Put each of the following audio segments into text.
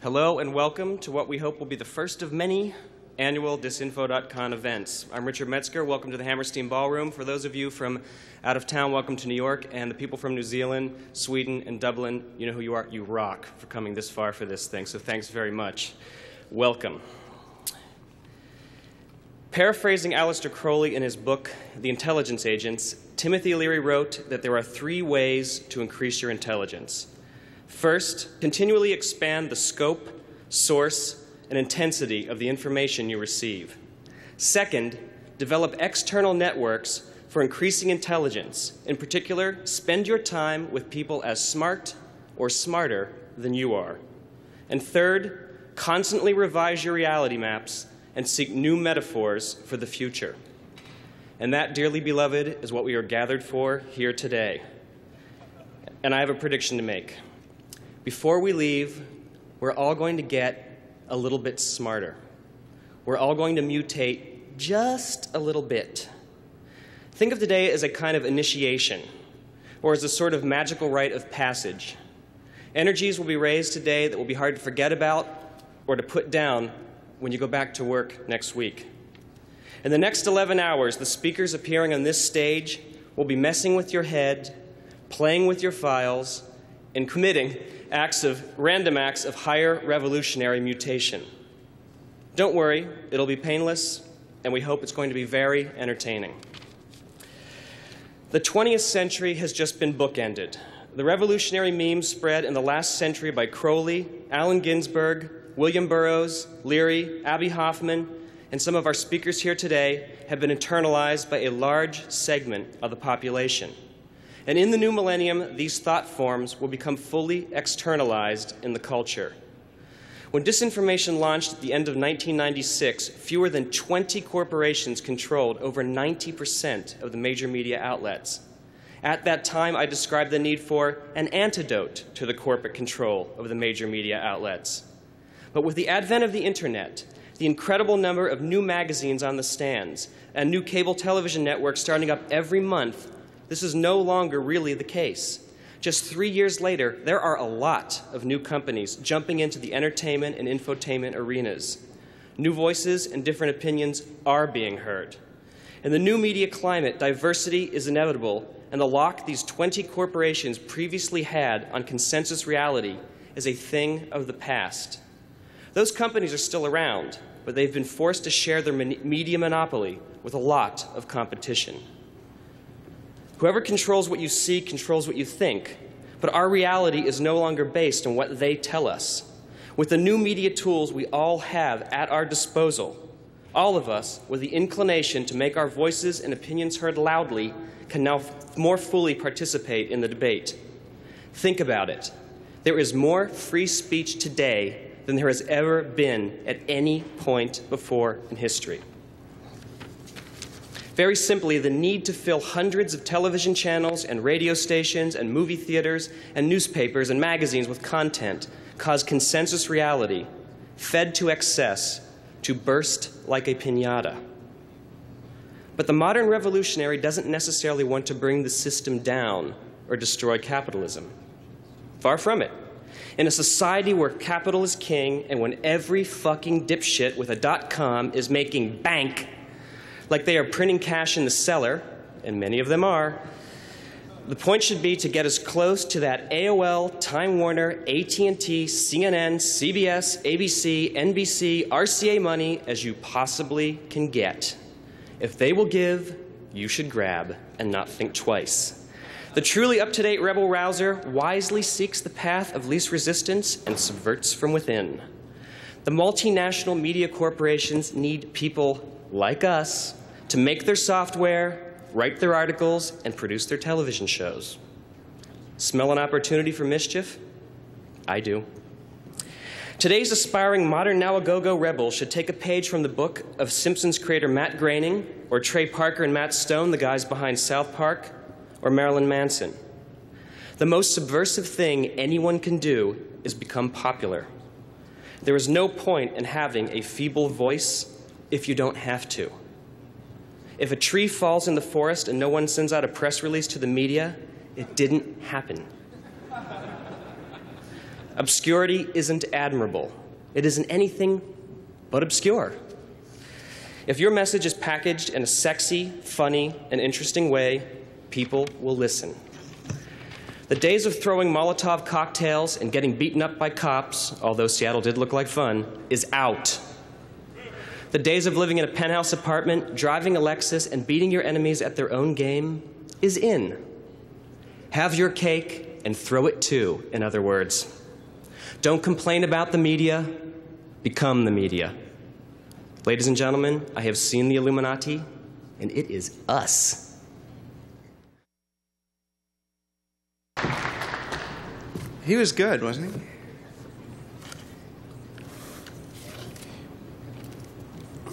Hello and welcome to what we hope will be the first of many annual DisinfoCon events. I'm Richard Metzger. Welcome to the Hammerstein Ballroom. For those of you from out of town, welcome to New York. And the people from New Zealand, Sweden, and Dublin, you know who you are. You rock for coming this far for this thing. So thanks very much. Welcome. Paraphrasing Aleister Crowley in his book, The Intelligence Agents, Timothy Leary wrote that there are 3 ways to increase your intelligence. First, continually expand the scope, source, and intensity of the information you receive. Second, develop external networks for increasing intelligence. In particular, spend your time with people as smart or smarter than you are. And third, constantly revise your reality maps and seek new metaphors for the future. And that, dearly beloved, is what we are gathered for here today. And I have a prediction to make. Before we leave, we're all going to get a little bit smarter. We're all going to mutate just a little bit. Think of today as a kind of initiation, or as a sort of magical rite of passage. Energies will be raised today that will be hard to forget about or to put down when you go back to work next week. In the next 11 hours, the speakers appearing on this stage will be messing with your head, playing with your files, and committing random acts of higher revolutionary mutation. Don't worry, it'll be painless, and we hope it's going to be very entertaining. The 20th century has just been bookended. The revolutionary memes spread in the last century by Crowley, Allen Ginsberg, William Burroughs, Leary, Abbie Hoffman, and some of our speakers here today have been internalized by a large segment of the population. And in the new millennium, these thought forms will become fully externalized in the culture. When disinformation launched at the end of 1996, fewer than 20 corporations controlled over 90% of the major media outlets. At that time, I described the need for an antidote to the corporate control of the major media outlets. But with the advent of the Internet, the incredible number of new magazines on the stands, and new cable television networks starting up every month, this is no longer really the case. Just 3 years later, there are a lot of new companies jumping into the entertainment and infotainment arenas. New voices and different opinions are being heard. In the new media climate, diversity is inevitable, and the lock these 20 corporations previously had on consensus reality is a thing of the past. Those companies are still around, but they've been forced to share their media monopoly with a lot of competition. Whoever controls what you see controls what you think, but our reality is no longer based on what they tell us. With the new media tools we all have at our disposal, all of us with the inclination to make our voices and opinions heard loudly can now more fully participate in the debate. Think about it. There is more free speech today than there has ever been at any point before in history. Very simply, the need to fill hundreds of television channels and radio stations and movie theaters and newspapers and magazines with content caused consensus reality, fed to excess, to burst like a piñata. But the modern revolutionary doesn't necessarily want to bring the system down or destroy capitalism. Far from it. In a society where capital is king and when every fucking dipshit with a .com is making bank, like they are printing cash in the cellar, and many of them are, the point should be to get as close to that AOL, Time Warner, AT&T, CNN, CBS, ABC, NBC, RCA money as you possibly can get. If they will give, you should grab and not think twice. The truly up-to-date rebel rouser wisely seeks the path of least resistance and subverts from within. The multinational media corporations need people like us to make their software, write their articles, and produce their television shows. Smell an opportunity for mischief? I do. Today's aspiring modern now-a-go-go rebel should take a page from the book of Simpsons creator Matt Groening, or Trey Parker and Matt Stone, the guys behind South Park, or Marilyn Manson. The most subversive thing anyone can do is become popular. There is no point in having a feeble voice if you don't have to. If a tree falls in the forest and no one sends out a press release to the media, it didn't happen. Obscurity isn't admirable. It isn't anything but obscure. If your message is packaged in a sexy, funny, and interesting way, people will listen. The days of throwing Molotov cocktails and getting beaten up by cops, although Seattle did look like fun, is out. The days of living in a penthouse apartment, driving a Lexus, and beating your enemies at their own game is in. Have your cake and throw it too, in other words. Don't complain about the media, become the media. Ladies and gentlemen, I have seen the Illuminati, and it is us. He was good, wasn't he?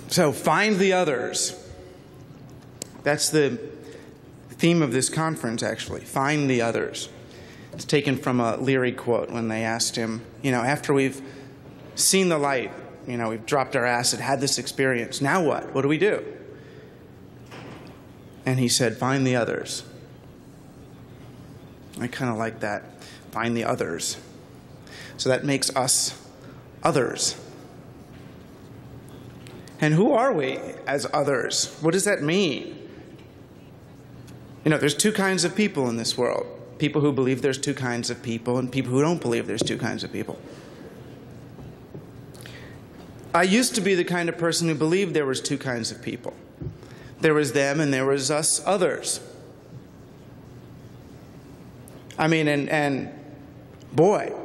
So, find the others. That's the theme of this conference, actually. Find the others. It's taken from a Leary quote when they asked him, after we've seen the light, we've dropped our acid, had this experience, now what? What do we do? And he said, find the others. I kind of like that. Find the others. So that makes us others. And who are we as others? What does that mean? There's two kinds of people in this world. People who believe there's two kinds of people and people who don't believe there's two kinds of people. I used to be the kind of person who believed there was two kinds of people. There was them and there was us others. And boy,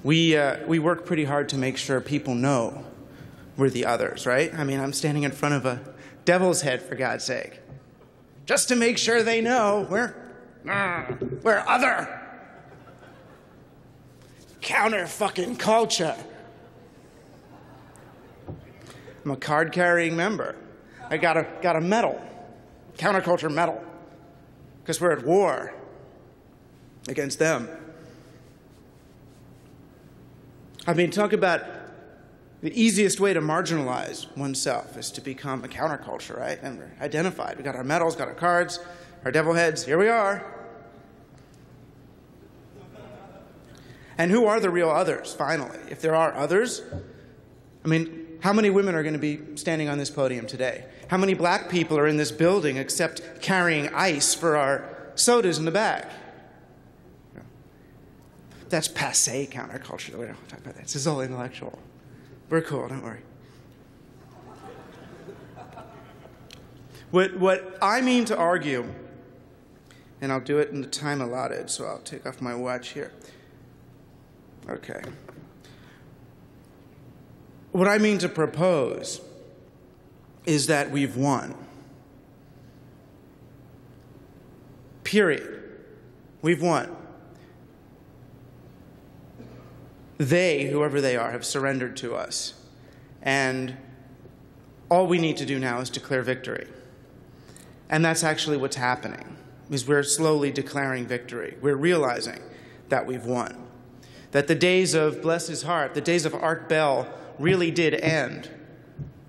we work pretty hard to make sure people know we're the others, right? I'm standing in front of a devil's head, for God's sake, just to make sure they know we're other. Counter-fucking culture. I'm a card-carrying member. I got a medal, counterculture medal, because we're at war against them. Talk about the easiest way to marginalize oneself is to become a counterculture, right? And we're identified. We got our medals, got our cards, our devil heads. Here we are. And who are the real others, finally? If there are others, how many women are going to be standing on this podium today? How many black people are in this building except carrying ice for our sodas in the back? That's passé counterculture. We don't talk about that. This is all intellectual. We're cool, don't worry. What I mean to argue, and I'll do it in the time allotted, so I'll take off my watch here. Okay. What I mean to propose is that we've won. Period. We've won. They, whoever they are, have surrendered to us. And all we need to do now is declare victory. And that's actually what's happening, is we're slowly declaring victory. We're realizing that we've won. That the days of, bless his heart, the days of Art Bell really did end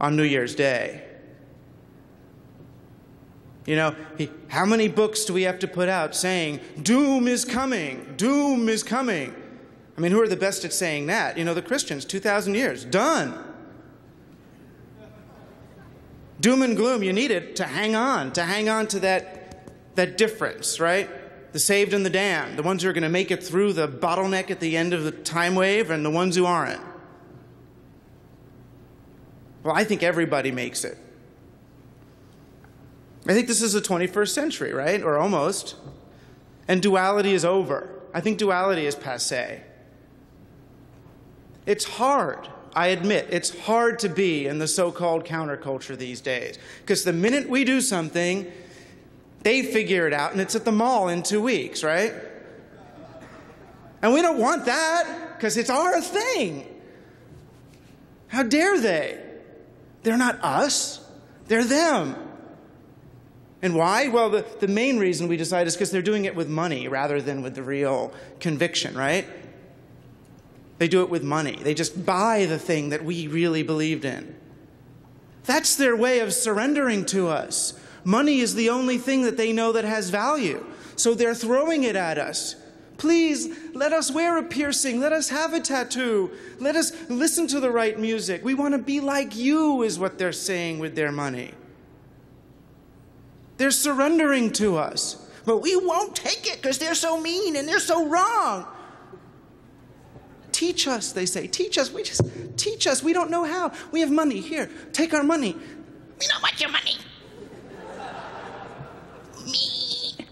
on New Year's Day. How many books do we have to put out saying, doom is coming, doom is coming? Who are the best at saying that? The Christians, 2,000 years, done. Doom and gloom, you need it to hang on to that difference, right? The saved and the damned, the ones who are going to make it through the bottleneck at the end of the time wave and the ones who aren't. Well, I think everybody makes it. I think this is the 21st century, right? Or almost. And duality is over. I think duality is passé. It's hard, I admit, it's hard to be in the so-called counterculture these days. Because the minute we do something, they figure it out, and it's at the mall in 2 weeks, right? And we don't want that, because it's our thing. How dare they? They're not us, they're them. And why? Well, the main reason we decide is because they're doing it with money rather than with the real conviction, right? They do it with money. They just buy the thing that we really believed in. That's their way of surrendering to us. Money is the only thing that they know that has value. So they're throwing it at us Please, let us wear a piercing. Let us have a tattoo. Let us listen to the right music. We want to be like you, is what they're saying with their money. They're surrendering to us. But we won't take it because they're so mean and they're so wrong. Teach us, they say. Teach us. Teach us. We don't know how. We have money. Here, take our money. We don't want your money. Me.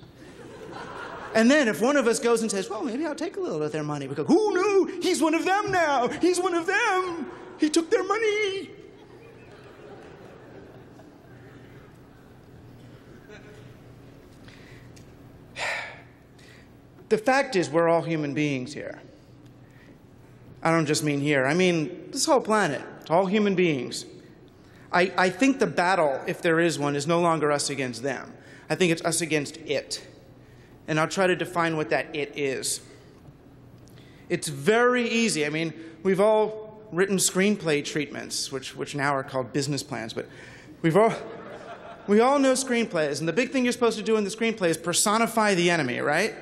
And then if one of us goes and says, well, maybe I'll take a little of their money, we go, who knew? He's one of them now. He's one of them. He took their money. The fact is, we're all human beings here. I don't just mean here. I mean this whole planet. It's all human beings. I think the battle, if there is one, is no longer us against them. I think it's us against it. And I'll try to define what that it is. It's very easy. I mean, we've all written screenplay treatments, which now are called business plans, but we all know screenplays. And the big thing you're supposed to do in the screenplay is personify the enemy, right?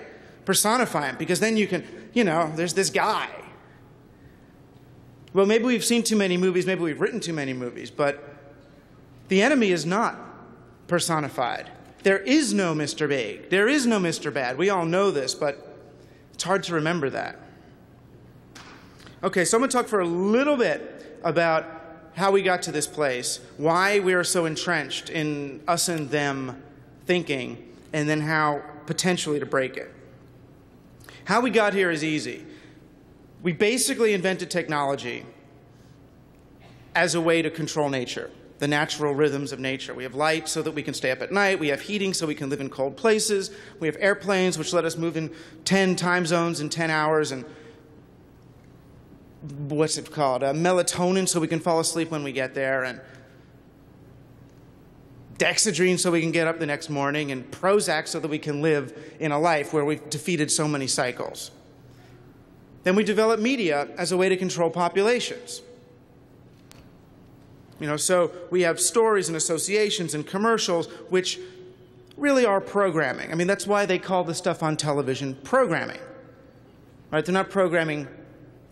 Personify him, because then you can, there's this guy. Well, maybe we've seen too many movies, maybe we've written too many movies, but the enemy is not personified. There is no Mr. Big. There is no Mr. Bad. We all know this, but it's hard to remember that. Okay, so I'm going to talk for a little bit about how we got to this place, why we are so entrenched in us and them thinking, and then how potentially to break it. How we got here is easy. We basically invented technology as a way to control nature, the natural rhythms of nature. We have light so that we can stay up at night. We have heating so we can live in cold places. We have airplanes which let us move in 10 time zones in 10 hours. And what's it called? Melatonin so we can fall asleep when we get there. And dexedrine so we can get up the next morning, and Prozac so that we can live in a life where we've defeated so many cycles. Then we develop media as a way to control populations. So we have stories and associations and commercials which really are programming. I mean, that's why they call the stuff on television programming. Right? They're not programming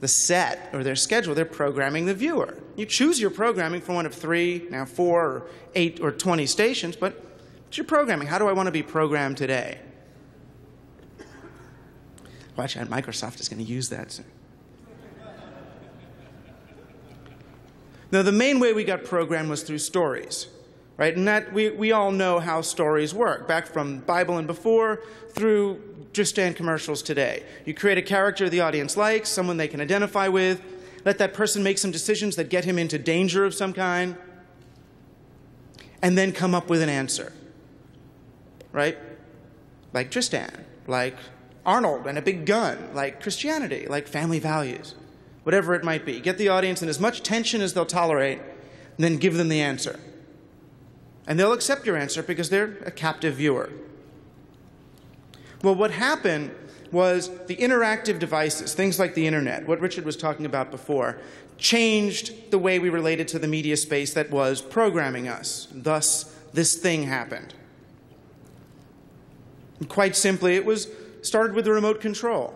the set or their schedule. They're programming the viewer. You choose your programming from one of 3, now 4, or 8, or 20 stations, but it's your programming. How do I want to be programmed today? Watch out, Microsoft is going to use that soon. Now, the main way we got programmed was through stories, right? And that we all know how stories work, back from Bible and before through just-stand commercials today. You create a character the audience likes, someone they can identify with, let that person make some decisions that get him into danger of some kind, and then come up with an answer, right? Like Tristan, like Arnold and a big gun, like Christianity, like family values, whatever it might be. Get the audience in as much tension as they'll tolerate, and then give them the answer. And they'll accept your answer because they're a captive viewer. Well, what happened was the interactive devices, things like the internet, what Richard was talking about before, changed the way we related to the media space that was programming us. Thus, this thing happened. And quite simply, it started with the remote control.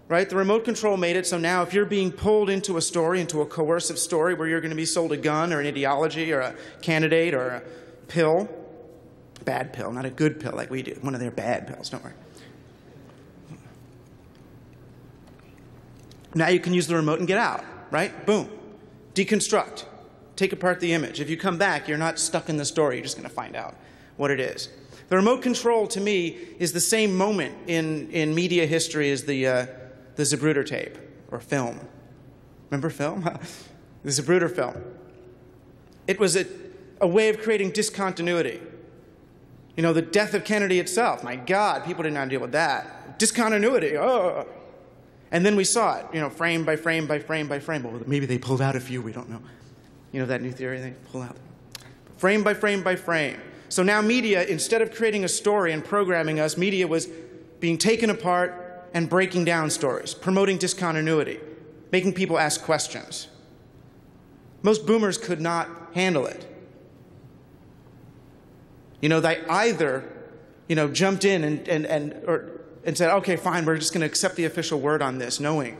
Right? The remote control made it so now if you're being pulled into a story, into a coercive story where you're going to be sold a gun or an ideology or a candidate or a pill, bad pill, not a good pill like we do, one of their bad pills, don't worry. Now you can use the remote and get out, right? Boom. Deconstruct. Take apart the image. If you come back, you're not stuck in the story. You're just going to find out what it is. The remote control, to me, is the same moment in media history as the Zapruder tape, or film. Remember film? The Zapruder film. It was a way of creating discontinuity. The death of Kennedy itself. My God, people did not deal with that. Discontinuity. Oh. And then we saw it, frame by frame by frame by frame. Well, maybe they pulled out a few, we don't know. That new theory, they pull out. Frame by frame by frame. So now media, instead of creating a story and programming us, media was being taken apart and breaking down stories, promoting discontinuity, making people ask questions. Most boomers could not handle it. They either, jumped in or and said, okay, fine, we're just going to accept the official word on this, knowing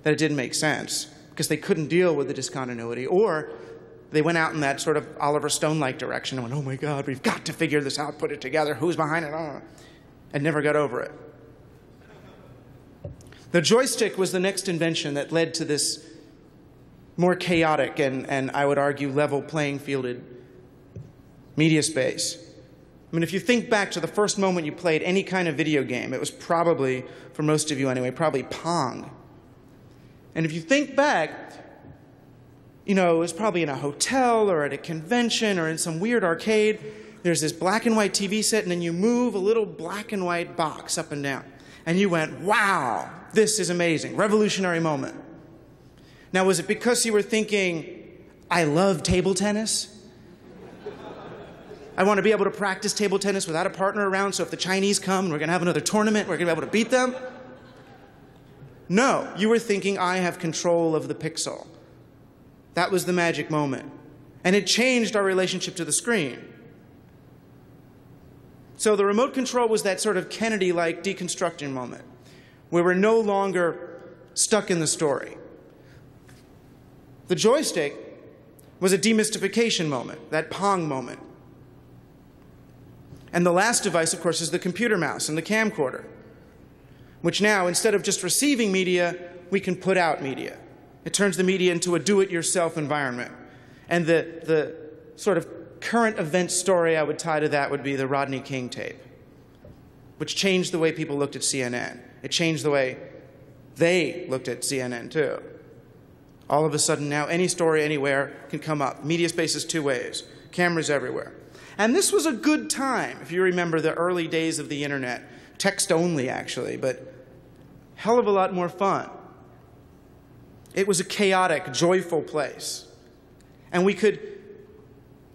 that it didn't make sense because they couldn't deal with the discontinuity. Or they went out in that sort of Oliver Stone-like direction and went, oh my God, we've got to figure this out, put it together, who's behind it, and never got over it. The joystick was the next invention that led to this more chaotic and I would argue level playing fielded media space. I mean, if you think back to the first moment you played any kind of video game, it was probably, for most of you anyway, probably Pong. And if you think back, you know, it was probably in a hotel or at a convention or in some weird arcade. There's this black and white TV set, and then you move a little black and white box up and down. And you went, wow, this is amazing. Revolutionary moment. Now, was it because you were thinking, I love table tennis? I want to be able to practice table tennis without a partner around, so if the Chinese come and we're going to have another tournament, we're going to be able to beat them? No, you were thinking, I have control of the pixel. That was the magic moment. And it changed our relationship to the screen. So the remote control was that sort of Kennedy-like deconstruction moment, where we're no longer stuck in the story. The joystick was a demystification moment, that Pong moment. And the last device, of course, is the computer mouse and the camcorder, which now, instead of just receiving media, we can put out media. It turns the media into a do-it-yourself environment. And the sort of current event story I would tie to that would be the Rodney King tape, which changed the way people looked at CNN. It changed the way they looked at CNN, too. All of a sudden now, any story anywhere can come up. Media space is two ways. Cameras everywhere. And this was a good time, if you remember the early days of the internet. Text only, actually, but hell of a lot more fun. It was a chaotic, joyful place. And we could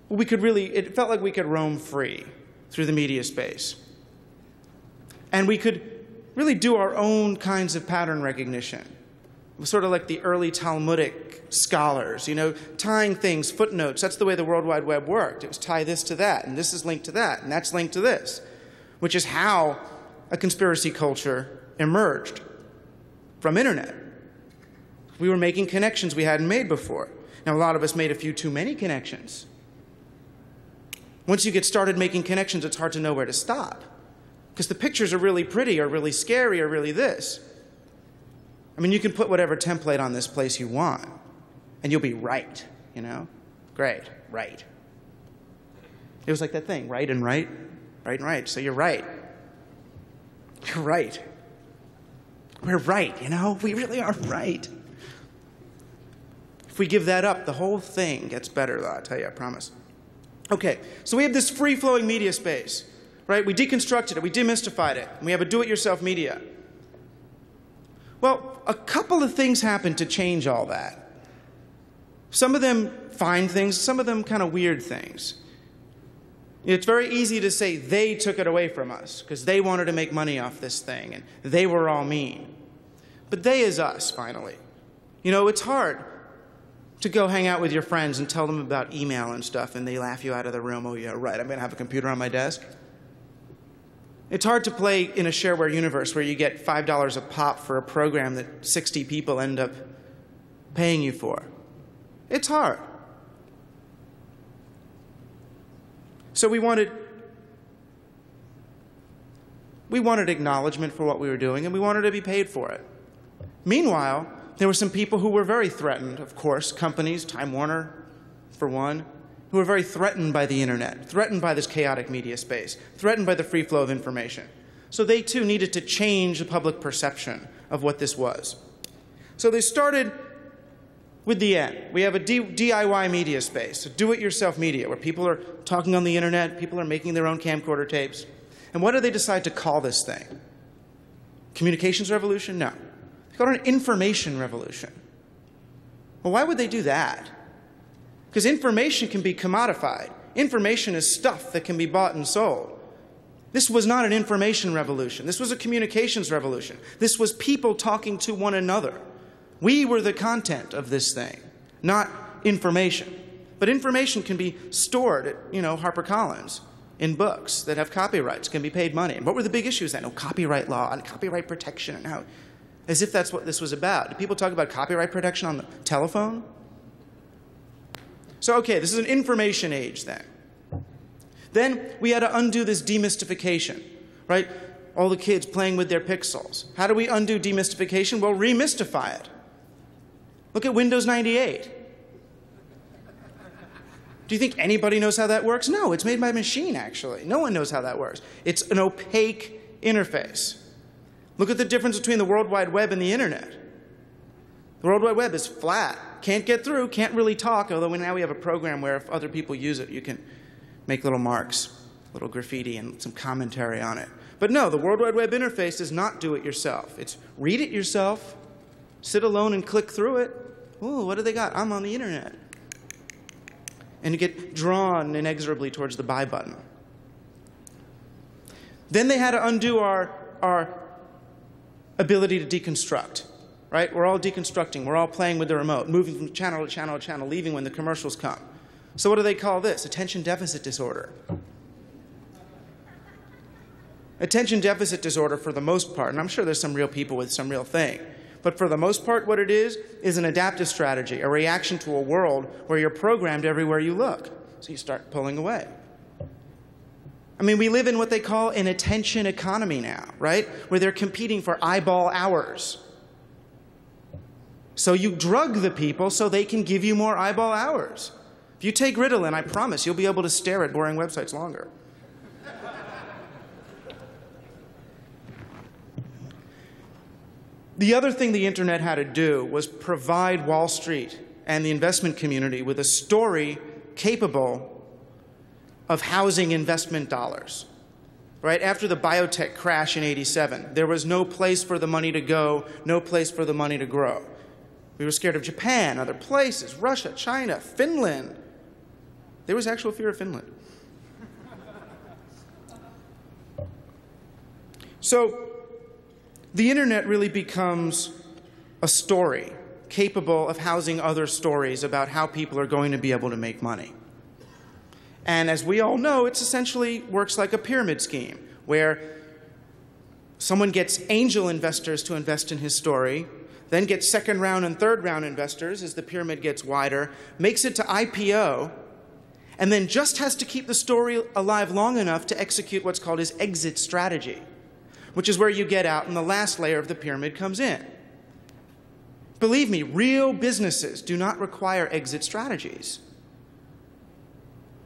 really, it felt like we could roam free through the media space. And we could really do our own kinds of pattern recognition. It was sort of like the early Talmudic scholars, you know, tying things, footnotes. That's the way the World Wide Web worked. It was tie this to that, and this is linked to that, and that's linked to this, which is how a conspiracy culture emerged from internet. We were making connections we hadn't made before. Now, a lot of us made a few too many connections. Once you get started making connections, it's hard to know where to stop, because the pictures are really pretty or really scary or really this. I mean, you can put whatever template on this place you want, and you'll be right, you know? Great, right. It was like that thing, right and right, right and right. So you're right. You're right. We're right, you know? We really are right. If we give that up, the whole thing gets better, though, I'll tell you, I promise. Okay, so we have this free-flowing media space, right? We deconstructed it, we demystified it, and we have a do-it-yourself media. Well, a couple of things happened to change all that. Some of them fine things, some of them kind of weird things. It's very easy to say they took it away from us because they wanted to make money off this thing and they were all mean. But they is us, finally. You know, it's hard to go hang out with your friends and tell them about email and stuff and they laugh you out of the room. Oh, yeah, right, I'm going to have a computer on my desk. It's hard to play in a shareware universe where you get $5 a pop for a program that 60 people end up paying you for. It's hard. So we wanted acknowledgement for what we were doing, and we wanted to be paid for it. Meanwhile, there were some people who were very threatened, of course, companies, Time Warner, for one, who were very threatened by the internet, threatened by this chaotic media space, threatened by the free flow of information. So they, too, needed to change the public perception of what this was. So they started with the end. We have a DIY media space, a do-it-yourself media, where people are talking on the internet, people are making their own camcorder tapes. And what do they decide to call this thing? Communications revolution? No. They call it an information revolution. Well, why would they do that? Because information can be commodified. Information is stuff that can be bought and sold. This was not an information revolution. This was a communications revolution. This was people talking to one another. We were the content of this thing, not information. But information can be stored at, HarperCollins in books that have copyrights can be paid money. And what were the big issues then? Oh, copyright law and copyright protection and how, as if that's what this was about. Do people talk about copyright protection on the telephone? So, okay, this is an information age then. Then we had to undo this demystification, right? All the kids playing with their pixels. How do we undo demystification? Well, remystify it. Look at Windows 98. Do you think anybody knows how that works? No, it's made by a machine, actually. No one knows how that works. It's an opaque interface. Look at the difference between the World Wide Web and the Internet. The World Wide Web is flat. Can't get through, can't really talk, although now we have a program where if other people use it, you can make little marks, little graffiti, and some commentary on it. But no, the World Wide Web interface is not do it yourself. It's read it yourself, sit alone and click through it. Ooh, what do they got? I'm on the Internet. And you get drawn inexorably towards the buy button. Then they had to undo our ability to deconstruct, right? We're all deconstructing. We're all playing with the remote, moving from channel to channel to channel, leaving when the commercials come. So what do they call this? Attention deficit disorder. Attention deficit disorder, for the most part, and I'm sure there's some real people with some real thing, but for the most part, what it is an adaptive strategy, a reaction to a world where you're programmed everywhere you look. So you start pulling away. I mean, we live in what they call an attention economy now, right? Where they're competing for eyeball hours. So you drug the people so they can give you more eyeball hours. If you take Ritalin, I promise you'll be able to stare at boring websites longer. The other thing the Internet had to do was provide Wall Street and the investment community with a story capable of housing investment dollars. Right after the biotech crash in '87, there was no place for the money to go, no place for the money to grow. We were scared of Japan, other places, Russia, China, Finland. There was actual fear of Finland. So the Internet really becomes a story capable of housing other stories about how people are going to be able to make money. And as we all know, it essentially works like a pyramid scheme, where someone gets angel investors to invest in his story, then gets second round and third round investors as the pyramid gets wider, makes it to IPO, and then just has to keep the story alive long enough to execute what's called his exit strategy, which is where you get out and the last layer of the pyramid comes in. Believe me, real businesses do not require exit strategies.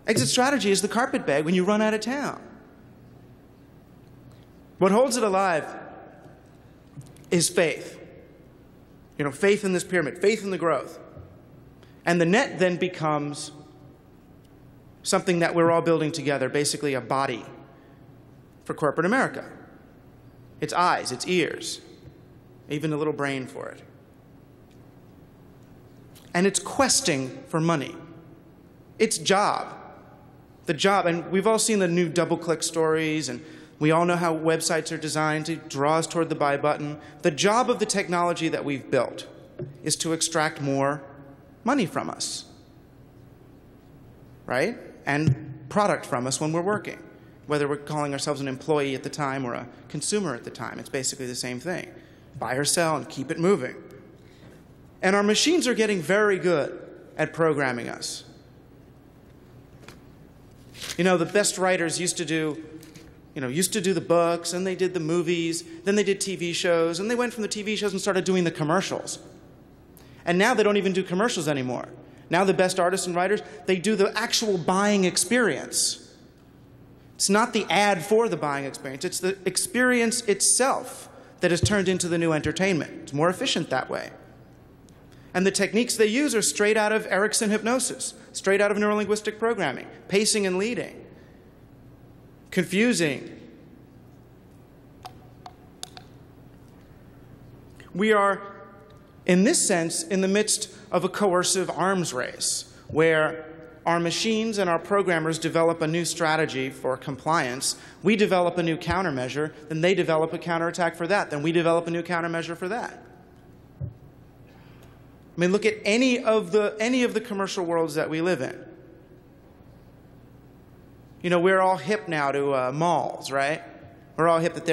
Exit strategy is the carpetbag when you run out of town. What holds it alive is faith. You know, faith in this pyramid, faith in the growth. And the net then becomes something that we're all building together, basically a body for corporate America. Its eyes, its ears, even a little brain for it. And it's questing for money. Its job, the job, and we've all seen the new double-click stories, and we all know how websites are designed to draw us toward the buy button. The job of the technology that we've built is to extract more money from us, right? And product from us when we're working. Whether we're calling ourselves an employee at the time or a consumer at the time, it's basically the same thing. Buy or sell and keep it moving. And our machines are getting very good at programming us. You know, the best writers used to do the books, and they did the movies, then they did TV shows, and they went from the TV shows and started doing the commercials. And now they don't even do commercials anymore. Now the best artists and writers, they do the actual buying experience. It's not the ad for the buying experience. It's the experience itself that is turned into the new entertainment. It's more efficient that way. And the techniques they use are straight out of Erickson hypnosis, straight out of neurolinguistic programming, pacing and leading, confusing. We are, in this sense, in the midst of a coercive arms race, where our machines and our programmers develop a new strategy for compliance. We develop a new countermeasure, then they develop a counterattack for that, then we develop a new countermeasure for that. I mean, look at any of the commercial worlds that we live in. You know, we're all hip now to malls, right? We're all hip that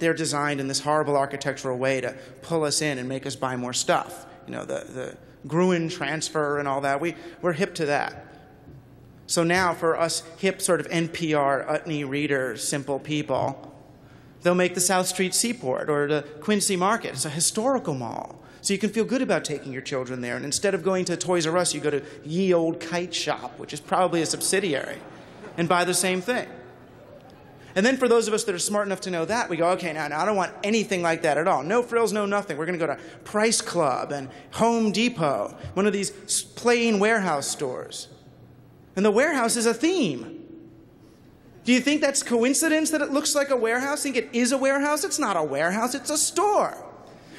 they're designed in this horrible architectural way to pull us in and make us buy more stuff. You know, the Gruen transfer and all that. We're hip to that. So now for us hip sort of NPR, Utney readers, simple people, they'll make the South Street Seaport or the Quincy Market. It's a historical mall. So you can feel good about taking your children there. And instead of going to Toys R Us, you go to Ye Old Kite Shop, which is probably a subsidiary, and buy the same thing. And then for those of us that are smart enough to know that, we go, okay, now I don't want anything like that at all. No frills, no nothing. We're going to go to Price Club and Home Depot, one of these plain warehouse stores. And the warehouse is a theme. Do you think that's coincidence that it looks like a warehouse? Think it is a warehouse? It's not a warehouse, it's a store.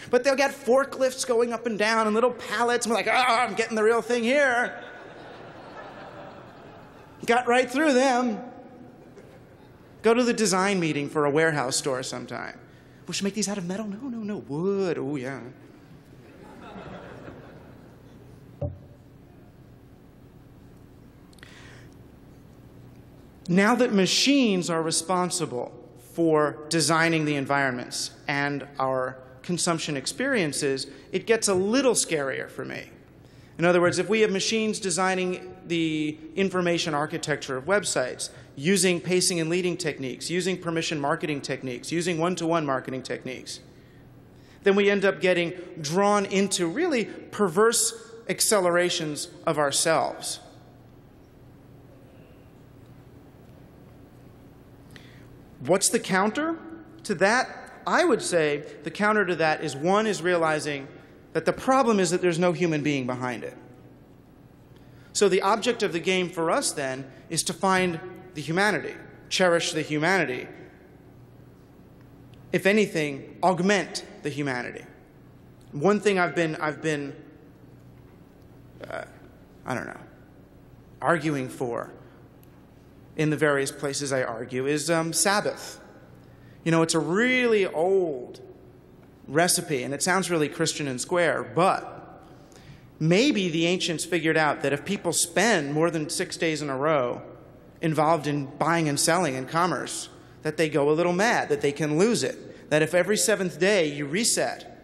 But they'll get forklifts going up and down and little pallets, and we're like, oh, I'm getting the real thing here. Got right through them. Go to the design meeting for a warehouse store sometime. We should make these out of metal? No, wood. Oh, yeah. Now that machines are responsible for designing the environments and our consumption experiences, it gets a little scarier for me. In other words, if we have machines designing the information architecture of websites, using pacing and leading techniques, using permission marketing techniques, using one-to-one marketing techniques, then we end up getting drawn into really perverse accelerations of ourselves. What's the counter to that? I would say the counter to that is, one, is realizing that the problem is that there's no human being behind it. So the object of the game for us then is to find the humanity, cherish the humanity. If anything, augment the humanity. One thing I've been arguing for in the various places I argue is Sabbath. You know, it's a really old recipe, and it sounds really Christian and square, but maybe the ancients figured out that if people spend more than 6 days in a row involved in buying and selling and commerce, that they go a little mad, that they can lose it, that if every 7th day you reset,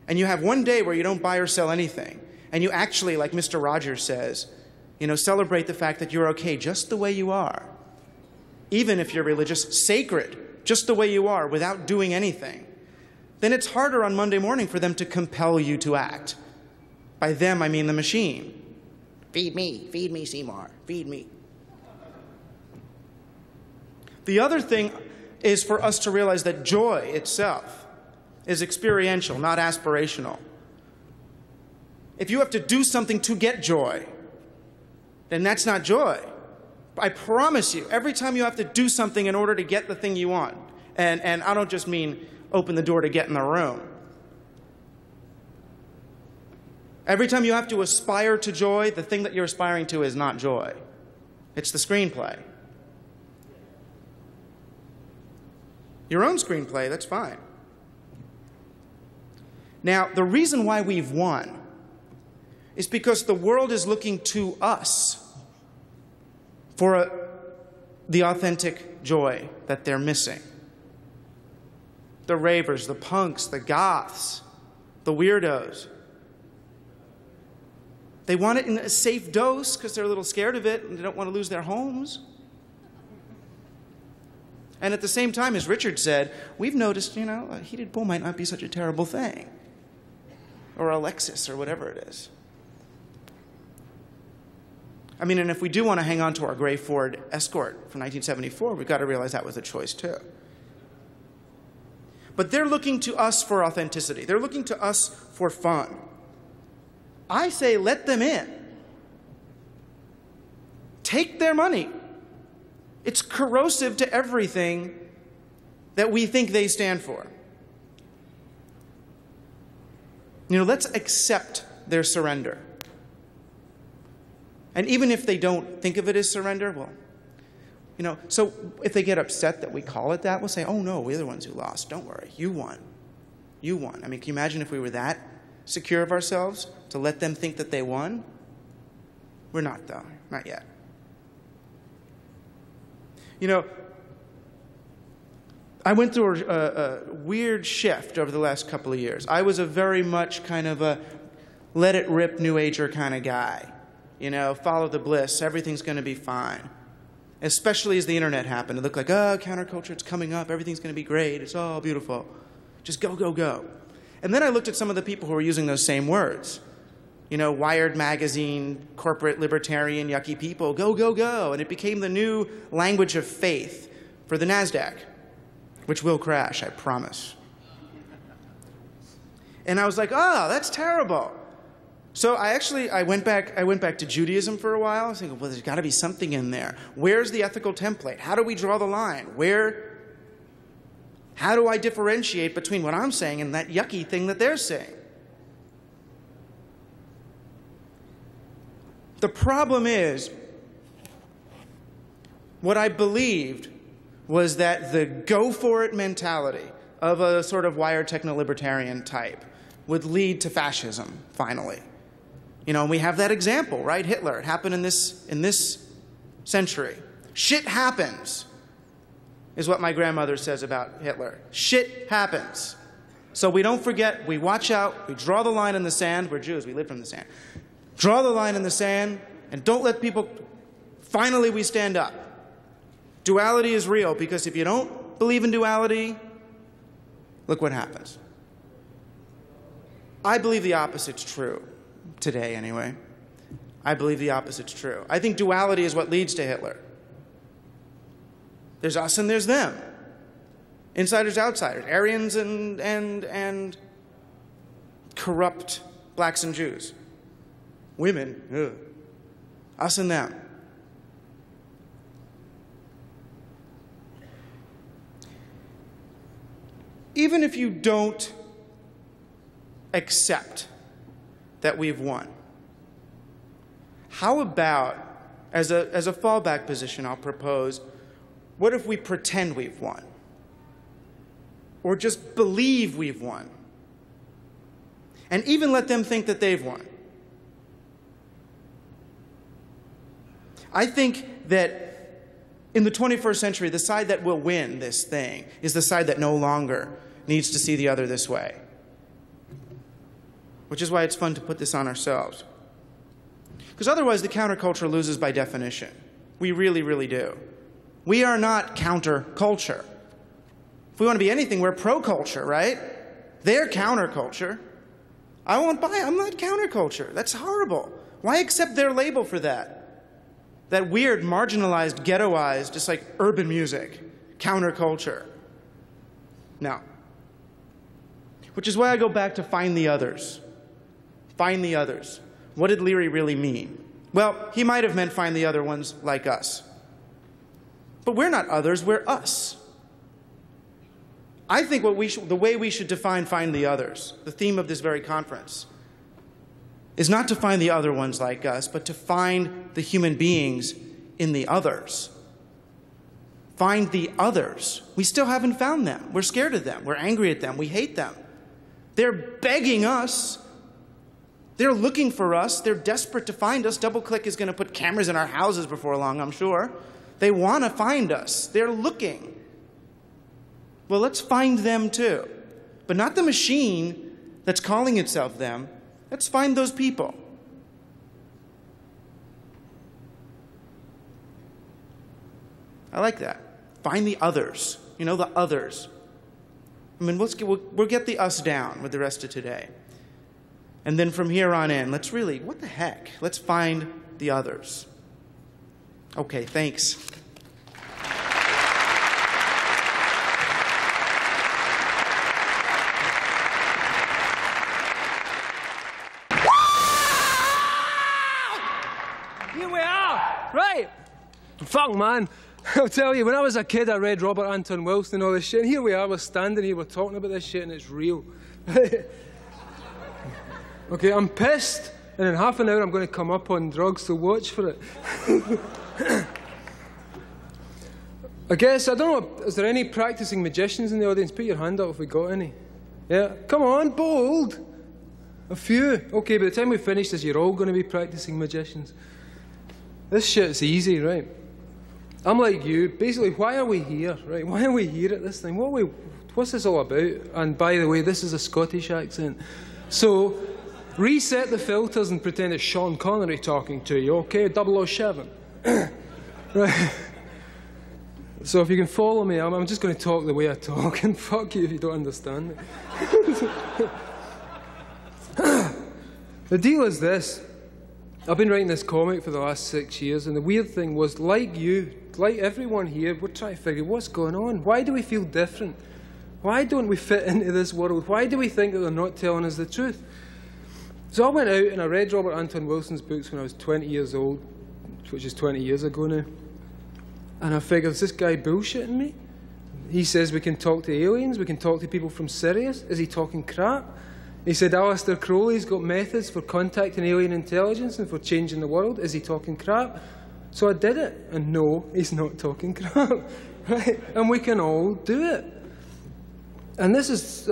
and you have one day where you don't buy or sell anything, and you actually, like Mr. Rogers says, you know, celebrate the fact that you're okay just the way you are, even if you're religious, sacred, just the way you are, without doing anything, then it's harder on Monday morning for them to compel you to act. By them, I mean the machine. Feed me, Seymour, feed me. The other thing is for us to realize that joy itself is experiential, not aspirational. If you have to do something to get joy, then that's not joy. I promise you, every time you have to do something in order to get the thing you want, and I don't just mean open the door to get in the room. Every time you have to aspire to joy, the thing that you're aspiring to is not joy. It's the screenplay. Your own screenplay, that's fine. Now, the reason why we've won is because the world is looking to us for the authentic joy that they're missing. The ravers, the punks, the goths, the weirdos. They want it in a safe dose because they're a little scared of it and they don't want to lose their homes. And at the same time, as Richard said, we've noticed, you know, a heated pool might not be such a terrible thing. Or a Lexus or whatever it is. I mean, and if we do want to hang on to our gray Ford Escort from 1974, we've got to realize that was a choice too. But they're looking to us for authenticity. They're looking to us for fun. I say let them in. Take their money. It's corrosive to everything that we think they stand for. You know, let's accept their surrender. And even if they don't think of it as surrender, well, you know, so if they get upset that we call it that, we'll say, oh no, we're the ones who lost. Don't worry, you won. You won. I mean, can you imagine if we were that secure of ourselves to let them think that they won? We're not, though. Not yet. You know, I went through a weird shift over the last couple of years. I was a very much kind of a let-it-rip New Ager kind of guy. You know, follow the bliss, everything's going to be fine. Especially as the internet happened. It looked like, oh, counterculture, it's coming up, everything's going to be great, it's all beautiful. Just go, go, go. And then I looked at some of the people who were using those same words. You know, Wired magazine, corporate, libertarian, yucky people, go, go, go. And it became the new language of faith for the NASDAQ, which will crash, I promise. And I was like, oh, that's terrible. So I went back to Judaism for a while. I was thinking, well, there's got to be something in there. Where's the ethical template? How do we draw the line? How do I differentiate between what I'm saying and that yucky thing that they're saying? The problem is, what I believed was that the go-for-it mentality of a sort of wired techno-libertarian type would lead to fascism, finally. You know, and we have that example, right? Hitler. It happened in this century. Shit happens, is what my grandmother says about Hitler. Shit happens. So we don't forget, we watch out, we draw the line in the sand. We're Jews, we live from the sand. Draw the line in the sand, and don't let people... Finally, we stand up. Duality is real, because if you don't believe in duality, look what happens. I believe the opposite's true. Today, anyway. I believe the opposite's true. I think duality is what leads to Hitler. There's us and there's them. Insiders, outsiders. Aryans and corrupt blacks and Jews. Women. Ugh. Us and them. Even if you don't accept that we've won, how about, as a fallback position, I'll propose, what if we pretend we've won? Or just believe we've won? And even let them think that they've won. I think that in the 21st century, the side that will win this thing is the side that no longer needs to see the other this way. Which is why it's fun to put this on ourselves. Because otherwise the counterculture loses by definition. We really, really do. We are not counterculture. If we want to be anything, we're pro-culture, right? They're counterculture. I'm not counterculture. That's horrible. Why accept their label for that? That weird, marginalized, ghettoized, just like urban music. Counterculture. No. Which is why I go back to find the others. Find the others. What did Leary really mean? Well, he might have meant find the other ones like us. But we're not others, we're us. I think the way we should define find the others, the theme of this very conference, is not to find the other ones like us, but to find the human beings in the others. Find the others. We still haven't found them. We're scared of them. We're angry at them. We hate them. They're begging us. They're looking for us. They're desperate to find us. DoubleClick is going to put cameras in our houses before long, I'm sure. They want to find us. They're looking. Well, let's find them too. But not the machine that's calling itself them. Let's find those people. I like that. Find the others. You know, the others. I mean, we'll get the us down with the rest of today. And then from here on in, let's really, what the heck? Let's find the others. Okay, thanks. Here we are! Right! Fuck, man. I'll tell you, when I was a kid, I read Robert Anton Wilson and all this shit, and here we are, we're standing here, we're talking about this shit, and it's real. Okay, I'm pissed, and in half an hour I'm going to come up on drugs, so watch for it. I guess, I don't know, is there any practicing magicians in the audience? Put your hand up if we got any. Yeah, come on, bold. A few. Okay, by the time we finish this, you're all going to be practicing magicians. This shit's easy, right? I'm like you. Basically, why are we here, right? Why are we here at this thing? What's this all about? And by the way, this is a Scottish accent. So, reset the filters and pretend it's Sean Connery talking to you, okay? 007. Right. So if you can follow me, I'm just going to talk the way I talk, and fuck you if you don't understand me. The deal is this. I've been writing this comic for the last 6 years, and the weird thing was, like you, like everyone here, we're trying to figure what's going on. Why do we feel different? Why don't we fit into this world? Why do we think that they're not telling us the truth? So I went out and I read Robert Anton Wilson's books when I was 20 years old, which is 20 years ago now. And I figured, is this guy bullshitting me? He says we can talk to aliens, we can talk to people from Sirius. Is he talking crap? He said Aleister Crowley's got methods for contacting alien intelligence and for changing the world. Is he talking crap? So I did it. And no, he's not talking crap. Right? And we can all do it. And this is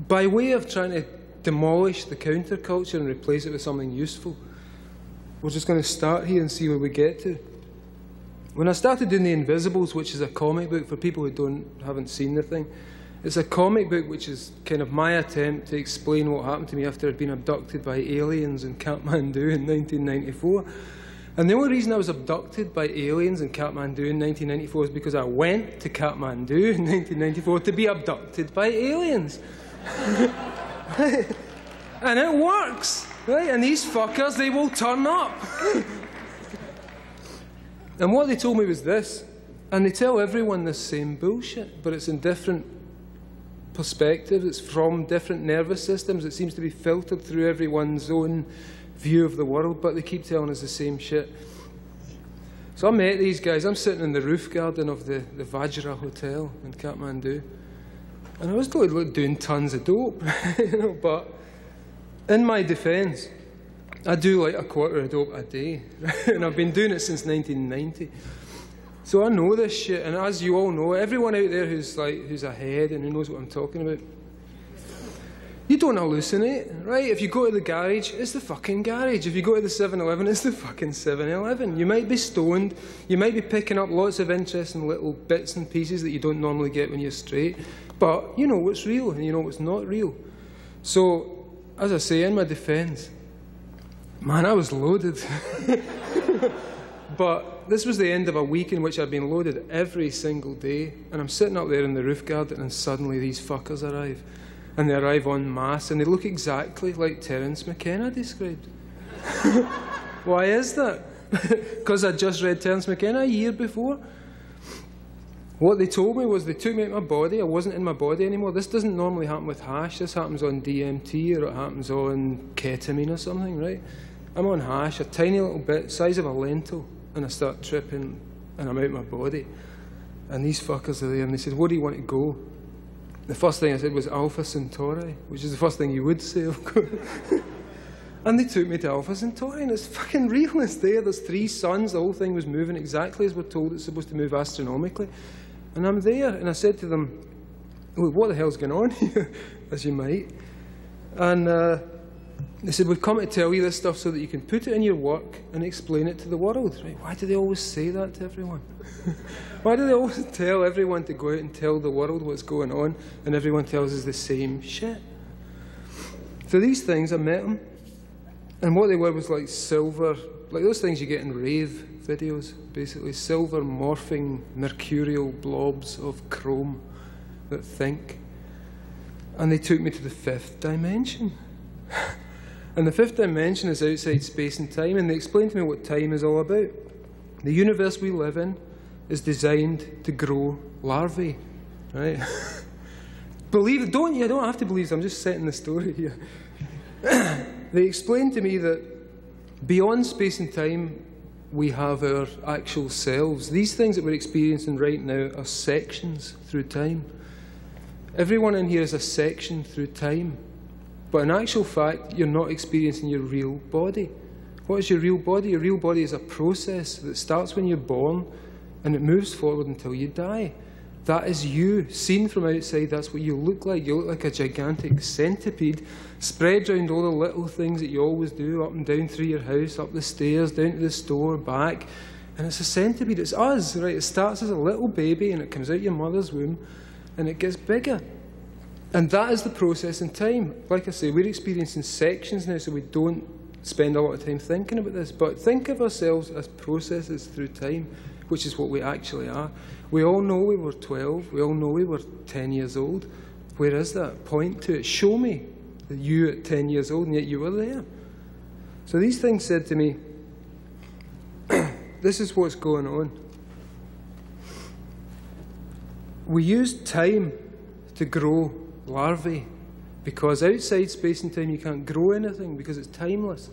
by way of trying to demolish the counterculture and replace it with something useful. We're just going to start here and see where we get to. When I started doing The Invisibles, which is a comic book for people who haven't seen the thing, it's a comic book which is kind of my attempt to explain what happened to me after I'd been abducted by aliens in Kathmandu in 1994. And the only reason I was abducted by aliens in Kathmandu in 1994 is because I went to Kathmandu in 1994 to be abducted by aliens. And it works, right? And these fuckers, they will turn up. And what they told me was this, and they tell everyone this same bullshit, but it's in different perspectives, it's from different nervous systems, it seems to be filtered through everyone's own view of the world, but they keep telling us the same shit. So I met these guys, I'm sitting in the roof garden of the Vajra Hotel in Kathmandu, and I was doing tons of dope, you know, but in my defence, I do like a quarter of dope a day, and I've been doing it since 1990. So I know this shit, and as you all know, everyone out there who's ahead and who knows what I'm talking about, you don't hallucinate, right? If you go to the garage, it's the fucking garage. If you go to the 7-Eleven, it's the fucking 7-Eleven. You might be stoned, you might be picking up lots of interesting little bits and pieces that you don't normally get when you're straight, but you know what's real and you know what's not real. So, as I say, in my defence, man, I was loaded. But this was the end of a week in which I'd been loaded every single day, and I'm sitting up there in the roof garden, and suddenly these fuckers arrive. And they arrive en masse, and they look exactly like Terence McKenna described. Why is that? Because I'd just read Terence McKenna a year before. What they told me was they took me out of my body. I wasn't in my body anymore. This doesn't normally happen with hash. This happens on DMT, or it happens on ketamine or something, right? I'm on hash, a tiny little bit, size of a lentil, and I start tripping, and I'm out of my body. And these fuckers are there, and they said, where do you want to go? The first thing I said was Alpha Centauri, which is the first thing you would say, of course. And they took me to Alpha Centauri, and it's fucking real. It's there. There's 3 suns. The whole thing was moving exactly as we're told it's supposed to move astronomically. And I'm there, and I said to them, look, what the hell's going on here? As you might. And they said, we've come to tell you this stuff so that you can put it in your work and explain it to the world. Right? Why do they always say that to everyone? Why do they always tell everyone to go out and tell the world what's going on, and everyone tells us the same shit? So these things, I met them, and what they were was like silver, like those things you get in rave videos, basically silver morphing mercurial blobs of chrome that think. And they took me to the 5th dimension. And the 5th dimension is outside space and time, and they explained to me what time is all about. The universe we live in is designed to grow larvae, right? Believe it, don't you? I don't have to believe it, I'm just setting the story here. They explained to me that beyond space and time, we have our actual selves. These things that we're experiencing right now are sections through time. Everyone in here is a section through time. But in actual fact, you're not experiencing your real body. What is your real body? Your real body is a process that starts when you're born and it moves forward until you die. That is you. Seen from outside, that's what you look like. You look like a gigantic centipede spread around all the little things that you always do, up and down through your house, up the stairs, down to the store, back. And it's a centipede, it's us, right? It starts as a little baby and it comes out your mother's womb and it gets bigger. And that is the process in time. Like I say, we're experiencing sections now, so we don't spend a lot of time thinking about this. But think of ourselves as processes through time, which is what we actually are. We all know we were 12, we all know we were 10 years old. Where is that? Point to it. Show me that you at 10 years old, and yet you were there. So these things said to me, this is what's going on. We use time to grow larvae, because outside space and time you can't grow anything, because it's timeless.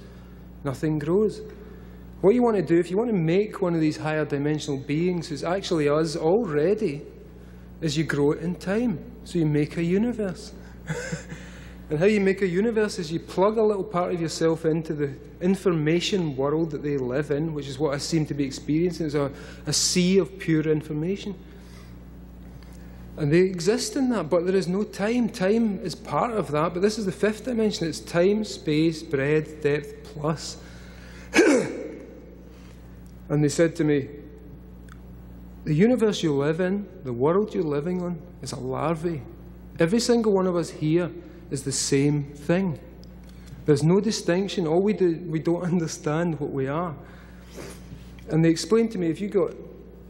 Nothing grows. What you want to do, if you want to make one of these higher dimensional beings who's actually us already, is you grow it in time. So you make a universe. And how you make a universe is you plug a little part of yourself into the information world that they live in, which is what I seem to be experiencing. It's a sea of pure information. And they exist in that, but there is no time. Time is part of that, but this is the fifth dimension. It's time, space, breadth, depth, plus. And they said to me, the universe you live in, the world you're living on, is a larvae. Every single one of us here is the same thing. There's no distinction. All we do, we don't understand what we are. And they explained to me, if you've got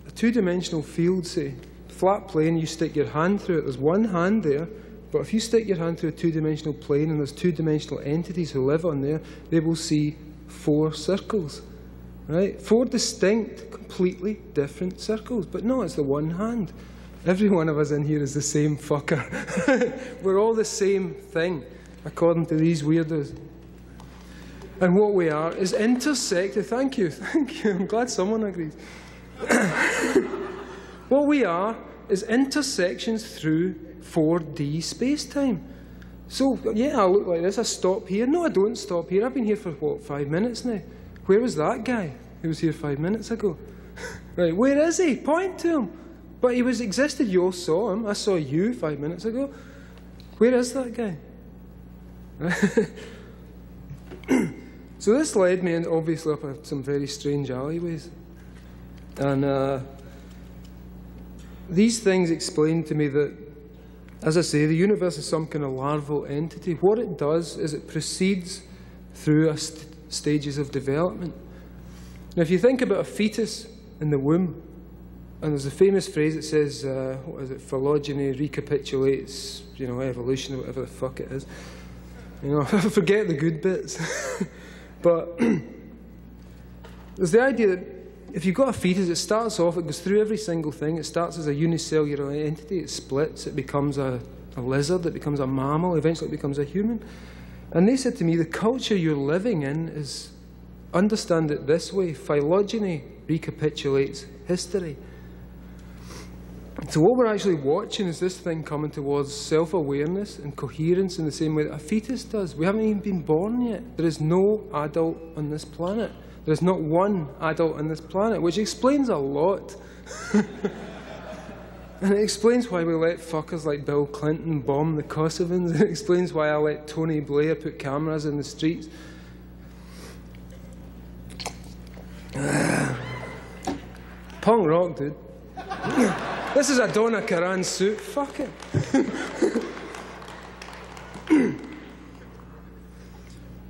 a two-dimensional field, say, flat plane, you stick your hand through it, there's one hand there, but if you stick your hand through a two-dimensional plane and there's two-dimensional entities who live on there, they will see 4 circles, right? 4 distinct, completely different circles. But no, it's the one hand. Every one of us in here is the same fucker. We're all the same thing, according to these weirdos. And what we are is intersected. Thank you. I'm glad someone agrees. What we are is intersections through 4D space-time. So, yeah, I look like this. I stop here. No, I don't stop here. I've been here for, what, 5 minutes now? Where was that guy who was here 5 minutes ago? Right, where is he? Point to him. But he existed. You all saw him. I saw you 5 minutes ago. Where is that guy? So this led me, obviously, up some very strange alleyways. And these things explained to me that, as I say, the universe is some kind of larval entity. What it does is it proceeds through stages of development. Now, if you think about a fetus in the womb, and there's a famous phrase that says, what is it, phylogeny recapitulates, evolution, or whatever the fuck it is. Forget the good bits. But there's the idea that if you've got a fetus, it starts off, it goes through every single thing. It starts as a unicellular entity, it splits, it becomes a lizard, it becomes a mammal, eventually it becomes a human. And they said to me, the culture you're living in is, understand it this way, phylogeny recapitulates history. So what we're actually watching is this thing coming towards self-awareness and coherence in the same way that a fetus does. We haven't even been born yet. There is no adult on this planet. There's not one adult on this planet, which explains a lot. And it explains why we let fuckers like Bill Clinton bomb the Kosovans. It explains why I let Tony Blair put cameras in the streets. Punk rock, dude. This is a Donna Karan suit. Fuck it.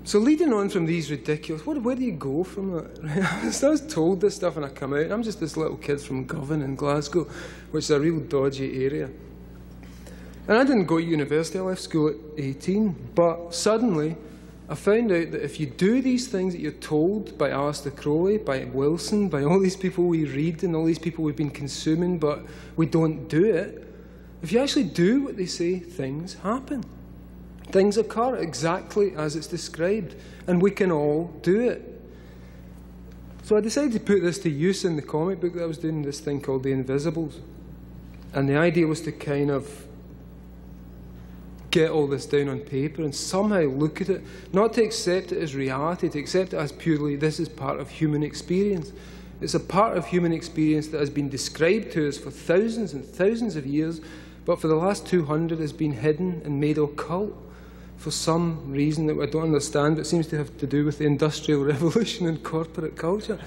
So leading on from these ridiculous, where do you go from that? I was told this stuff and I come out, and I'm just this little kid from Govan in Glasgow, which is a real dodgy area. And I didn't go to university, I left school at 18, but suddenly I found out that if you do these things that you're told by Aleister Crowley, by Wilson, by all these people we read and all these people we've been consuming, but we don't do it, if you actually do what they say, things happen. Things occur exactly as it's described, and we can all do it. So I decided to put this to use in the comic book that I was doing, this thing called The Invisibles. And the idea was to kind of get all this down on paper and somehow look at it, not to accept it as reality, to accept it as purely, this is part of human experience. It's a part of human experience that has been described to us for thousands and thousands of years, but for the last 200 has been hidden and made occult for some reason that I don't understand. It seems to have to do with the Industrial Revolution and corporate culture.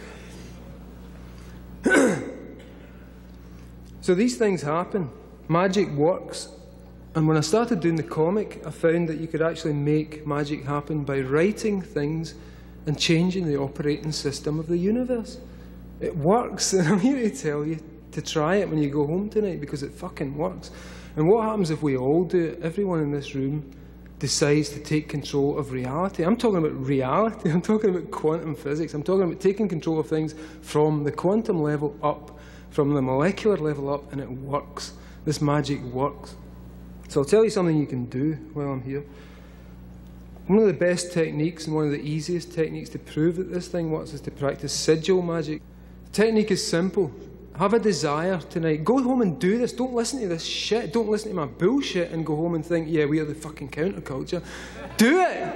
So these things happen. Magic works. And when I started doing the comic, I found that you could actually make magic happen by writing things and changing the operating system of the universe. It works, and I'm here to tell you to try it when you go home tonight, because it fucking works. And what happens if we all do it? Everyone in this room decides to take control of reality. I'm talking about reality. I'm talking about quantum physics. I'm talking about taking control of things from the quantum level up, from the molecular level up, and it works. This magic works. So I'll tell you something you can do while I'm here. One of the best techniques and one of the easiest techniques to prove that this thing works is to practice sigil magic. The technique is simple. Have a desire tonight. Go home and do this. Don't listen to this shit. Don't listen to my bullshit and go home and think, yeah, we are the fucking counterculture. Do it!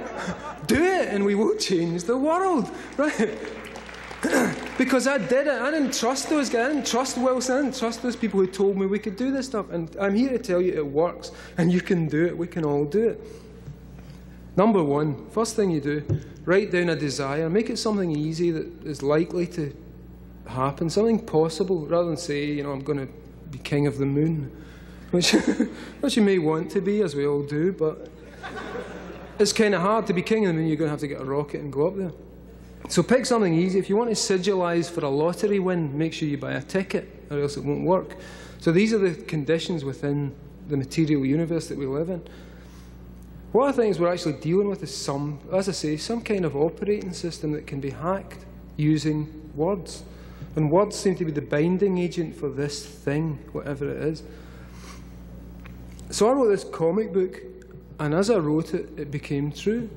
Do it, and we will change the world, right? Because I did it. I didn't trust those guys. I didn't trust Wilson. I didn't trust those people who told me we could do this stuff. And I'm here to tell you it works. And you can do it. We can all do it. Number one, first thing you do, write down a desire. Make it something easy that is likely to happen, something possible, rather than say, you know, I'm going to be king of the moon, which you may want to be, as we all do, but it's kind of hard to be king of the moon. You're going to have to get a rocket and go up there. So pick something easy. If you want to sigilize for a lottery win, make sure you buy a ticket, or else it won't work. So these are the conditions within the material universe that we live in. What I think is we're actually dealing with is some, as I say, some kind of operating system that can be hacked using words. And words seem to be the binding agent for this thing, whatever it is. So I wrote this comic book, and as I wrote it, it became true.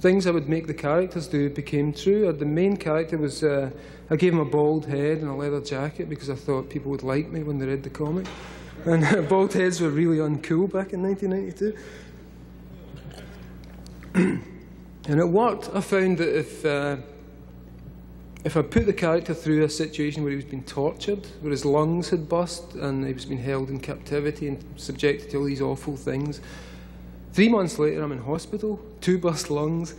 Things I would make the characters do became true. The main character was, I gave him a bald head and a leather jacket because I thought people would like me when they read the comic. And bald heads were really uncool back in 1992. And it worked. I found that if I put the character through a situation where he was being tortured, where his lungs had burst and he was being held in captivity and subjected to all these awful things, 3 months later I'm in hospital, 2 burst lungs,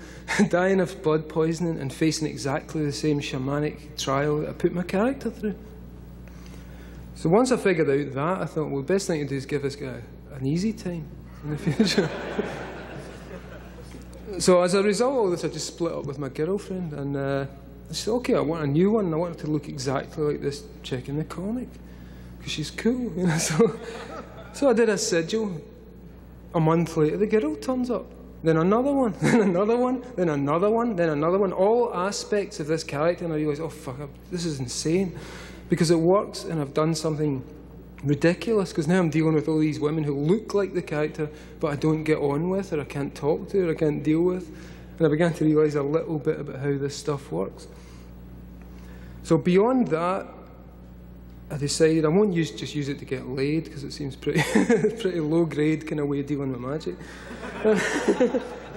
dying of blood poisoning and facing exactly the same shamanic trial that I put my character through. So once I figured out that, I thought, well, the best thing to do is give this guy an easy time in the future. So as a result of all this, I just split up with my girlfriend, and I said, okay, I want a new one, and I want it to look exactly like this chick in the comic, because she's cool, you know. So I did a sigil. A month later, the girl turns up. Then another one, then another one, then another one, then another one. All aspects of this character, and I realised, oh fuck, this is insane, because it works, and I've done something ridiculous, because now I'm dealing with all these women who look like the character, but I don't get on with, or I can't talk to, or I can't deal with. And I began to realise a little bit about how this stuff works. So beyond that, I decided I won't just use it to get laid, because it seems pretty low grade kind of way of dealing with magic.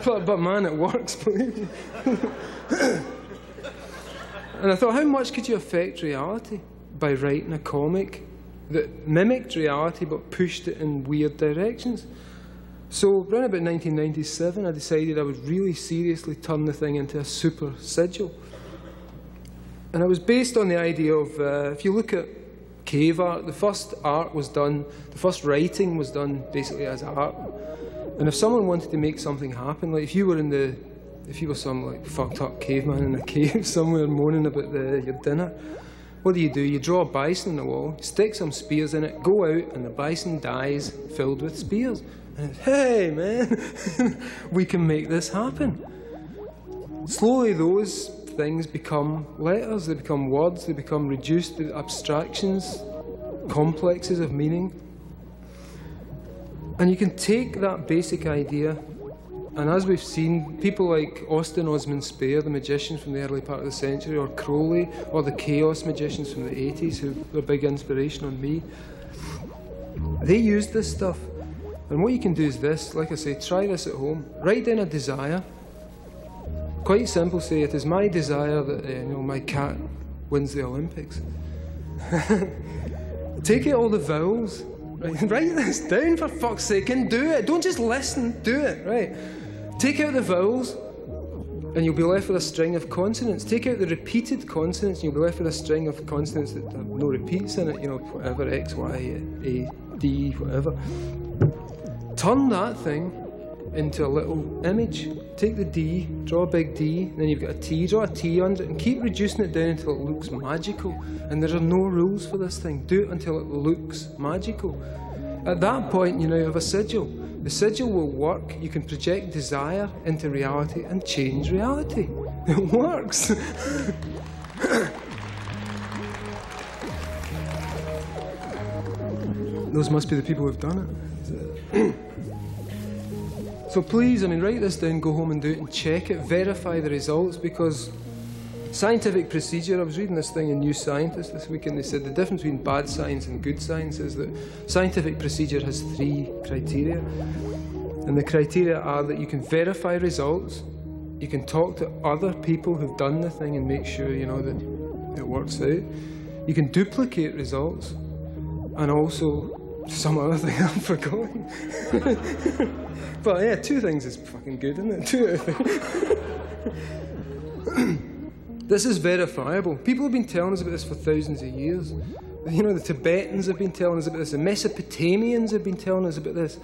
but man, it works, believe me. And I thought, how much could you affect reality by writing a comic that mimicked reality but pushed it in weird directions? So around about 1997, I decided I would really seriously turn the thing into a super sigil. And it was based on the idea of, if you look at cave art, the first writing was done basically as art. And if someone wanted to make something happen, like if you were some like fucked up caveman in a cave somewhere moaning about your dinner, what do? You draw a bison on the wall, stick some spears in it, go out, and the bison dies filled with spears. And it's, hey man, we can make this happen. Slowly those things become letters, they become words, they become reduced to abstractions, complexes of meaning. And you can take that basic idea, and as we've seen, people like Austin Osman Spare, the magician from the early part of the century, or Crowley, or the Chaos magicians from the 80s, who were a big inspiration on me, they used this stuff. And what you can do is this, like I say, try this at home. Write down a desire. Quite simple, say, it is my desire that my cat wins the Olympics. Take out all the vowels. Right? Write this down, for fuck's sake, and do it. Don't just listen, do it, right? Take out the vowels, and you'll be left with a string of consonants. Take out the repeated consonants, and you'll be left with a string of consonants that have no repeats in it, you know, whatever, X, Y, A, D, whatever. Turn that thing into a little image. Take the D, draw a big D, then you've got a T, draw a T under it, and keep reducing it down until it looks magical. And there are no rules for this thing. Do it until it looks magical. At that point, you now have a sigil. The sigil will work. You can project desire into reality and change reality. It works. Those must be the people who've done it. So please, I mean, write this down, go home and do it and check it, verify the results, because scientific procedure, I was reading this thing in New Scientist this week, and they said the difference between bad science and good science is that scientific procedure has 3 criteria. And the criteria are that you can verify results, you can talk to other people who've done the thing and make sure, you know, that it works out. You can duplicate results, and also some other thing I've forgotten. But yeah, 2 things is fucking good, isn't it? 2 out of 3. This is verifiable. People have been telling us about this for thousands of years. You know, the Tibetans have been telling us about this. The Mesopotamians have been telling us about this.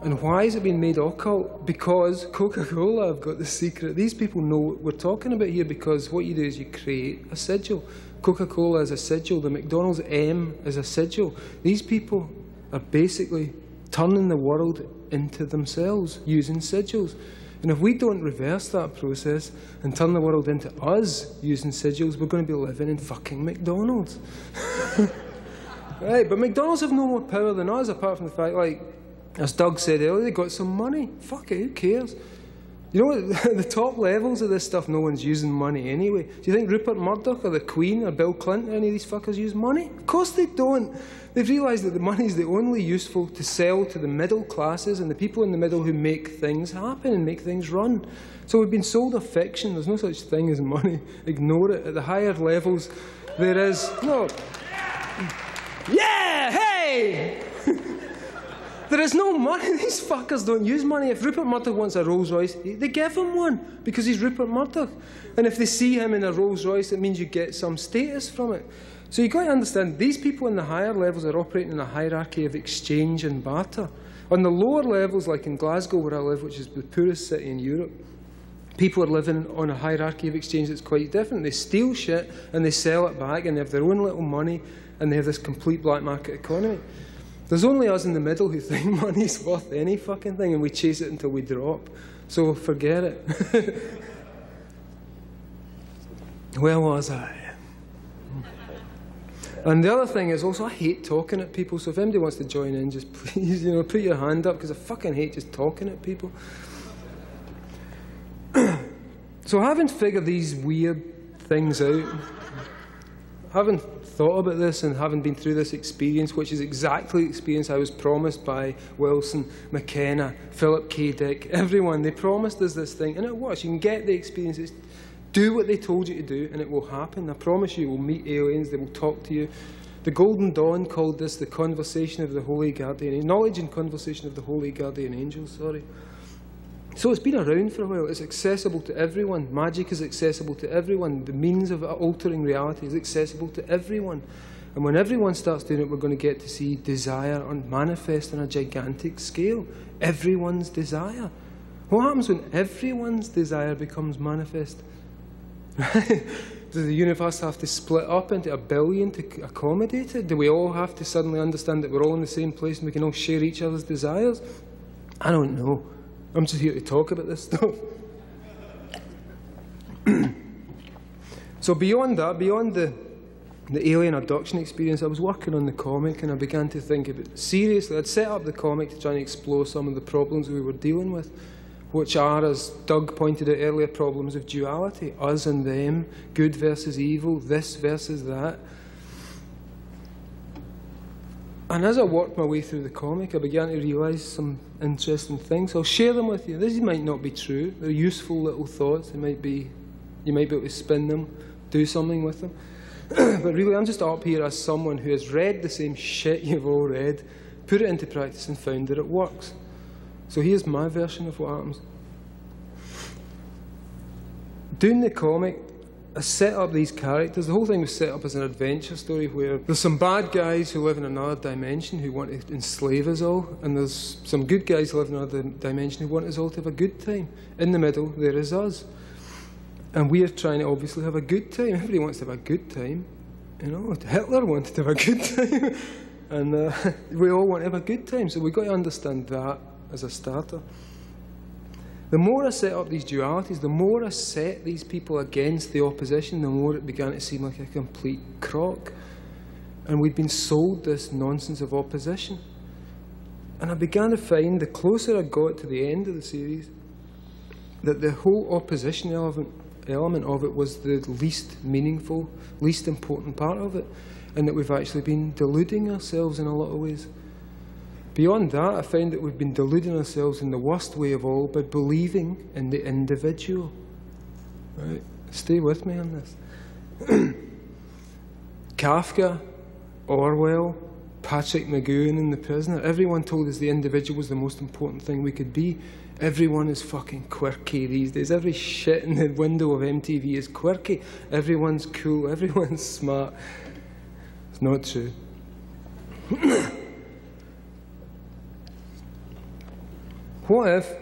And why has it been made occult? Because Coca-Cola have got the secret. These people know what we're talking about here, because what you do is you create a sigil. Coca-Cola is a sigil. The McDonald's M is a sigil. These people are basically turning the world into themselves using sigils. And if we don't reverse that process and turn the world into us using sigils, we're going to be living in fucking McDonald's. Right, but McDonald's have no more power than us, apart from the fact, like, as Doug said earlier, they got some money. Fuck it, who cares? You know what, the top levels of this stuff, no one's using money anyway. Do you think Rupert Murdoch or the Queen or Bill Clinton or any of these fuckers use money? Of course they don't. They've realised that the money is the only useful to sell to the middle classes and the people in the middle who make things happen and make things run. So we've been sold a fiction. There's no such thing as money. Ignore it. At the higher levels, there is no... Yeah, hey! There is no money. These fuckers don't use money. If Rupert Murdoch wants a Rolls Royce, they give him one because he's Rupert Murdoch. And if they see him in a Rolls Royce, it means you get some status from it. So you've got to understand, these people in the higher levels are operating in a hierarchy of exchange and barter. On the lower levels, like in Glasgow where I live, which is the poorest city in Europe, people are living on a hierarchy of exchange that's quite different. They steal shit and they sell it back, and they have their own little money, and they have this complete black market economy. There's only us in the middle who think money's worth any fucking thing, and we chase it until we drop. So forget it. Where was I? And the other thing is also, I hate talking at people, so if anybody wants to join in, just please, you know, put your hand up, because I fucking hate just talking at people. So having figured these weird things out, having thought about this and having been through this experience, which is exactly the experience I was promised by Wilson, McKenna, Philip K. Dick, everyone, they promised us this thing, and it works. You can get the experiences. Do what they told you to do, and it will happen. I promise you, you will meet aliens, they will talk to you. The Golden Dawn called this the conversation of the Holy Guardian, knowledge and conversation of the Holy Guardian Angels, sorry. So it's been around for a while. It's accessible to everyone. Magic is accessible to everyone. The means of altering reality is accessible to everyone. And when everyone starts doing it, we're going to get to see desire manifest on a gigantic scale. Everyone's desire. What happens when everyone's desire becomes manifest? Does the universe have to split up into a billion to accommodate it? Do we all have to suddenly understand that we're all in the same place and we can all share each other's desires? I don't know. I'm just here to talk about this stuff. So beyond that, beyond the alien abduction experience, I was working on the comic and I began to think about it seriously. I'd set up the comic to try and explore some of the problems we were dealing with, which are, as Doug pointed out earlier, problems of duality, us and them, good versus evil, this versus that. And as I worked my way through the comic, I began to realise some interesting things. I'll share them with you. These might not be true. They're useful little thoughts. You might be able to spin them, do something with them. But really, I'm just up here as someone who has read the same shit you've all read, put it into practice and found that it works. So here's my version of what happens. doing the comic, I set up these characters. The whole thing was set up as an adventure story where there's some bad guys who live in another dimension who want to enslave us all, and there's some good guys who live in another dimension who want us all to have a good time. In the middle, there is us. And we are trying to obviously have a good time. Everybody wants to have a good time. You know, Hitler wanted to have a good time. And we all want to have a good time. So we've got to understand that as a starter. The more I set up these dualities, the more I set these people against the opposition, the more it began to seem like a complete crock. And we'd been sold this nonsense of opposition. And I began to find, the closer I got to the end of the series, that the whole opposition element of it was the least meaningful, least important part of it, and that we've actually been deluding ourselves in a lot of ways. Beyond that, I find that we've been deluding ourselves in the worst way of all by believing in the individual. Right? Stay with me on this. Kafka, Orwell, Patrick McGowan in The Prisoner, everyone told us the individual was the most important thing we could be. Everyone is fucking quirky these days. Every shit in the window of MTV is quirky. Everyone's cool. Everyone's smart. It's not true. What if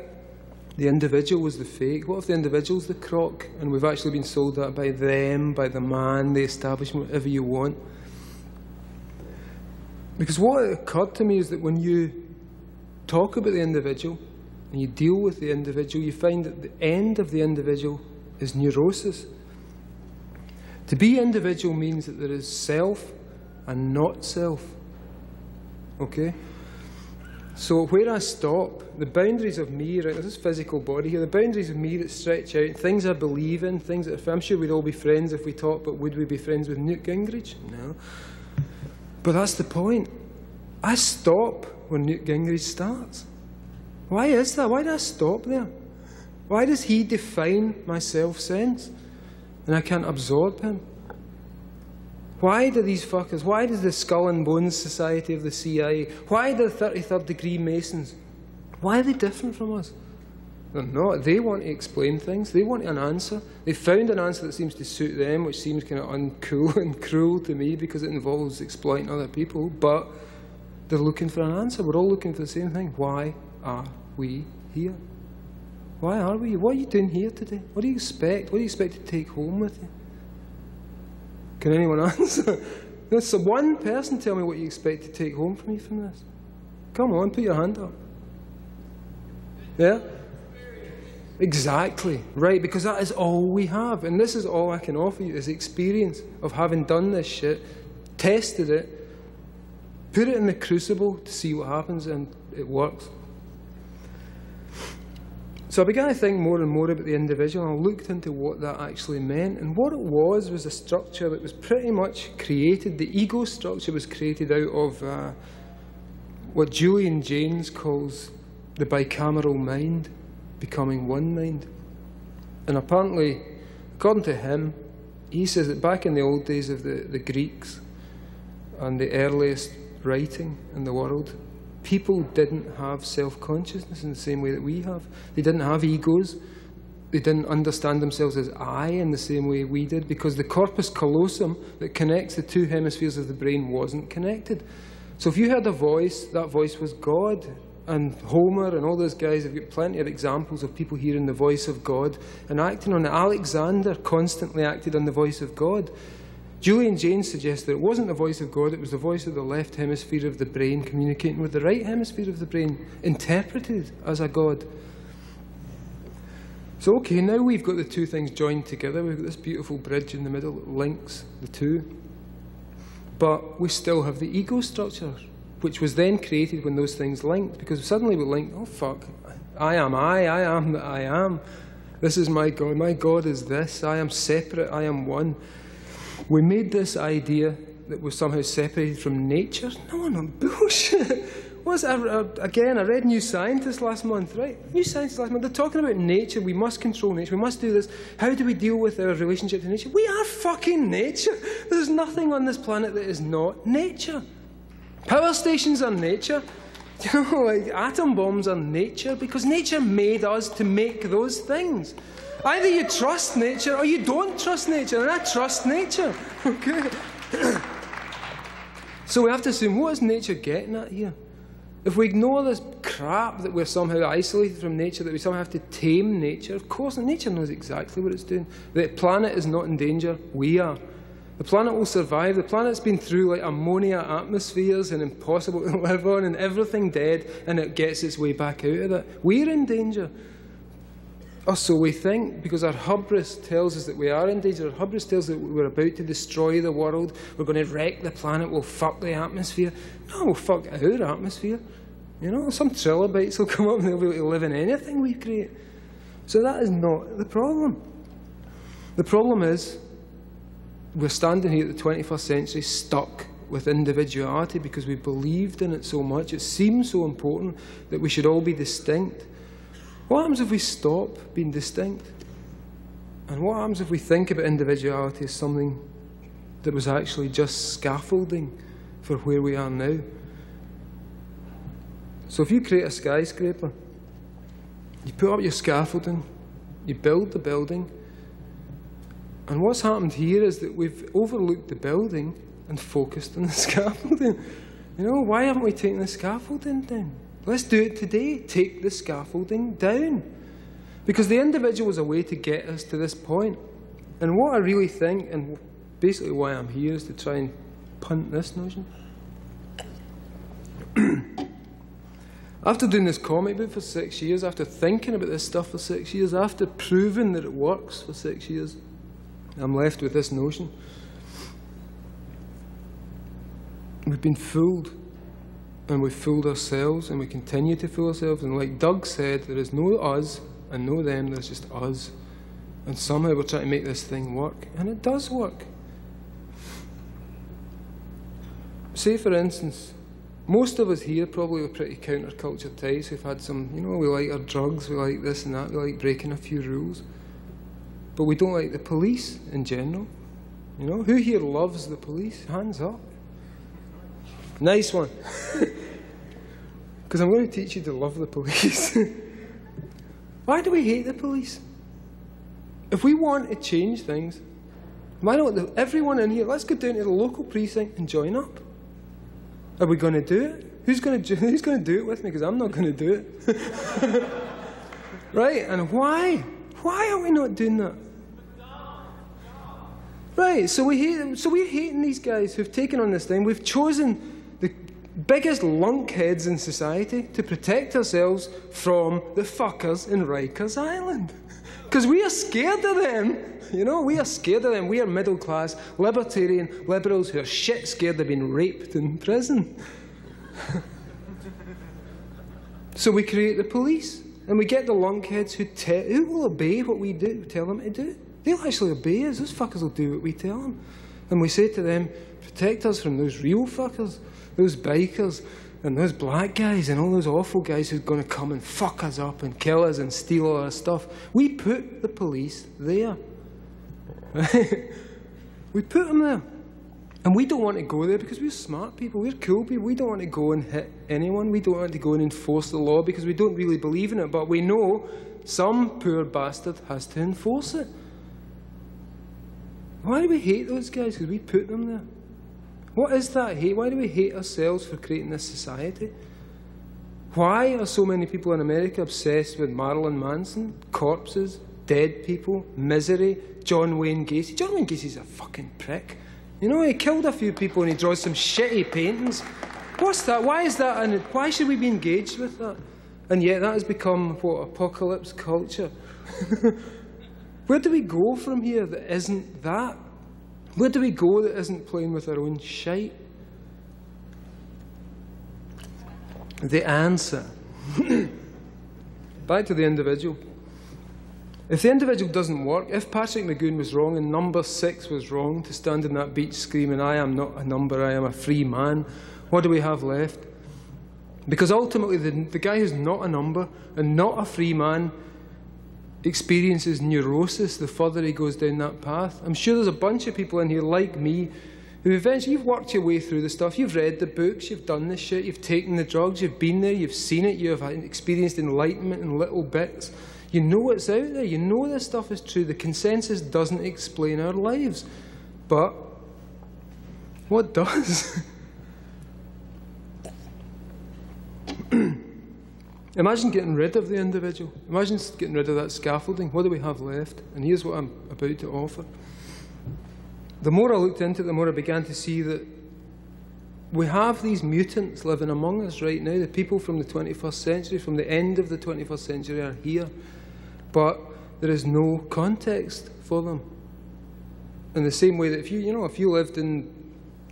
the individual was the fake? What if the individual's the crock and we've actually been sold that by them, by the man, the establishment, whatever you want? Because what occurred to me is that when you talk about the individual and you deal with the individual, you find that the end of the individual is neurosis. To be individual means that there is self and not self. Okay? So where I stop, the boundaries of me, right, there's this physical body here, the boundaries of me that stretch out, things I believe in, things that I'm sure we'd all be friends if we talked, but would we be friends with Newt Gingrich? No. But that's the point. I stop when Newt Gingrich starts. Why is that? Why do I stop there? Why does he define my self-sense and I can't absorb him? Why do these fuckers, why does the Skull and Bones Society of the CIA, why the 33rd degree Masons, why are they different from us? They're not. They want to explain things. They want an answer. They found an answer that seems to suit them, which seems kind of uncool and cruel to me because it involves exploiting other people, but they're looking for an answer. We're all looking for the same thing. Why are we here? Why are we here? What are you doing here today? What do you expect? What do you expect to take home with you? Can anyone answer? There's one person tell me what you expect to take home from me from this. Come on, put your hand up. Yeah? Exactly. Right, because that is all we have. And this is all I can offer you, is experience of having done this shit, tested it, put it in the crucible to see what happens, and it works. So I began to think more and more about the individual, and I looked into what that actually meant. And what it was a structure that was pretty much created, the ego structure was created out of what Julian Jaynes calls the bicameral mind, becoming one mind. And apparently, according to him, he says that back in the old days of the Greeks and the earliest writing in the world, people didn't have self-consciousness in the same way that we have. They didn't have egos. They didn't understand themselves as I in the same way we did, because the corpus callosum that connects the two hemispheres of the brain wasn't connected. So if you heard a voice, that voice was God. And Homer and all those guys have got plenty of examples of people hearing the voice of God and acting on it. Alexander constantly acted on the voice of God. Julian Jaynes suggests that it wasn't the voice of God, it was the voice of the left hemisphere of the brain communicating with the right hemisphere of the brain, interpreted as a God. So, okay, now we've got the two things joined together. We've got this beautiful bridge in the middle that links the two. But we still have the ego structure, which was then created when those things linked, because suddenly we linked, oh fuck, I am that I am. This is my God is this, I am separate, I am one. We made this idea that we're somehow separated from nature. No, bullshit. Again, I read New Scientist last month, right? New Scientist last month, they're talking about nature, we must control nature, we must do this. How do we deal with our relationship to nature? We are fucking nature. There's nothing on this planet that is not nature. Power stations are nature. You know, like atom bombs are nature, because nature made us to make those things. Either you trust nature or you don't trust nature, and I trust nature. Okay? So we have to assume, what is nature getting at here? If we ignore this crap that we're somehow isolated from nature, that we somehow have to tame nature, of course, nature knows exactly what it's doing. The planet is not in danger, we are. The planet will survive. The planet's been through like ammonia atmospheres and impossible to live on and everything dead, and it gets its way back out of it. We're in danger. Or so we think, because our hubris tells us that we are in danger. Our hubris tells us that we're about to destroy the world. We're going to wreck the planet. We'll fuck the atmosphere. No, we'll fuck our atmosphere. You know, some trilobites will come up and they'll be able to live in anything we create. So that is not the problem. The problem is, we're standing here at the 21st century stuck with individuality because we believed in it so much. It seemed so important that we should all be distinct. What happens if we stop being distinct? And what happens if we think about individuality as something that was actually just scaffolding for where we are now? So if you create a skyscraper, you put up your scaffolding, you build the building, and what's happened here is that we've overlooked the building and focused on the scaffolding. You know, why haven't we taken the scaffolding down? Let's do it today. Take the scaffolding down. Because the individual is a way to get us to this point. And what I really think, and basically why I'm here, is to try and punt this notion. After doing this comic book for 6 years, after thinking about this stuff for 6 years, after proving that it works for 6 years, I'm left with this notion. We've been fooled. And we've fooled ourselves, and we continue to fool ourselves. And like Doug said, there is no us and no them, there's just us. And somehow we're trying to make this thing work. And it does work. Say, for instance, most of us here probably are pretty counterculture types. We've had some, you know, we like our drugs, we like this and that, we like breaking a few rules. But we don't like the police in general. You know, who here loves the police? Hands up. Nice one. Because I'm going to teach you to love the police. Why do we hate the police? If we want to change things, why don't everyone in here, let's go down to the local precinct and join up. Are we going to do it? Who's going to do it with me? Because I'm not going to do it. Right? And why? Why are we not doing that? Right, so we're hating these guys who've taken on this thing. We've chosen the biggest lunkheads in society to protect ourselves from the fuckers in Rikers Island. Because we are scared of them. You know, we are scared of them. We are middle-class, libertarian liberals who are shit scared of being raped in prison. So we create the police, and we get the lunkheads who will obey what we tell them to do. They'll actually obey us. Those fuckers will do what we tell them. And we say to them, protect us from those real fuckers, those bikers, and those black guys, and all those awful guys who are going to come and fuck us up and kill us and steal all our stuff. We put the police there. We put them there. And we don't want to go there because we're smart people, we're cool people. We don't want to go and hit anyone. We don't want to go and enforce the law because we don't really believe in it. But we know some poor bastard has to enforce it. Why do we hate those guys? Because we put them there. What is that hate? Why do we hate ourselves for creating this society? Why are so many people in America obsessed with Marilyn Manson, corpses, dead people, misery, John Wayne Gacy? John Wayne Gacy's a fucking prick. You know, he killed a few people and he draws some shitty paintings. What's that? Why is that? And why should we be engaged with that? And yet that has become, what, apocalypse culture. Where do we go from here that isn't that? Where do we go that isn't playing with our own shite? The answer. Back to the individual. If the individual doesn't work, if Patrick McGoon was wrong and number 6 was wrong, to stand on that beach screaming, I am not a number, I am a free man, what do we have left? Because ultimately the guy who's not a number and not a free man experiences neurosis the further he goes down that path. I'm sure there's a bunch of people in here like me who eventually, you've worked your way through the stuff, you've read the books, you've done this shit, you've taken the drugs, you've been there, you've seen it, you have experienced enlightenment in little bits. You know it's out there. You know this stuff is true. The consensus doesn't explain our lives. But what does? Imagine getting rid of the individual. Imagine getting rid of that scaffolding. What do we have left? And here's what I'm about to offer. The more I looked into it, the more I began to see that we have these mutants living among us right now. The people from the 21st century, from the end of the 21st century, are here. But there is no context for them. In the same way that if you lived in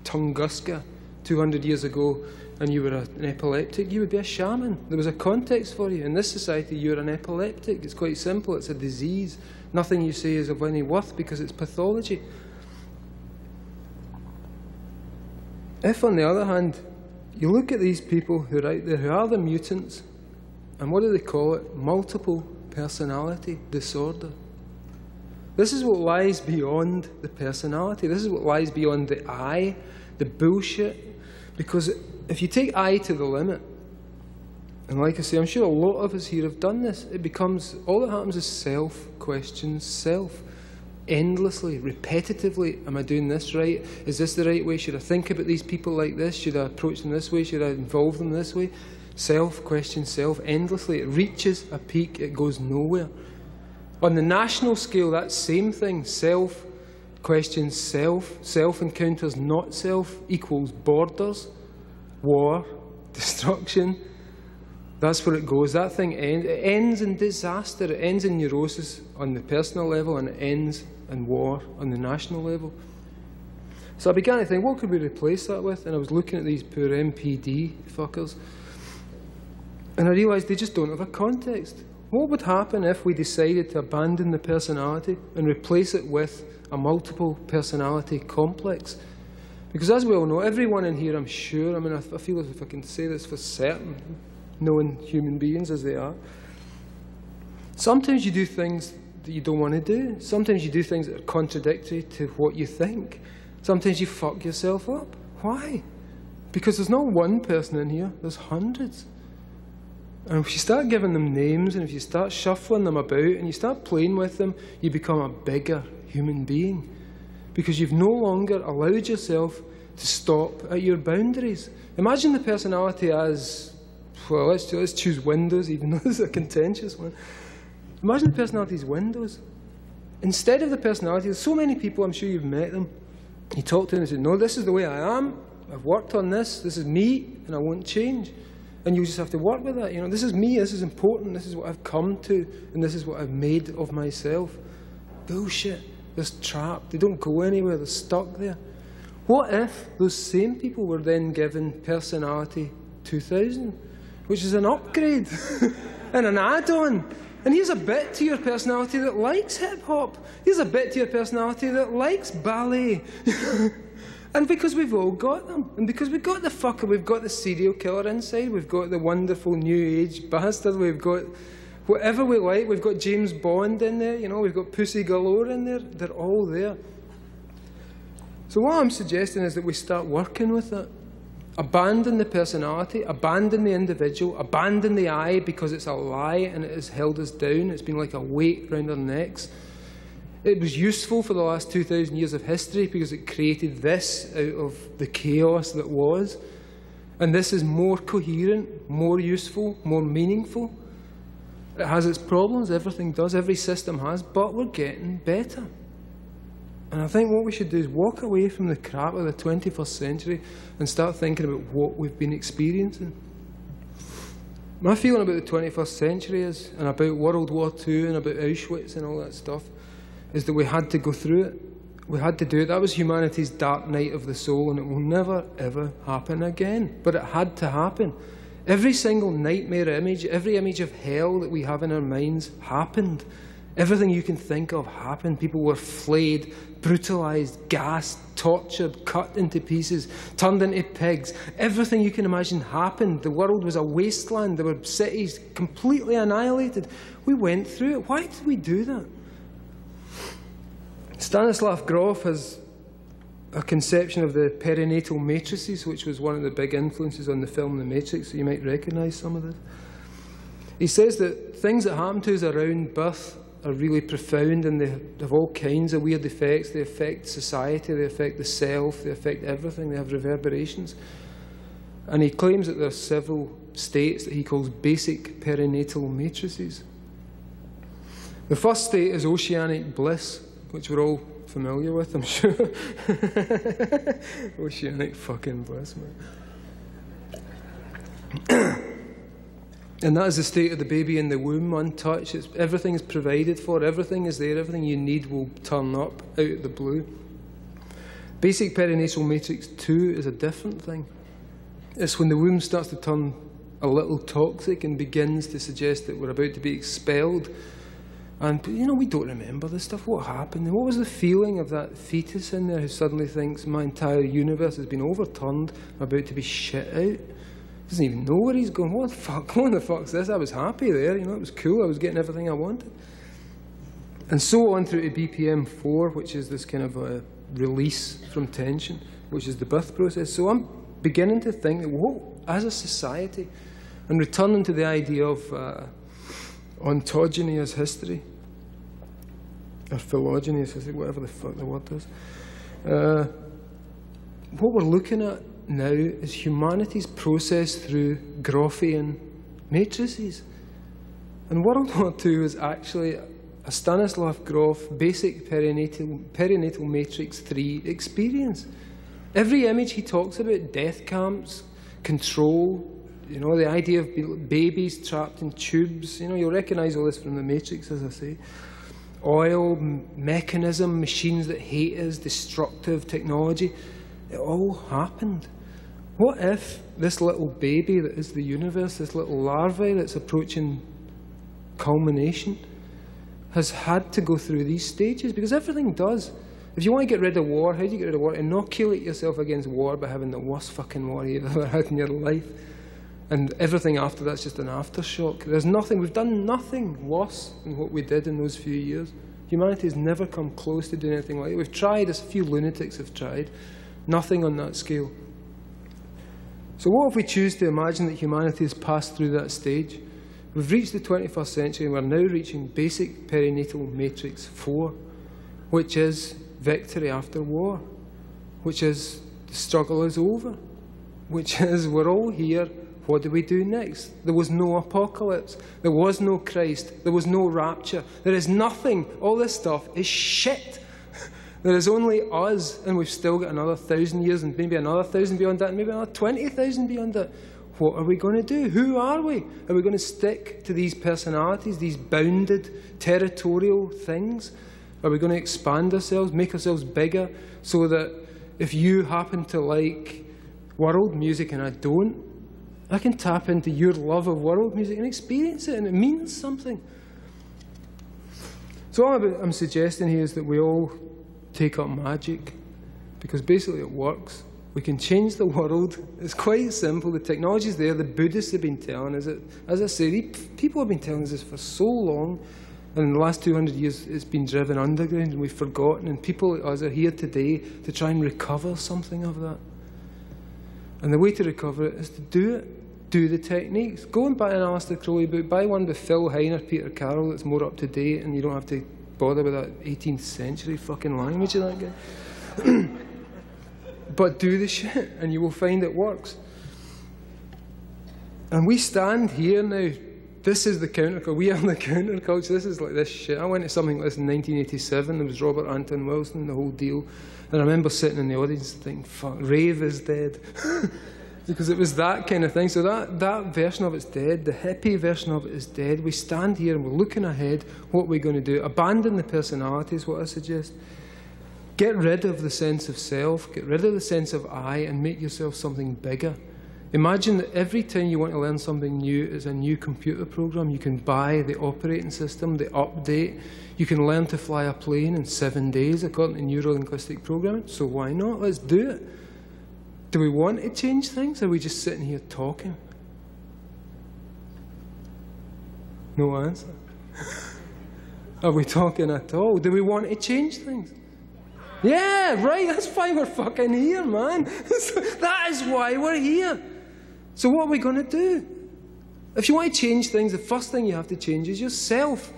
Tunguska 200 years ago and you were an epileptic, you would be a shaman. There was a context for you. In this society, you're an epileptic. It's quite simple. It's a disease. Nothing you say is of any worth because it's pathology. If, on the other hand, you look at these people who are out there, who are the mutants, and what do they call it? Multiple personality disorder. This is what lies beyond the personality. This is what lies beyond the I, the bullshit. Because if you take I to the limit, and like I say, I'm sure a lot of us here have done this, it becomes, all that happens is self questions self. Endlessly, repetitively, am I doing this right? Is this the right way? Should I think about these people like this? Should I approach them this way? Should I involve them this way? Self questions self endlessly. It reaches a peak, it goes nowhere. On the national scale, that same thing, self questions self, self encounters not self, equals borders, war, destruction. That's where it goes. That thing ends. It ends in disaster. It ends in neurosis on the personal level, and it ends in war on the national level. So I began to think, what could we replace that with? And I was looking at these poor MPD fuckers, and I realised they just don't have a context. What would happen if we decided to abandon the personality and replace it with a multiple personality complex? Because as we all know, everyone in here, I'm sure, I mean, I feel as if I can say this for certain, knowing human beings as they are, sometimes you do things that you don't want to do. Sometimes you do things that are contradictory to what you think. Sometimes you fuck yourself up. Why? Because there's not one person in here, there's hundreds. And if you start giving them names, and if you start shuffling them about, and you start playing with them, you become a bigger human being. Because you've no longer allowed yourself to stop at your boundaries. Imagine the personality as, well, let's choose Windows, even though this is a contentious one. Imagine the personality as Windows. Instead of the personality, there's so many people, I'm sure you've met them, you talk to them and say, no, this is the way I am, I've worked on this is me, and I won't change. And you just have to work with that. You know, this is me, this is important, this is what I've come to, and this is what I've made of myself. Bullshit. They're trapped. They don't go anywhere. They're stuck there. What if those same people were then given Personality 2000, which is an upgrade and an add-on? And here's a bit to your personality that likes hip-hop. Here's a bit to your personality that likes ballet. And because we've all got them, and because we've got the fucker, we've got the serial killer inside, we've got the wonderful new age bastard, we've got whatever we like, we've got James Bond in there, you know, we've got Pussy Galore in there, they're all there. So what I'm suggesting is that we start working with it. Abandon the personality, abandon the individual, abandon the I because it's a lie and it has held us down. It's been like a weight round our necks. It was useful for the last 2,000 years of history because it created this out of the chaos that was. And this is more coherent, more useful, more meaningful. It has its problems, everything does, every system has, but we're getting better. And I think what we should do is walk away from the crap of the 21st century and start thinking about what we've been experiencing. My feeling about the 21st century is, and about World War II and about Auschwitz and all that stuff, is that we had to go through it. We had to do it. That was humanity's dark night of the soul, and it will never, ever happen again. But it had to happen. Every single nightmare image, every image of hell that we have in our minds happened. Everything you can think of happened. People were flayed, brutalised, gassed, tortured, cut into pieces, turned into pigs. Everything you can imagine happened. The world was a wasteland. There were cities completely annihilated. We went through it. Why did we do that? Stanislav Grof has a conception of the perinatal matrices, which was one of the big influences on the film The Matrix, so you might recognise some of this. He says that things that happen to us around birth are really profound, and they have all kinds of weird effects. They affect society, they affect the self, they affect everything, they have reverberations. And he claims that there are several states that he calls basic perinatal matrices. The first state is oceanic bliss, which we're all familiar with, I'm sure. Oceanic fucking bliss, man. And that is the state of the baby in the womb, untouched. Everything is provided for, everything is there, everything you need will turn up out of the blue. Basic perinatal matrix 2 is a different thing. It's when the womb starts to turn a little toxic and begins to suggest that we're about to be expelled. And, you know, we don't remember this stuff. What happened? What was the feeling of that fetus in there who suddenly thinks my entire universe has been overturned, I'm about to be shit out? Doesn't even know where he's going. What the fuck? What the fuck's this? I was happy there, you know, it was cool. I was getting everything I wanted. And so on through to BPM 4, which is this kind of a release from tension, which is the birth process. So I'm beginning to think that, whoa, as a society, and returning to the idea of ontogeny as history, or phylogeny as history, whatever the fuck the word is. What we're looking at now is humanity's process through Groffian matrices. And World War II is actually a Stanislav Grof basic perinatal matrix 3 experience. Every image he talks about, death camps, control, you know, the idea of babies trapped in tubes, you know, you'll recognise all this from the Matrix, as I say. Oil, mechanism, machines that hate us, destructive technology, it all happened. What if this little baby that is the universe, this little larvae that's approaching culmination, has had to go through these stages? Because everything does. If you want to get rid of war, how do you get rid of war? Inoculate yourself against war by having the worst fucking war you've ever had in your life. And everything after that's just an aftershock. There's nothing, we've done nothing worse than what we did in those few years. Humanity has never come close to doing anything like it. We've tried, a few lunatics have tried. Nothing on that scale. So what if we choose to imagine that humanity has passed through that stage? We've reached the 21st century and we're now reaching basic perinatal matrix 4, which is victory after war, which is the struggle is over, which is we're all here, what do we do next? There was no apocalypse, there was no Christ, there was no rapture, there is nothing, all this stuff is shit. There is only us, and we've still got another 1,000 years, and maybe another 1,000 beyond that, and maybe another 20,000 beyond that. What are we going to do? Who are we? Are we going to stick to these personalities, these bounded, territorial things? Are we going to expand ourselves, make ourselves bigger, so that if you happen to like world music and I don't, I can tap into your love of world music and experience it, and it means something. So all I'm suggesting here is that we all take up magic, because basically it works. We can change the world. It's quite simple. The technology's there. The Buddhists have been telling us it. As I say, people have been telling us this for so long, and in the last 200 years it's been driven underground and we've forgotten, and people like us are here today to try and recover something of that. And the way to recover it is to do it. Do the techniques. Go and buy an Aleister Crowley book. Buy one with Phil Heiner, Peter Carroll that's more up to date, and you don't have to bother with that 18th century fucking language of that guy. But do the shit, and you will find it works. And we stand here now. This is the counterculture. We are the counterculture. This is like this shit. I went to something like this in 1987. There was Robert Anton Wilson and the whole deal. And I remember sitting in the audience thinking, fuck, rave is dead. Because it was that kind of thing. So that version of it's dead. The hippie version of it is dead. We stand here and we're looking ahead. What are we going to do? Abandon the personality is what I suggest. Get rid of the sense of self. Get rid of the sense of I and make yourself something bigger. Imagine that every time you want to learn something new, it's a new computer program. You can buy the operating system, the update. You can learn to fly a plane in 7 days according to neuro-linguistic programming. So why not? Let's do it. Do we want to change things, or are we just sitting here talking? No answer. Are we talking at all? Do we want to change things? Yeah, right, that's why we're fucking here, man. That is why we're here. So what are we going to do? If you want to change things, the first thing you have to change is yourself.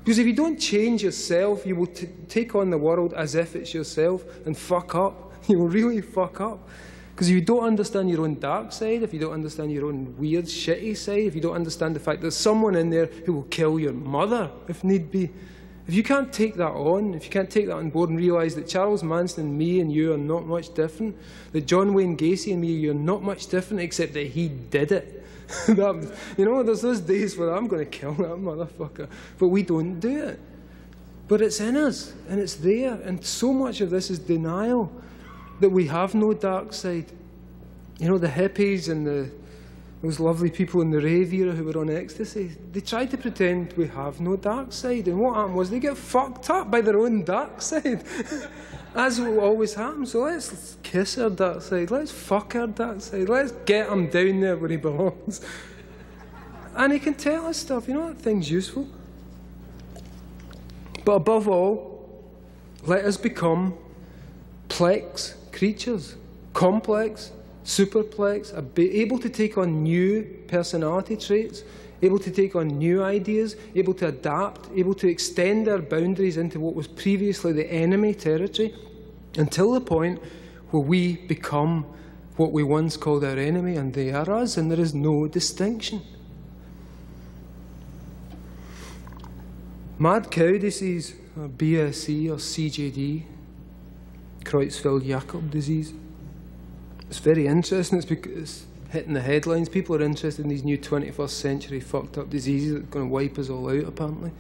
Because if you don't change yourself, you will take on the world as if it's yourself and fuck up. You will really fuck up. Because if you don't understand your own dark side, if you don't understand your own weird, shitty side, if you don't understand the fact there's someone in there who will kill your mother, if need be, if you can't take that on, if you can't take that on board and realise that Charles Manson and me and you are not much different, that John Wayne Gacy and me, you're not much different except that he did it. That, you know, there's those days where I'm going to kill that motherfucker, but we don't do it. But it's in us, and it's there, and so much of this is denial, that we have no dark side. You know, the hippies and those lovely people in the rave era who were on ecstasy, they tried to pretend we have no dark side, and what happened was they get fucked up by their own dark side. As will always happen. So let's kiss our dark side, let's fuck our dark side, let's get him down there where he belongs. And he can tell us stuff, you know, that thing's useful. But above all, let us become plex creatures, complex, superplex, able to take on new personality traits, able to take on new ideas, able to adapt, able to extend our boundaries into what was previously the enemy territory, until the point where we become what we once called our enemy, and they are us, and there is no distinction. Mad cow disease, or BSE, or CJD, Creutzfeldt-Jakob disease. It's very interesting. It's because it's hitting the headlines. People are interested in these new 21st century fucked up diseases that are going to wipe us all out, apparently.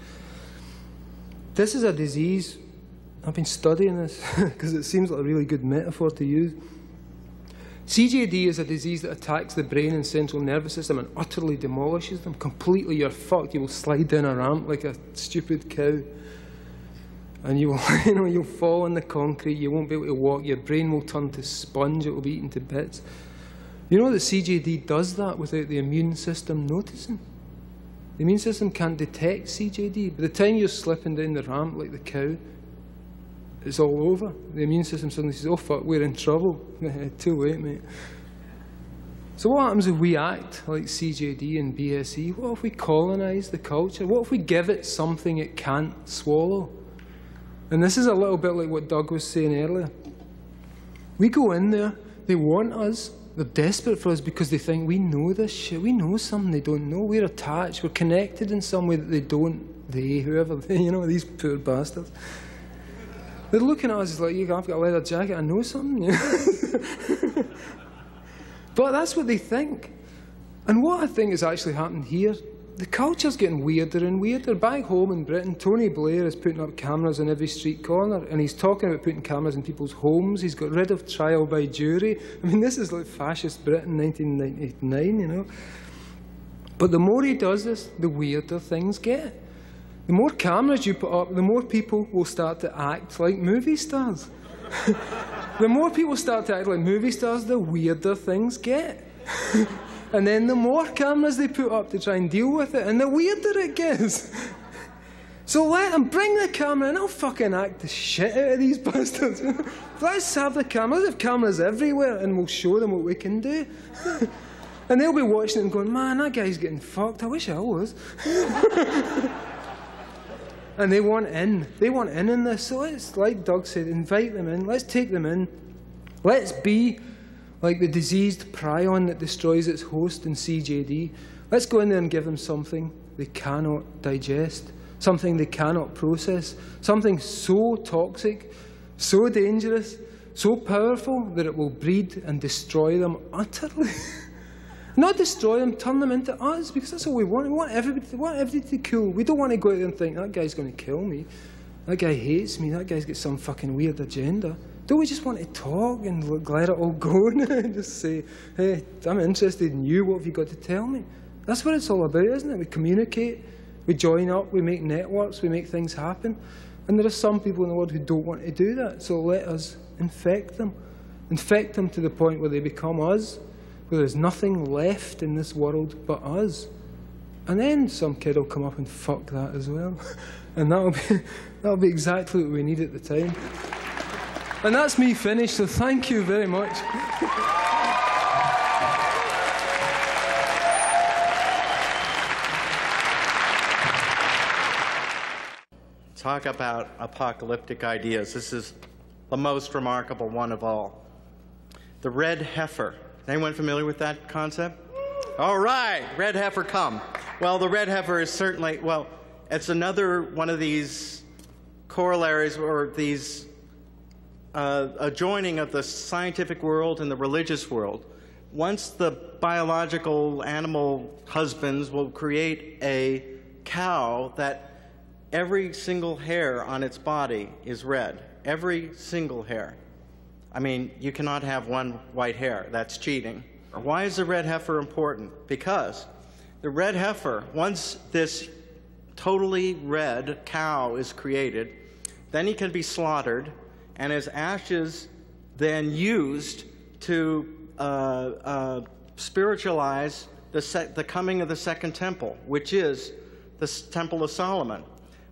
This is a disease. I've been studying this because it seems like a really good metaphor to use. CJD is a disease that attacks the brain and central nervous system and utterly demolishes them. Completely, you're fucked. You will slide down a ramp like a stupid cow. And you will, you know, you'll fall on the concrete. You won't be able to walk. Your brain will turn to sponge. It will be eaten to bits. You know that CJD does that without the immune system noticing. The immune system can't detect CJD. By the time you're slipping down the ramp like the cow, it's all over. The immune system suddenly says, oh fuck, we're in trouble. Too late, mate. So what happens if we act like CJD and BSE? What if we colonise the culture? What if we give it something it can't swallow? And this is a little bit like what Doug was saying earlier. We go in there, they want us, they're desperate for us because they think we know this shit. We know something they don't know. We're attached, we're connected in some way that they don't, whoever they, you know, these poor bastards. They're looking at us like, I've got a leather jacket, I know something. You know? But that's what they think. And what I think has actually happened here, the culture's getting weirder and weirder. Back home in Britain, Tony Blair is putting up cameras on every street corner, and he's talking about putting cameras in people's homes. He's got rid of trial by jury. I mean, this is like fascist Britain, 1999, you know. But the more he does this, the weirder things get. The more cameras you put up, the more people will start to act like movie stars. The more people start to act like movie stars, the weirder things get. And then the more cameras they put up to try and deal with it, and the weirder it gets. So let them bring the camera and I'll fucking act the shit out of these bastards. Let's have the cameras. Let's have cameras everywhere and we'll show them what we can do. And they'll be watching it and going, man, that guy's getting fucked. I wish I was. And they want in. They want in this. So let's, like Doug said, invite them in. Let's take them in. Let's be like the diseased prion that destroys its host in CJD. Let's go in there and give them something they cannot digest, something they cannot process, something so toxic, so dangerous, so powerful that it will breed and destroy them utterly. Not destroy them, turn them into us, because that's all we want. We want everybody to be cool. We don't want to go out there and think, that guy's going to kill me. That guy hates me. That guy's got some fucking weird agenda. Don't we just want to talk and let it all go and just say, hey, I'm interested in you. What have you got to tell me? That's what it's all about, isn't it? We communicate, we join up, we make networks, we make things happen. And there are some people in the world who don't want to do that. So let us infect them. Infect them to the point where they become us, where there's nothing left in this world but us. And then some kid will come up and fuck that as well. And that'll be exactly what we need at the time. And that's me finished, so thank you very much. Talk about apocalyptic ideas. This is the most remarkable one of all. The red heifer. Anyone familiar with that concept? All right, red heifer come. Well, the red heifer is certainly, well, it's another one of these corollaries or these a joining of the scientific world and the religious world. Once the biological animal husbands will create a cow that every single hair on its body is red. Every single hair. I mean, you cannot have one white hair. That's cheating. Why is the red heifer important? Because the red heifer, once this totally red cow is created, then he can be slaughtered, and his ashes then used to spiritualize the coming of the Second Temple, which is the Temple of Solomon.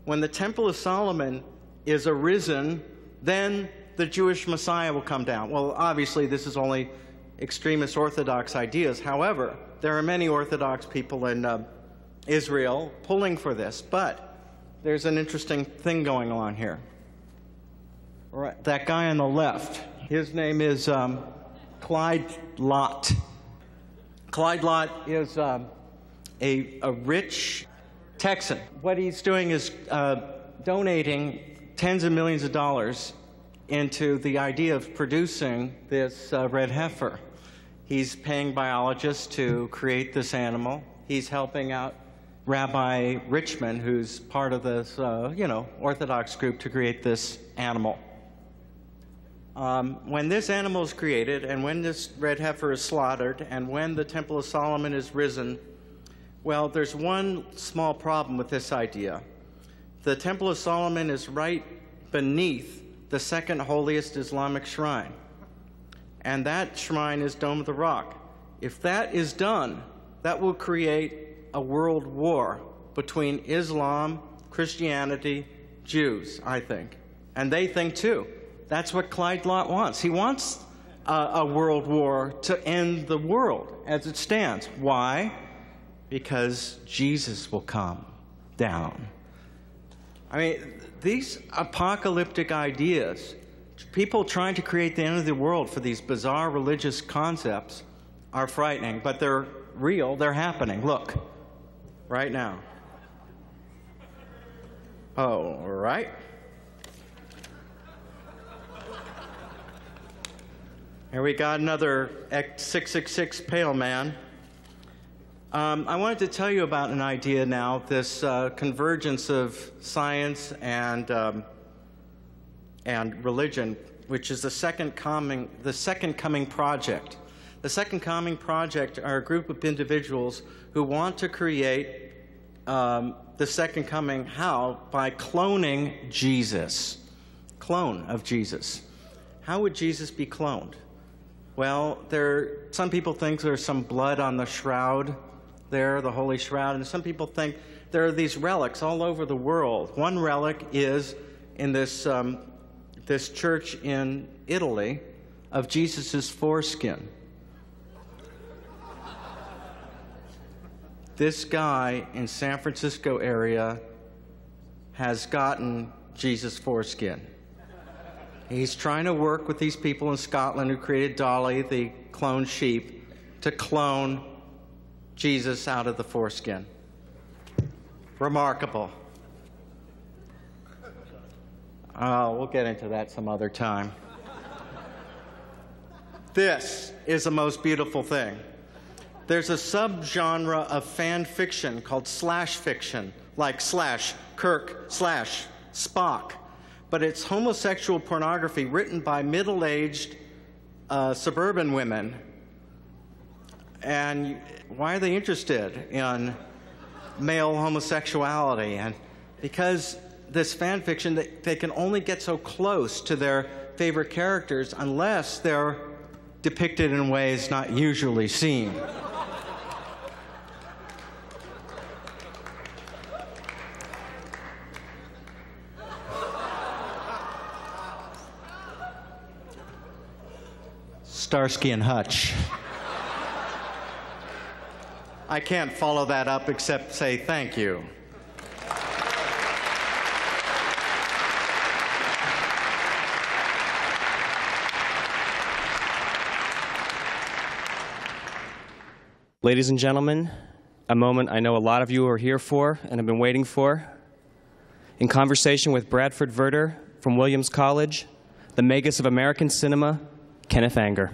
When the Temple of Solomon is arisen, then the Jewish Messiah will come down. Well, obviously, this is only extremist Orthodox ideas. However, there are many Orthodox people in Israel pulling for this, but there's an interesting thing going on here. Right, that guy on the left, his name is Clyde Lott. Clyde Lott is a rich Texan. What he's doing is donating tens of millions of dollars into the idea of producing this red heifer. He's paying biologists to create this animal. He's helping out Rabbi Richman, who's part of this, Orthodox group, to create this animal. When this animal is created, and when this red heifer is slaughtered, and when the Temple of Solomon is risen, well, there's one small problem with this idea. The Temple of Solomon is right beneath the second holiest Islamic shrine, and that shrine is Dome of the Rock. If that is done, that will create a world war between Islam, Christianity, Jews, I think. And they think too. That's what Clyde Lott wants. He wants a world war to end the world as it stands. Why? Because Jesus will come down. I mean, these apocalyptic ideas, people trying to create the end of the world for these bizarre religious concepts, are frightening, but they're real, they're happening. Look, right now. Oh, all right. Here we got another 666 pale man. I wanted to tell you about an idea now, this convergence of science and religion, which is the Second Coming Project. The Second Coming Project are a group of individuals who want to create the Second Coming. How? By cloning Jesus. Clone of Jesus. How would Jesus be cloned? Well, some people think there's some blood on the shroud there, the Holy Shroud, and some people think there are these relics all over the world. One relic is in this church in Italy of Jesus' foreskin. This guy in San Francisco area has gotten Jesus' foreskin. He's trying to work with these people in Scotland who created Dolly, the cloned sheep, to clone Jesus out of the foreskin. Remarkable. Oh, we'll get into that some other time. This is the most beautiful thing. There's a subgenre of fan fiction called slash fiction, like Slash, Kirk, Slash, Spock. But it's homosexual pornography written by middle-aged suburban women. And why are they interested in male homosexuality? And because this fan fiction, they can only get so close to their favorite characters unless they're depicted in ways not usually seen. Starsky and Hutch. I can't follow that up except say thank you. Ladies and gentlemen, a moment I know a lot of you are here for and have been waiting for. In conversation with Bradford Verter from Williams College, the magus of American cinema, Kenneth Anger.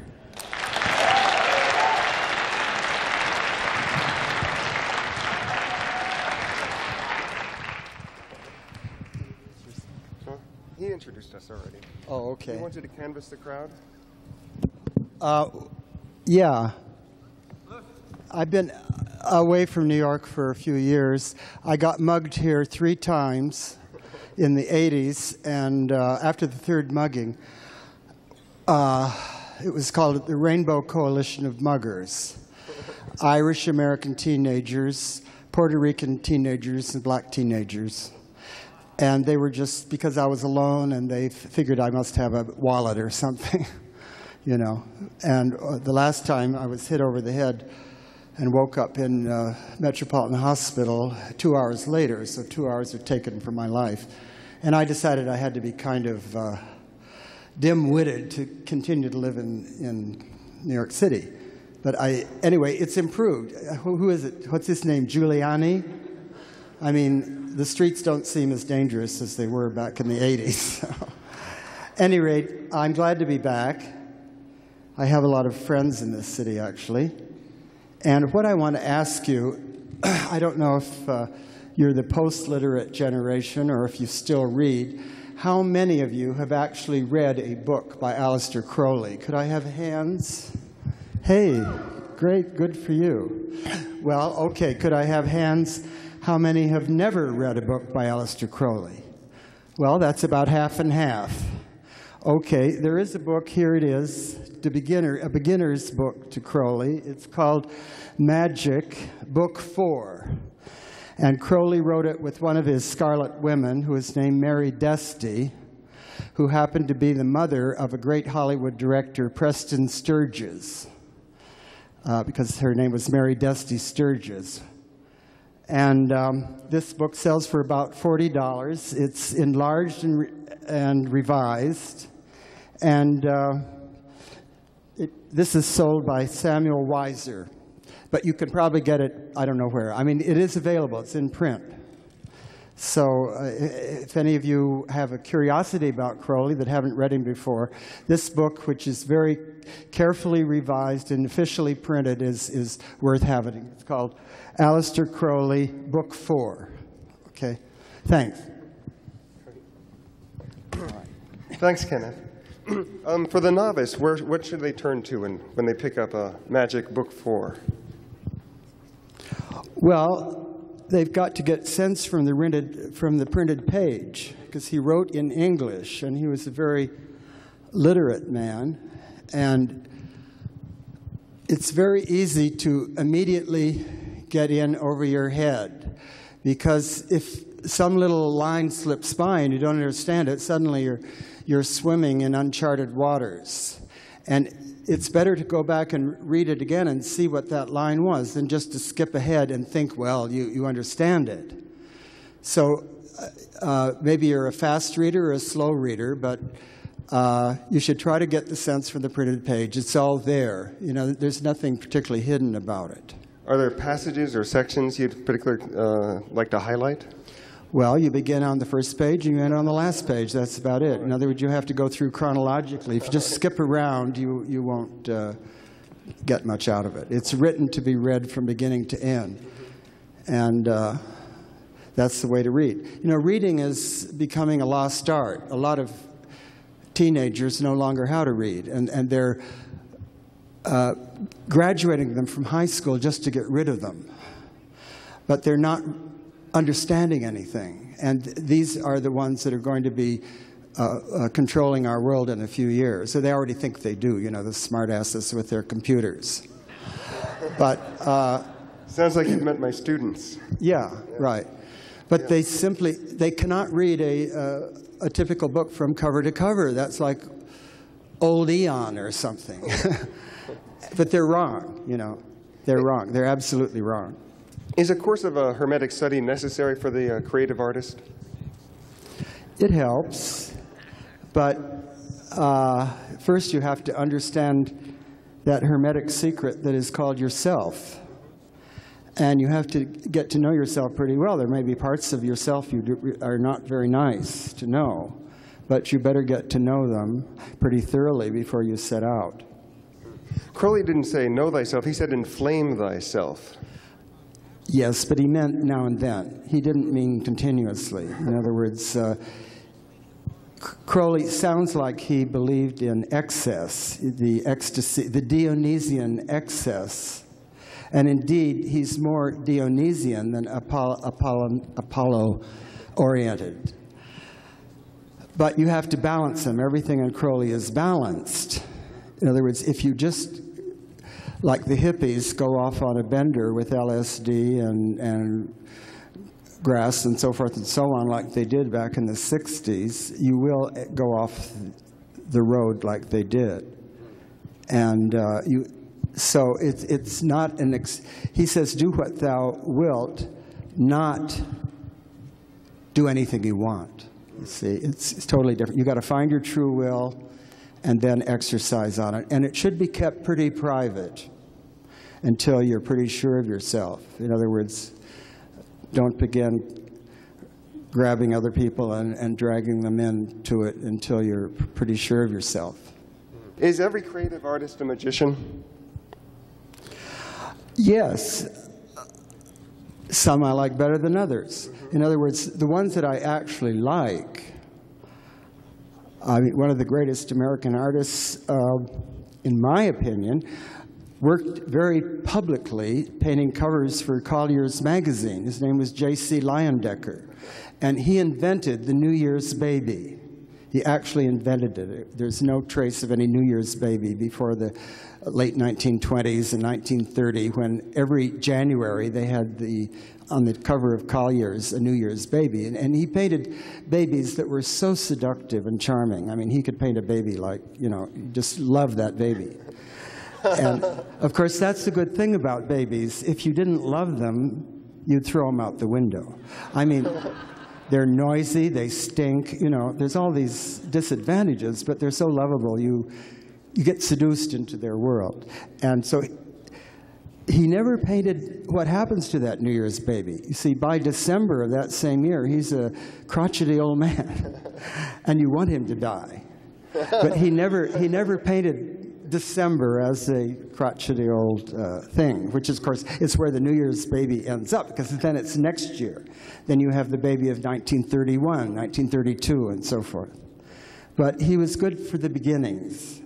He introduced us already. Oh, okay. He wanted to canvass the crowd? Yeah. I've been away from New York for a few years. I got mugged here 3 times in the 80s, and after the 3rd mugging, it was called the Rainbow Coalition of Muggers. Irish-American teenagers, Puerto Rican teenagers, and black teenagers. And they were just, because I was alone, and they figured I must have a wallet or something, you know. And the last time I was hit over the head and woke up in Metropolitan Hospital 2 hours later, so 2 hours were taken from my life. And I decided I had to be kind of dim-witted to continue to live in New York City. But anyway, it's improved. Who is it? What's his name? Giuliani? I mean, the streets don't seem as dangerous as they were back in the 80s. At any rate, I'm glad to be back. I have a lot of friends in this city, actually. And what I want to ask you, I don't know if you're the post-literate generation or if you still read, how many of you have actually read a book by Aleister Crowley? Could I have hands? Hey, great, good for you. Well, okay, could I have hands? How many have never read a book by Aleister Crowley? Well, that's about half and half. Okay, there is a book, here it is, a beginner's book to Crowley. It's called Magic, Book 4. And Crowley wrote it with one of his Scarlet Women, who is named Mary Dusty, who happened to be the mother of a great Hollywood director, Preston Sturges, because her name was Mary Dusty Sturges. And this book sells for about $40. It's enlarged and revised. And this is sold by Samuel Weiser. But you can probably get it, I don't know where. I mean, it is available. It's in print. So if any of you have a curiosity about Crowley that haven't read him before, this book, which is very carefully revised and officially printed, is worth having. It's called Aleister Crowley, Book 4. Okay? Thanks. Thanks, Kenneth. For the novice, what should they turn to when they pick up a Magic Book 4? Well, they've got to get sense from the printed page, because he wrote in English, and he was a very literate man. And it's very easy to immediately get in over your head, because if some little line slips by and you don't understand it, suddenly you're swimming in uncharted waters. And it's better to go back and read it again and see what that line was than just to skip ahead and think, well, you understand it. So maybe you're a fast reader or a slow reader, but you should try to get the sense from the printed page. It's all there. You know, there's nothing particularly hidden about it. Are there passages or sections you'd particularly like to highlight? Well, you begin on the first page and you end on the last page. That's about it. In other words, you have to go through chronologically. If you just skip around, you won't get much out of it. It's written to be read from beginning to end. And that's the way to read. You know, reading is becoming a lost art. A lot of teenagers know longer how to read, and they're graduating them from high school just to get rid of them. But they're not understanding anything. And these are the ones that are going to be controlling our world in a few years. So they already think they do, you know, the smartasses with their computers. But sounds like you've met my students. Yeah, right. But they cannot read a typical book from cover to cover. That's like Old Eon or something. But they're wrong, you know. They're wrong. They're absolutely wrong. Is a course of Hermetic study necessary for the creative artist? It helps, but first you have to understand that Hermetic secret that is called yourself. And you have to get to know yourself pretty well. There may be parts of yourself you are not very nice to know, but you better get to know them pretty thoroughly before you set out. Crowley didn't say know thyself, he said inflame thyself. Yes, but he meant now and then. He didn't mean continuously. In other words, Crowley sounds like he believed in excess, the ecstasy, the Dionysian excess. And indeed, he's more Dionysian than Apollo-oriented. But you have to balance them. Everything in Crowley is balanced. In other words, if you just, like the hippies, go off on a bender with LSD and grass and so forth and so on, like they did back in the 60s, you will go off the road like they did. And so it's not an, he says, do what thou wilt, not do anything you want. You see, it's totally different. You've got to find your true will and then exercise on it. And it should be kept pretty private until you're pretty sure of yourself. In other words, don't begin grabbing other people and dragging them into it until you're pretty sure of yourself. Is every creative artist a magician? Yes. Some I like better than others. In other words, the ones that I actually like, I mean, one of the greatest American artists, in my opinion, worked very publicly painting covers for Collier's magazine. His name was J.C. Leyendecker, and he invented the New Year's baby. He actually invented it. There's no trace of any New Year's baby before the late 1920s and 1930, when every January they had on the cover of Collier's a New Year's baby. And he painted babies that were so seductive and charming. I mean, he could paint a baby like, you know, you just love that baby. And of course, that's the good thing about babies. If you didn't love them, you'd throw them out the window. I mean, they're noisy, they stink, you know, there's all these disadvantages, but they're so lovable, you get seduced into their world. And so he never painted what happens to that New Year's baby. You see, by December of that same year, he's a crotchety old man, and you want him to die. But he never painted December as a crotchety old thing, which is, of course, is where the New Year's baby ends up, because then it's next year. Then you have the baby of 1931, 1932, and so forth. But he was good for the beginnings.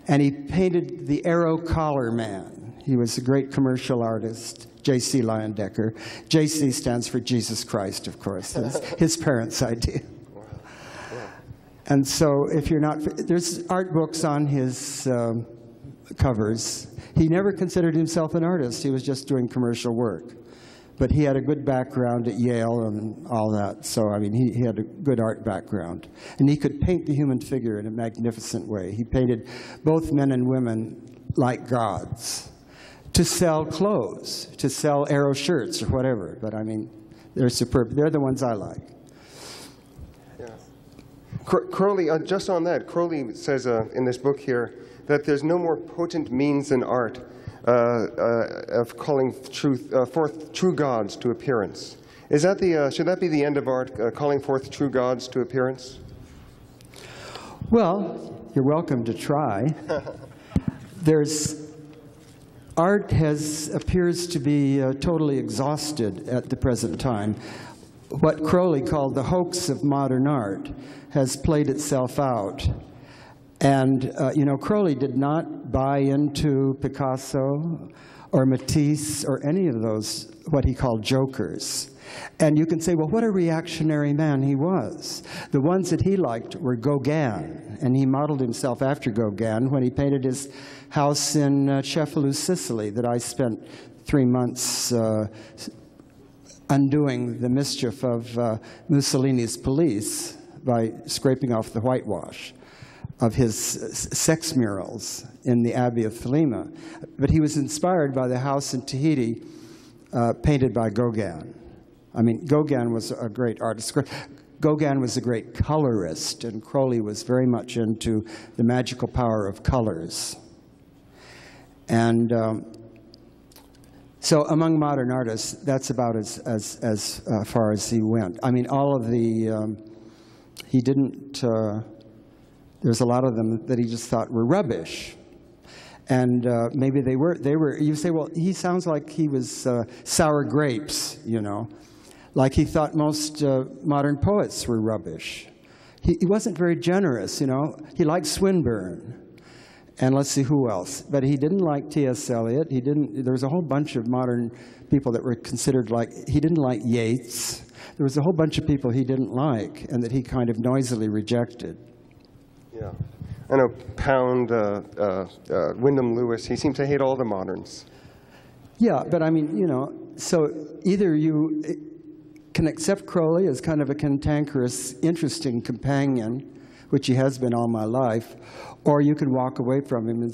And he painted the Arrow Collar Man. He was a great commercial artist, J.C. Leyendecker. J.C. stands for Jesus Christ, of course. That's his parents' idea. And so if you're not, there's art books on his covers. He never considered himself an artist. He was just doing commercial work. But he had a good background at Yale and all that. So, I mean, he had a good art background. And he could paint the human figure in a magnificent way. He painted both men and women like gods to sell clothes, to sell Arrow shirts or whatever. But, I mean, they're superb. They're the ones I like. Crowley, just on that, Crowley says in this book here that there's no more potent means in art of calling forth true gods to appearance. Is that should that be the end of art, calling forth true gods to appearance? Well, you're welcome to try. Art appears to be totally exhausted at the present time. What Crowley called the hoax of modern art has played itself out. And, you know, Crowley did not buy into Picasso or Matisse or any of those, what he called jokers. And you can say, well, what a reactionary man he was. The ones that he liked were Gauguin, and he modeled himself after Gauguin when he painted his house in Cefalù, Sicily, that I spent 3 months undoing the mischief of Mussolini's police by scraping off the whitewash of his sex murals in the Abbey of Thelema. But he was inspired by the house in Tahiti painted by Gauguin. I mean, Gauguin was a great artist. Gauguin was a great colorist, and Crowley was very much into the magical power of colors. And So among modern artists, that's about as far as he went. I mean, all of the, he didn't, there's a lot of them that he just thought were rubbish. And maybe they were, you say, well, he sounds like he was sour grapes, you know. Like he thought most modern poets were rubbish. He wasn't very generous, you know. He liked Swinburne. And let's see who else. But he didn't like T.S. Eliot. He didn't, there was a whole bunch of modern people that were considered like, he didn't like Yeats. There was a whole bunch of people he didn't like and that he kind of noisily rejected. Yeah. I know Pound, Wyndham Lewis, he seemed to hate all the moderns. Yeah, but I mean, you know, so either you can accept Crowley as kind of a cantankerous, interesting companion, which he has been all my life, or you can walk away from him,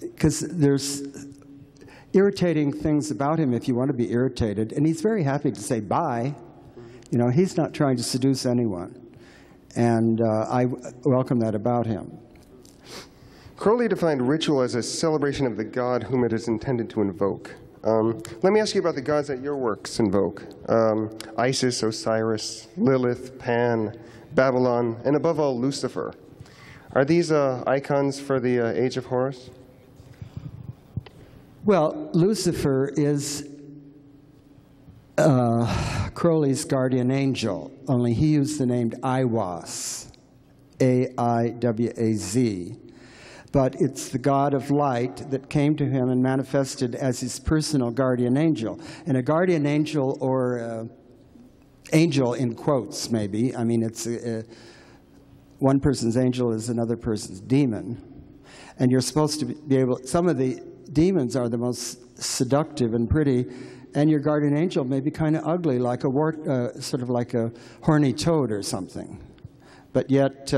because there's irritating things about him if you want to be irritated, and he's very happy to say bye. You know, he's not trying to seduce anyone, and I welcome that about him. Crowley defined ritual as a celebration of the god whom it is intended to invoke. Let me ask you about the gods that your works invoke. Isis, Osiris, Lilith, Pan, Babylon, and above all, Lucifer. Are these icons for the Age of Horus? Well, Lucifer is Crowley's guardian angel, only he used the name Aiwaz, A-I-W-A-Z. But it's the god of light that came to him and manifested as his personal guardian angel. And a guardian angel, or angel in quotes, maybe. I mean, it's one person's angel is another person's demon. And you're supposed to be able, some of the demons are the most seductive and pretty, and your guardian angel may be kind of ugly, like a sort of like a horny toad or something. But yet,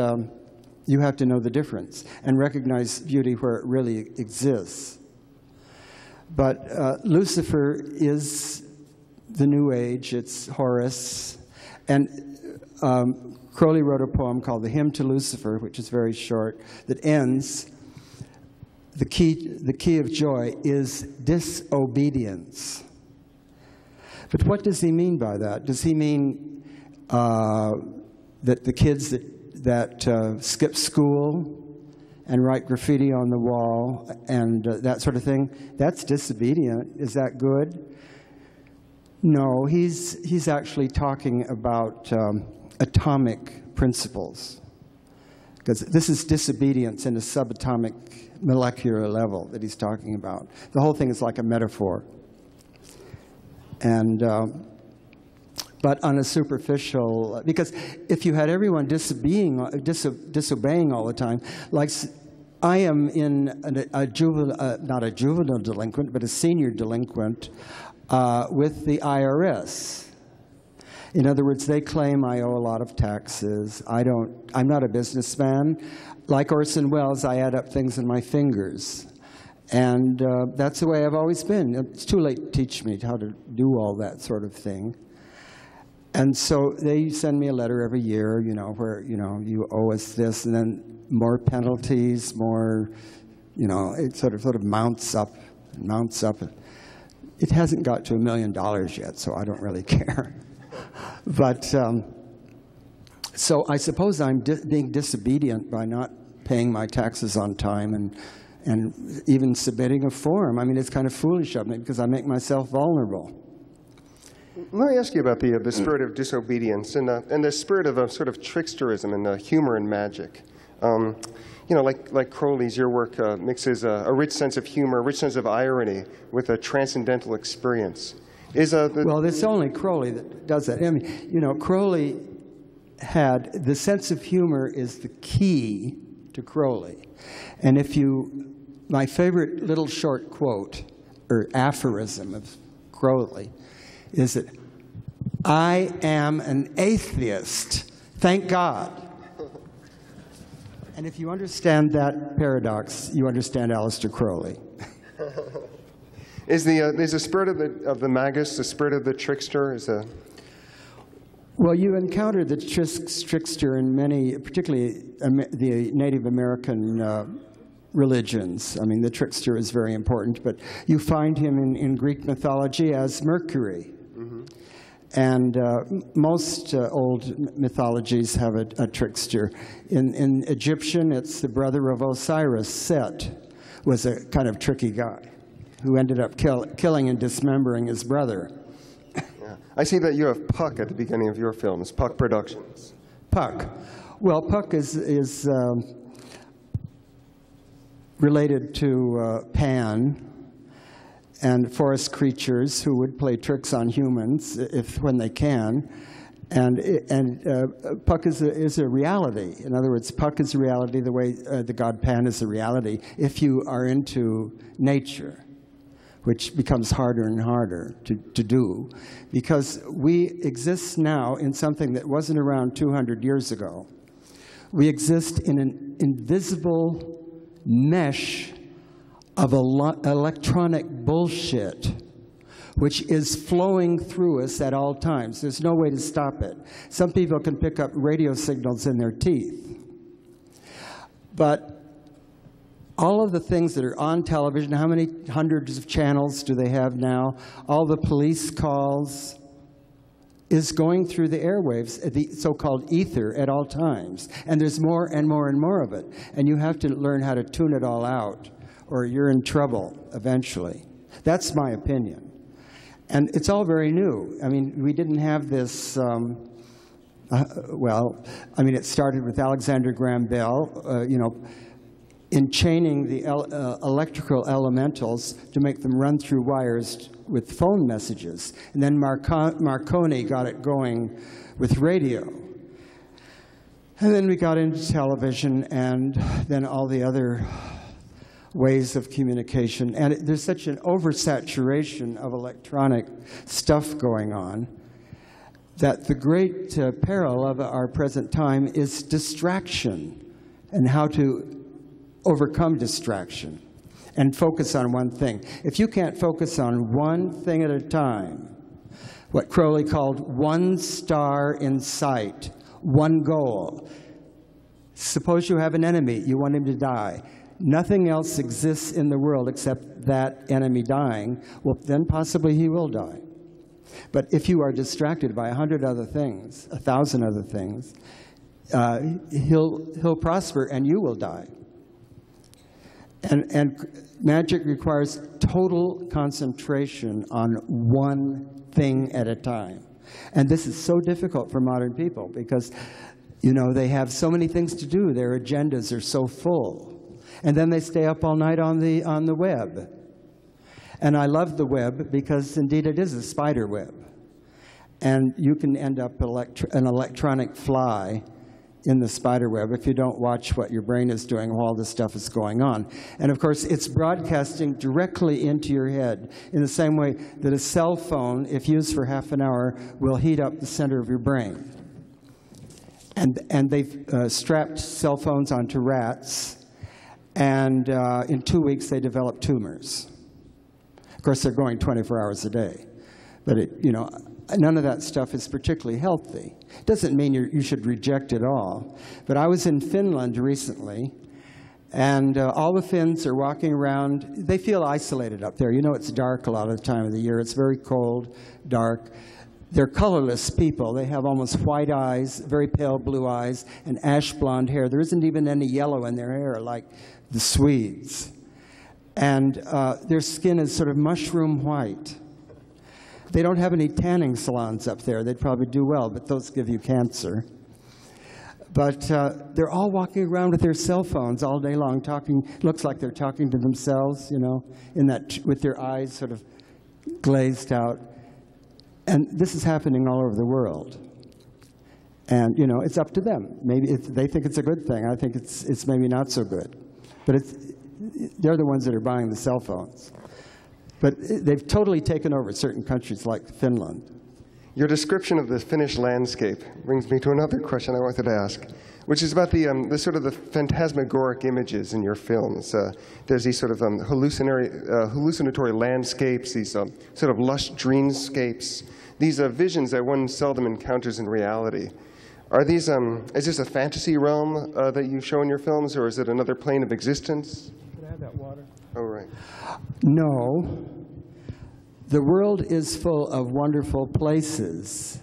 you have to know the difference and recognize beauty where it really exists. But Lucifer is the New Age. It's Horus. And Crowley wrote a poem called The Hymn to Lucifer, which is very short, that ends, the key of joy is disobedience. But what does he mean by that? Does he mean that the kids that skip school and write graffiti on the wall and that sort of thing, that's disobedient? Is that good? No, he's actually talking about atomic principles, because this is disobedience in a subatomic molecular level that he's talking about. The whole thing is like a metaphor. And but on a superficial, because if you had everyone disobeying all the time, like I am in not a juvenile delinquent, but a senior delinquent with the IRS. In other words, they claim I owe a lot of taxes. I'm not a businessman. Like Orson Welles, I add up things in my fingers. And that's the way I've always been. It's too late to teach me how to do all that sort of thing. And so they send me a letter every year, you know, where, you know, you owe us this, and then more penalties, more, you know, it sort of mounts up and mounts up. It hasn't got to $1 million yet, so I don't really care. But so I suppose I'm being disobedient by not paying my taxes on time and even submitting a form. I mean, it's kind of foolish of me because I make myself vulnerable. Let me ask you about the spirit of disobedience and the spirit of a sort of tricksterism and humor and magic. You know, like Crowley's, your work mixes a rich sense of humor, a rich sense of irony with a transcendental experience. Well, it's only Crowley that does that. I mean, you know, Crowley had, the sense of humor is the key to Crowley. And if you, my favorite little short quote, or aphorism of Crowley, is that I am an atheist, thank God. And if you understand that paradox, you understand Aleister Crowley. Is the spirit of the magus, the spirit of the trickster? Well, you encounter the trickster in many, particularly the Native American religions. I mean, the trickster is very important, but you find him in Greek mythology as Mercury. And most old mythologies have a trickster. In Egyptian, it's the brother of Osiris. Set was a kind of tricky guy who ended up killing and dismembering his brother. Yeah. I see that you have Puck at the beginning of your films, Puck Productions. Puck. Well, Puck is related to Pan and forest creatures who would play tricks on humans when they can. And Puck is a reality. In other words, Puck is a reality the way the god Pan is a reality if you are into nature, which becomes harder and harder to do, because we exist now in something that wasn't around 200 years ago. We exist in an invisible mesh of electronic bullshit, which is flowing through us at all times. There's no way to stop it. Some people can pick up radio signals in their teeth. But all of the things that are on television, how many hundreds of channels do they have now? All the police calls is going through the airwaves, the so-called ether, at all times. And there's more and more and more of it. And you have to learn how to tune it all out, or you're in trouble eventually. That's my opinion. And it's all very new. I mean, we didn't have this, well, I mean, it started with Alexander Graham Bell, you know, enchaining the electrical elementals to make them run through wires with phone messages. And then Marconi got it going with radio. And then we got into television and then all the other ways of communication. And there's such an oversaturation of electronic stuff going on that the great peril of our present time is distraction and how to overcome distraction and focus on one thing. If you can't focus on one thing at a time, what Crowley called one star in sight, one goal. Suppose you have an enemy, you want him to die. Nothing else exists in the world except that enemy dying. Well, then possibly he will die. But if you are distracted by 100 other things, 1,000 other things, he'll prosper and you will die. And magic requires total concentration on one thing at a time. And this is so difficult for modern people because, you know, they have so many things to do. Their agendas are so full. And then they stay up all night on the web. And I love the web because, indeed, it is a spider web. And you can end up an electronic fly in the spider web if you don't watch what your brain is doing while this stuff is going on. And of course, it's broadcasting directly into your head in the same way that a cell phone, if used for half an hour, will heat up the center of your brain. And they've strapped cell phones onto rats, and in 2 weeks they develop tumors. Of course, they're going 24 hours a day. But you know, none of that stuff is particularly healthy. Doesn't mean you should reject it all. But I was in Finland recently, and all the Finns are walking around. They feel isolated up there. You know, it's dark a lot of the time of the year. It's very cold, dark. They're colorless people. They have almost white eyes, very pale blue eyes, and ash blonde hair. There isn't even any yellow in their hair like the Swedes. And their skin is sort of mushroom white. They don't have any tanning salons up there. They'd probably do well, but those give you cancer. But they're all walking around with their cell phones all day long, talking. Looks like they're talking to themselves, you know, with their eyes sort of glazed out. And this is happening all over the world. And, you know, it's up to them. Maybe they think it's a good thing. I think it's maybe not so good. But they're the ones that are buying the cell phones. But they've totally taken over certain countries like Finland. Your description of the Finnish landscape brings me to another question I wanted to ask, which is about the sort of the phantasmagoric images in your films. There's these sort of hallucinatory landscapes, these sort of lush dreamscapes, these visions that one seldom encounters in reality. Are these, is this a fantasy realm that you show in your films, or is it another plane of existence? Can I have that water? Oh, right. No. The world is full of wonderful places,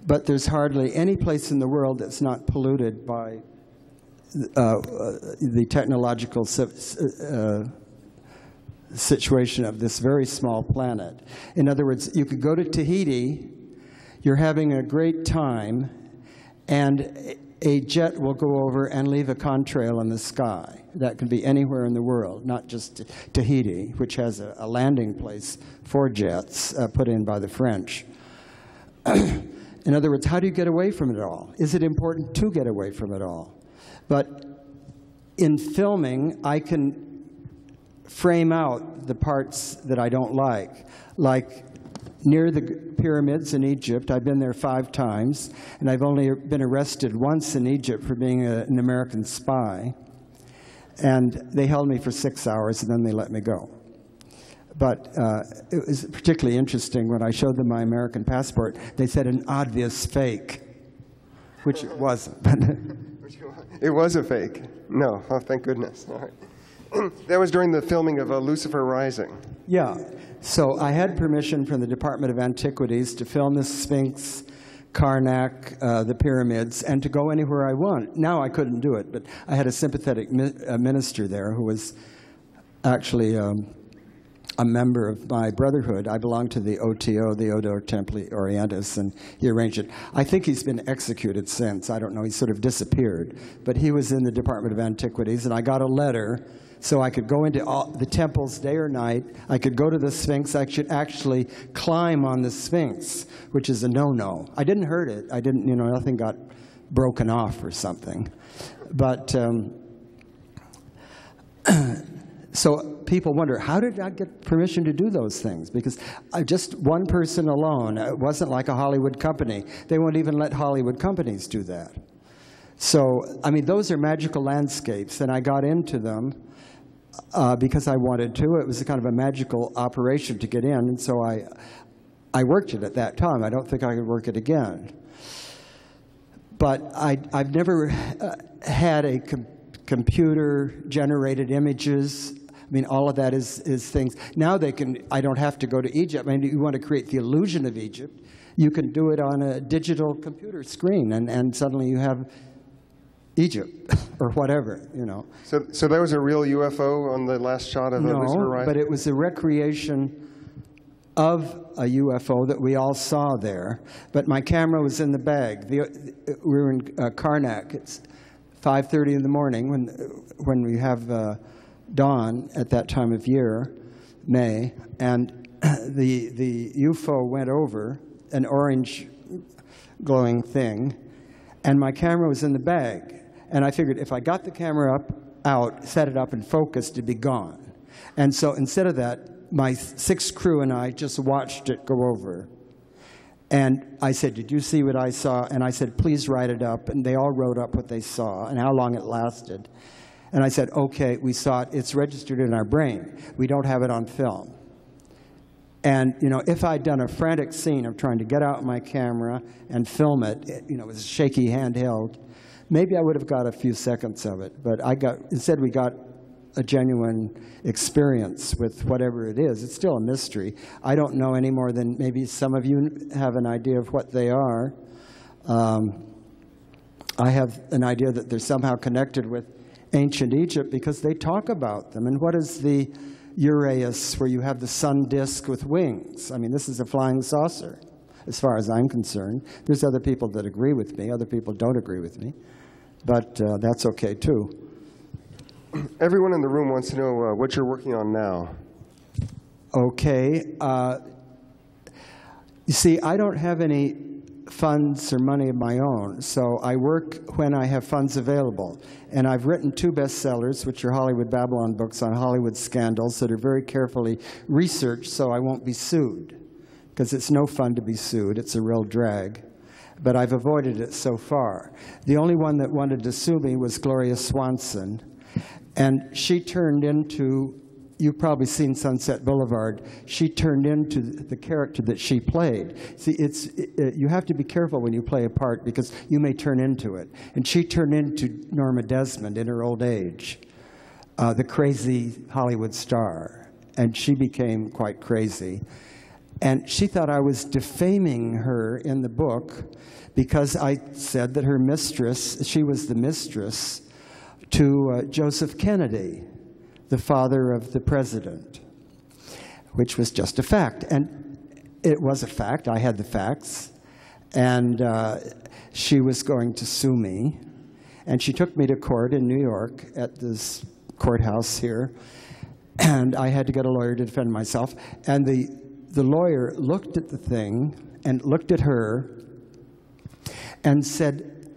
but there's hardly any place in the world that's not polluted by the technological situation of this very small planet. In other words, you could go to Tahiti, you're having a great time, and a jet will go over and leave a contrail in the sky. That can be anywhere in the world, not just Tahiti, which has a landing place for jets put in by the French. In other words, how do you get away from it all? Is it important to get away from it all? But in filming, I can frame out the parts that I don't like near the pyramids in Egypt. I've been there 5 times, and I've only been arrested once in Egypt for being an American spy. And they held me for 6 hours, and then they let me go. But it was particularly interesting when I showed them my American passport. They said an obvious fake, which it wasn't. It was a fake. No, oh, thank goodness. All right. That was during the filming of Lucifer Rising. Yeah. So I had permission from the Department of Antiquities to film the Sphinx, Karnak, the pyramids, and to go anywhere I want. Now I couldn't do it, but I had a sympathetic minister there who was actually a member of my brotherhood. I belonged to the OTO, the Ordo Templi Orientis, and he arranged it. I think he's been executed since. I don't know. He sort of disappeared. But he was in the Department of Antiquities, and I got a letter so I could go into all the temples day or night. I could go to the Sphinx. I should actually climb on the Sphinx, which is a no-no. I didn't hurt it. I didn't, you know, nothing got broken off or something. But so people wonder, how did I get permission to do those things? Because just one person alone, it wasn't like a Hollywood company. They won't even let Hollywood companies do that. So, I mean, those are magical landscapes, and I got into them because I wanted to. It was a kind of a magical operation to get in, and so I worked it at that time. I don't think I could work it again. But I've never had a computer-generated images. I mean, all of that is things. Now they can, I don't have to go to Egypt. I mean, you want to create the illusion of Egypt, you can do it on a digital computer screen, and suddenly you have Egypt, or whatever, you know. So that was a real UFO on the last shot of the Lucifer Rising? No, but it was a recreation of a UFO that we all saw there. But my camera was in the bag. We were in Karnak. It's 5:30 in the morning when we have dawn at that time of year, May, and the UFO went over, an orange glowing thing, and my camera was in the bag. And I figured if I got the camera out, set it up and focused, it'd be gone. And so instead of that, my 6th crew and I just watched it go over. And I said, did you see what I saw? And I said, please write it up. And they all wrote up what they saw and how long it lasted. And I said, okay, we saw it. It's registered in our brain. We don't have it on film. And, you know, if I'd done a frantic scene of trying to get out my camera and film it, you know, it was a shaky handheld, maybe I would have got a few seconds of it. But instead we got a genuine experience with whatever it is. It's still a mystery. I don't know any more than maybe some of you have an idea of what they are. I have an idea that they're somehow connected with ancient Egypt because they talk about them. And what is the Uraeus, where you have the sun disk with wings? I mean, this is a flying saucer, as far as I'm concerned. There's other people that agree with me. Other people don't agree with me. But that's okay, too. Everyone in the room wants to know what you're working on now. Okay. You see, I don't have any funds or money of my own, so I work when I have funds available. And I've written 2 bestsellers, which are Hollywood Babylon books on Hollywood scandals that are very carefully researched so I won't be sued, because it's no fun to be sued. It's a real drag. But I've avoided it so far. The only one that wanted to sue me was Gloria Swanson. And she turned into you've probably seen Sunset Boulevard. She turned into the character that she played. See, you have to be careful when you play a part because you may turn into it. And she turned into Norma Desmond in her old age, the crazy Hollywood star. And she became quite crazy. And she thought I was defaming her in the book because I said that her mistress, she was the mistress to Joseph Kennedy, the father of the president, which was just a fact. And it was a fact. I had the facts. And she was going to sue me. And she took me to court in New York at this courthouse here. And I had to get a lawyer to defend myself. And the lawyer looked at the thing and looked at her and said,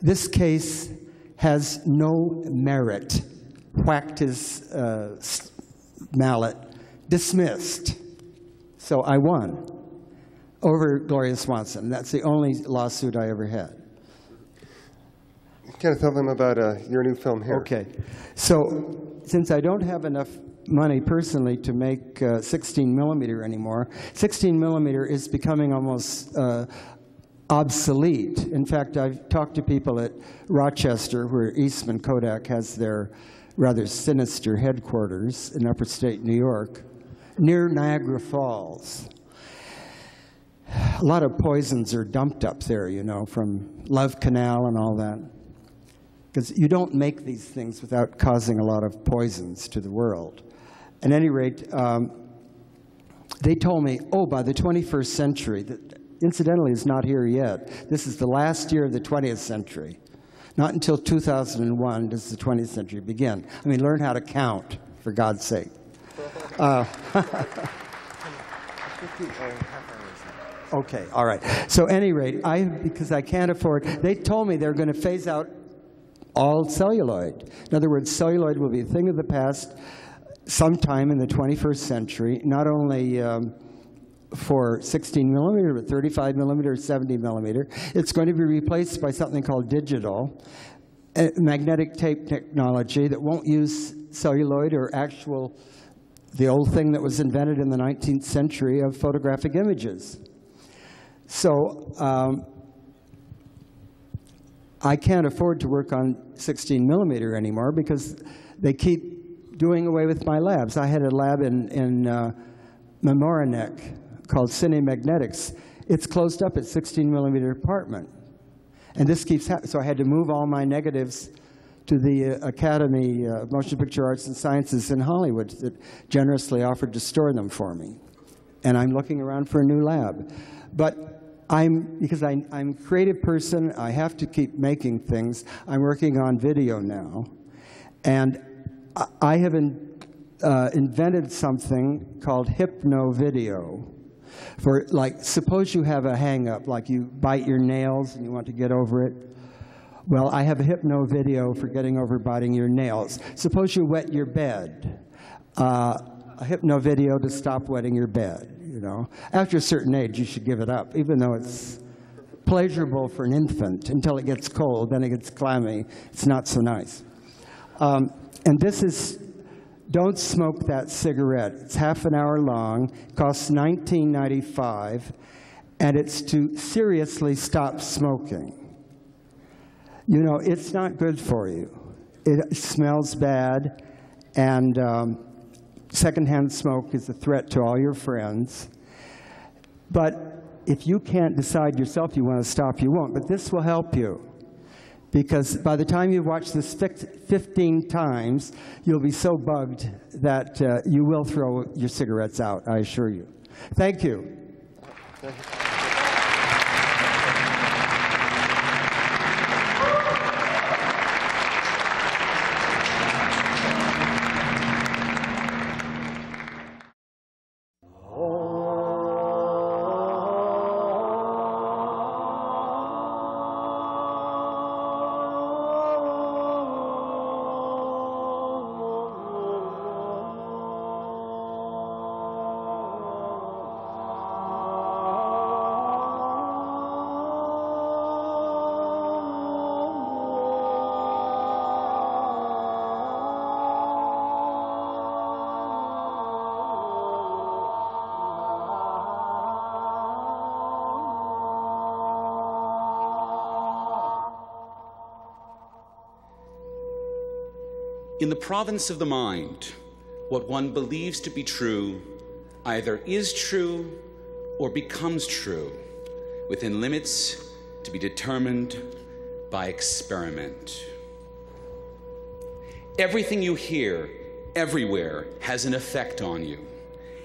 "This case has no merit." Whacked his mallet, dismissed. So I won over Gloria Swanson. That's the only lawsuit I ever had. Can I tell them about your new film here? Okay. So since I don't have enough money personally to make 16 millimeter anymore, 16 millimeter is becoming almost obsolete. In fact, I've talked to people at Rochester, where Eastman Kodak has their rather sinister headquarters in upper state New York, near Niagara Falls. A lot of poisons are dumped up there, you know, from Love Canal and all that. Because you don't make these things without causing a lot of poisons to the world. At any rate, they told me, oh, by the 21st century, that incidentally is not here yet. This is the last year of the 20th century. Not until 2001 does the 20th century begin. I mean, learn how to count, for God's sake. Okay, all right. So at any rate, because I can't afford, they told me they're going to phase out all celluloid. In other words, celluloid will be a thing of the past sometime in the 21st century, not only for 16 millimeter, but 35 millimeter, 70 millimeter. It's going to be replaced by something called digital, magnetic tape technology that won't use celluloid or the old thing that was invented in the 19th century of photographic images. So I can't afford to work on 16 millimeter anymore because they keep doing away with my labs. I had a lab in Mamaroneck called Cinemagnetics. It's closed up at 16 millimeter apartment. And this keeps happening. So I had to move all my negatives to the Academy of Motion Picture Arts and Sciences in Hollywood that generously offered to store them for me. And I'm looking around for a new lab. But because I'm a creative person, I have to keep making things. I'm working on video now. And I have invented something called hypno video. For, like, suppose you have a hang-up, like you bite your nails and you want to get over it. Well, I have a hypno video for getting over biting your nails. Suppose you wet your bed. A hypno video to stop wetting your bed, you know. After a certain age, you should give it up, even though it's pleasurable for an infant until it gets cold, then it gets clammy. It's not so nice. And this is, don't smoke that cigarette. It's half an hour long, costs $19.95, and it's to seriously stop smoking. You know, it's not good for you. It smells bad, and secondhand smoke is a threat to all your friends. But if you can't decide yourself you want to stop, you won't. But this will help you. Because by the time you've watched this 15 times, you'll be so bugged that you will throw your cigarettes out, I assure you. Thank you. Thank you. In the province of the mind, what one believes to be true either is true or becomes true, within limits to be determined by experiment. Everything you hear, everywhere, has an effect on you.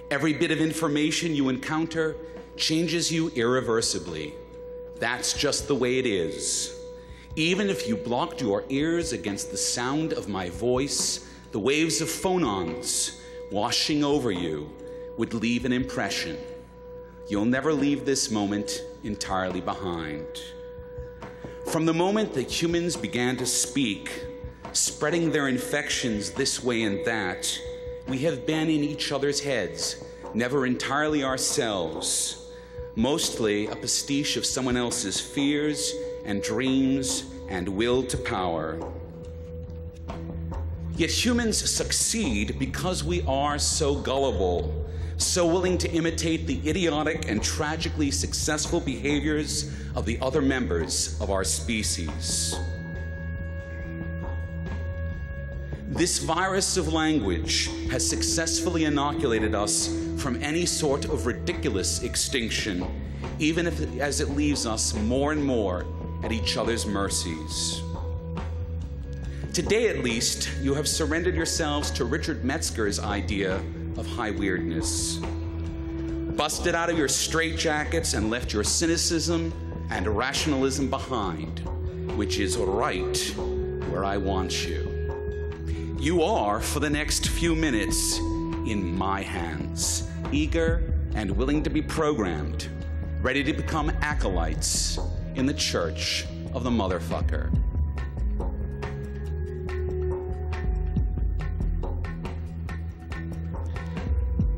Every bit of information you encounter changes you irreversibly. That's just the way it is. Even if you blocked your ears against the sound of my voice, the waves of phonons washing over you would leave an impression. You'll never leave this moment entirely behind. From the moment that humans began to speak, spreading their infections this way and that, we have been in each other's heads, never entirely ourselves, mostly a pastiche of someone else's fears and dreams and will to power. Yet humans succeed because we are so gullible, so willing to imitate the idiotic and tragically successful behaviors of the other members of our species. This virus of language has successfully inoculated us from any sort of ridiculous extinction, even as it leaves us more and more at each other's mercies. Today, at least, you have surrendered yourselves to Richard Metzger's idea of high weirdness. Busted out of your straitjackets and left your cynicism and rationalism behind, which is right where I want you. You are, for the next few minutes, in my hands, eager and willing to be programmed, ready to become acolytes in the church of the motherfucker.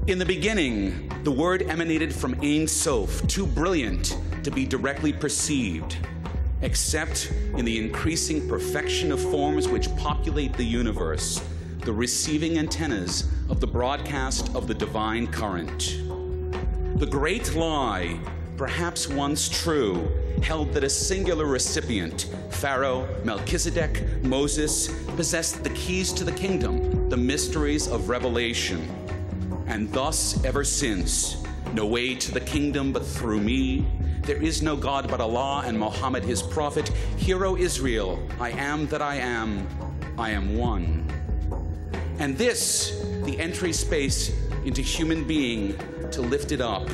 In the beginning, the word emanated from Ein-Sof, too brilliant to be directly perceived, except in the increasing perfection of forms which populate the universe, the receiving antennas of the broadcast of the divine current. The great lie, perhaps once true, held that a singular recipient, Pharaoh, Melchizedek, Moses, possessed the keys to the kingdom, the mysteries of revelation. And thus, ever since, no way to the kingdom but through me. There is no God but Allah and Muhammad his prophet. Hear, O Israel, I am that I am one. And this, the entry space into human being to lift it up.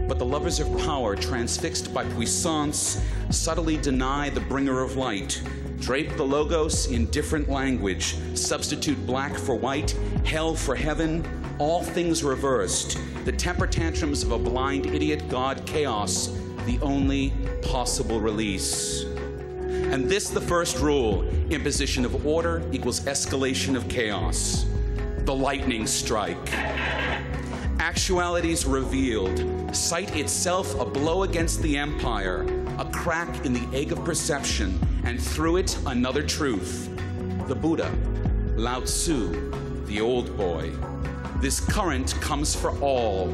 But the lovers of power, transfixed by puissance, subtly deny the bringer of light, drape the logos in different language, substitute black for white, hell for heaven, all things reversed, the temper tantrums of a blind idiot god chaos, the only possible release. And this the first rule, imposition of order equals escalation of chaos. The lightning strike. Actualities revealed, sight itself a blow against the empire, a crack in the egg of perception, and through it another truth. The Buddha, Lao Tzu, the old boy. This current comes for all.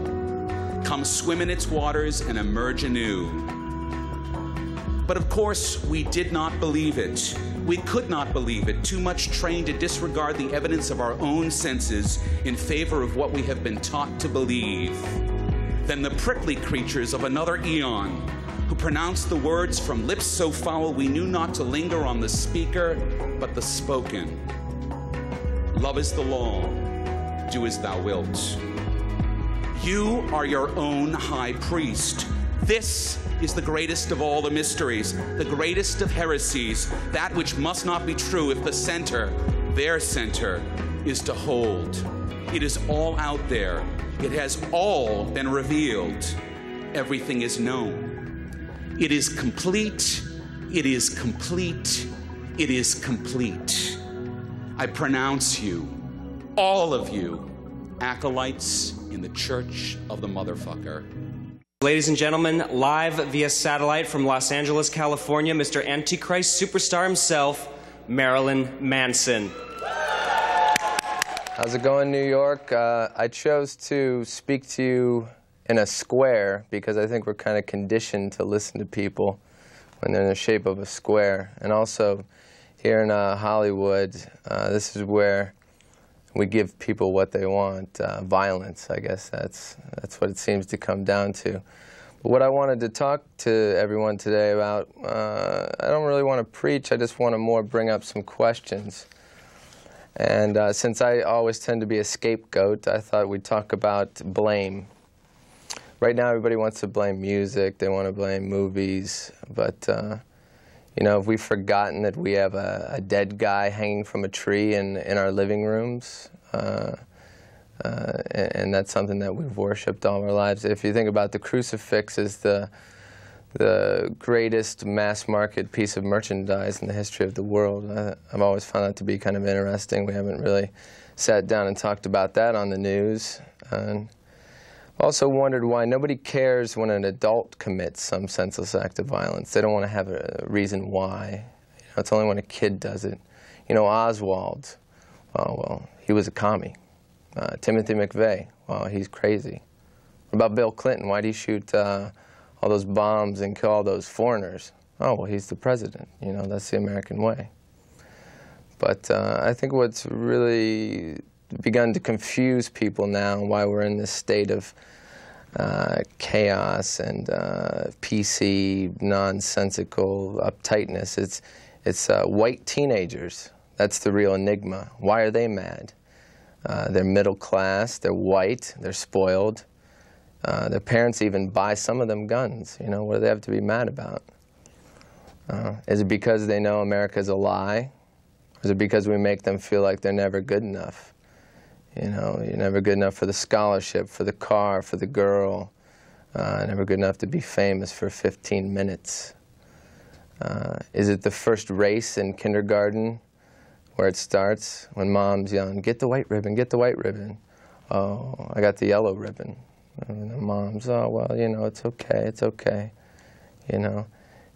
Come swim in its waters and emerge anew. But of course, we did not believe it. We could not believe it, too much trained to disregard the evidence of our own senses in favor of what we have been taught to believe. Then the prickly creatures of another eon, who pronounced the words from lips so foul we knew not to linger on the speaker, but the spoken. Love is the law. Do as thou wilt. You are your own high priest. This is the greatest of all the mysteries, the greatest of heresies, that which must not be true if the center, their center, is to hold. It is all out there. It has all been revealed. Everything is known. It is complete. It is complete. It is complete. I pronounce you, all of you, acolytes in the church of the motherfucker. Ladies and gentlemen, live via satellite from Los Angeles, California, Mr. Antichrist superstar himself, Marilyn Manson. How's it going, New York? I chose to speak to you in a square because I think we're kind of conditioned to listen to people when they're in the shape of a square. And also, here in Hollywood, this is where we give people what they want, violence. I guess that's what it seems to come down to. But what I wanted to talk to everyone today about, I don't really want to preach, I just want to more bring up some questions. And since I always tend to be a scapegoat, I thought we'd talk about blame. Right now everybody wants to blame music, they want to blame movies, but you know, have we forgotten that we have a dead guy hanging from a tree in our living rooms? And that's something that we've worshipped all our lives. If you think about the crucifix as the greatest mass-market piece of merchandise in the history of the world, I've always found that to be kind of interesting. We haven't really sat down and talked about that on the news. And also wondered why nobody cares when an adult commits some senseless act of violence. They don't want to have a reason why. You know, it's only when a kid does it. You know, Oswald, oh, well, he was a commie. Timothy McVeigh, well, he's crazy. What about Bill Clinton? Why did he shoot all those bombs and kill all those foreigners? Oh, well, he's the president. You know, that's the American way. But I think what's really begun to confuse people now, and why we're in this state of chaos and PC, nonsensical uptightness, it's white teenagers. That's the real enigma. Why are they mad? They're middle class, they're white, they're spoiled. Their parents even buy some of them guns. You know, what do they have to be mad about? Is it because they know America's a lie? Or is it because we make them feel like they're never good enough? You know, you're never good enough for the scholarship, for the car, for the girl. Never good enough to be famous for 15 minutes. Is it the first race in kindergarten where it starts when mom's yelling, "Get the white ribbon, get the white ribbon." Oh, I got the yellow ribbon. And the mom's, oh, well, you know, it's okay, you know.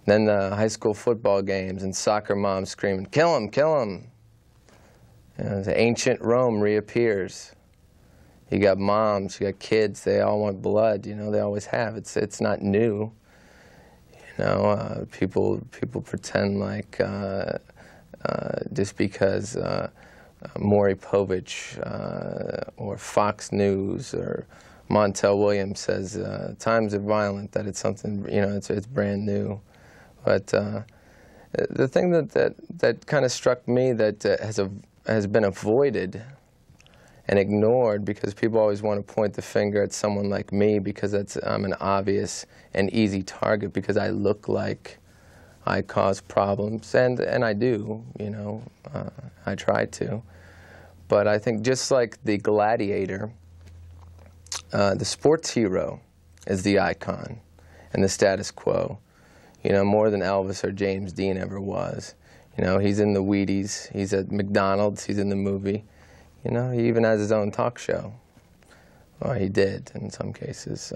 Then the high school football games and soccer moms screaming, "Kill him, kill him." You know, the ancient Rome reappears. You got moms, you got kids, they all want blood, you know, they always have. It's not new. You know, people pretend like just because Maury Povich or Fox News or Montel Williams says times are violent, that it's something, you know, it's brand new. But the thing that kind of struck me that has been avoided and ignored, because people always want to point the finger at someone like me because I'm an obvious and easy target because I look like I cause problems, and I do, you know, I try to. But I think just like the gladiator, the sports hero is the icon and the status quo, you know, more than Elvis or James Dean ever was. You know, he's in the Wheaties, he's at McDonald's, he's in the movie. You know, he even has his own talk show. Well, he did in some cases.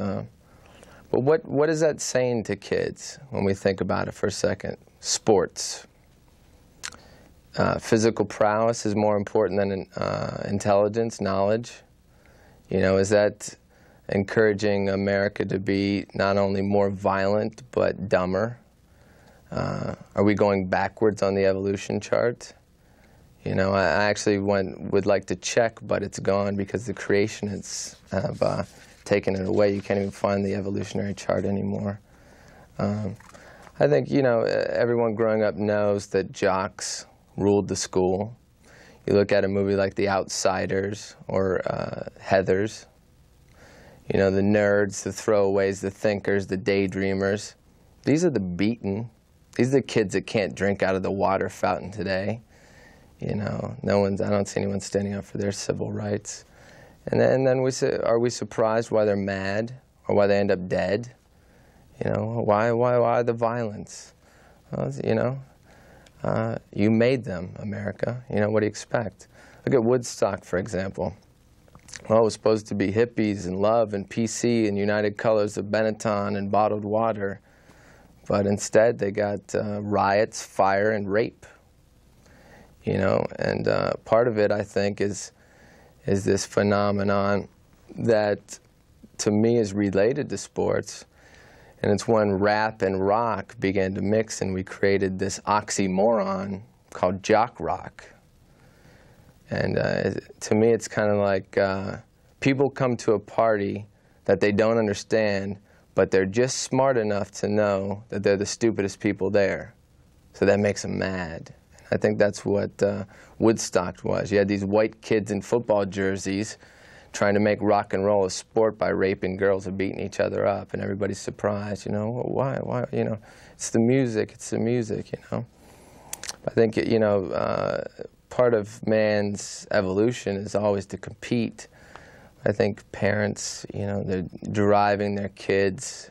But what is that saying to kids when we think about it for a second? Sports. Physical prowess is more important than intelligence, knowledge. You know, is that encouraging America to be not only more violent but dumber? Are we going backwards on the evolution chart? You know, I actually would like to check, but it's gone because the creationists have taken it away. You can't even find the evolutionary chart anymore. I think, you know, everyone growing up knows that jocks ruled the school. You look at a movie like The Outsiders or Heathers. You know, the nerds, the throwaways, the thinkers, the daydreamers. These are the beaten. These are the kids that can't drink out of the water fountain today. You know, I don't see anyone standing up for their civil rights. And then we say, are we surprised why they're mad or why they end up dead? You know, why the violence? You know, you made them, America. You know, what do you expect? Look at Woodstock, for example. Well, it was supposed to be hippies and love and PC and United Colors of Benetton and bottled water. But instead, they got riots, fire, and rape. You know, and part of it, I think, is this phenomenon that, to me, is related to sports. And it's when rap and rock began to mix, and we created this oxymoron called jock rock. And to me, it's kind of like people come to a party that they don't understand, but they're just smart enough to know that they're the stupidest people there. So that makes them mad. I think that's what Woodstock was. You had these white kids in football jerseys trying to make rock and roll a sport by raping girls and beating each other up, and everybody's surprised, you know, why, you know, it's the music, you know. I think, you know, part of man's evolution is always to compete. I think parents, you know, they're driving their kids,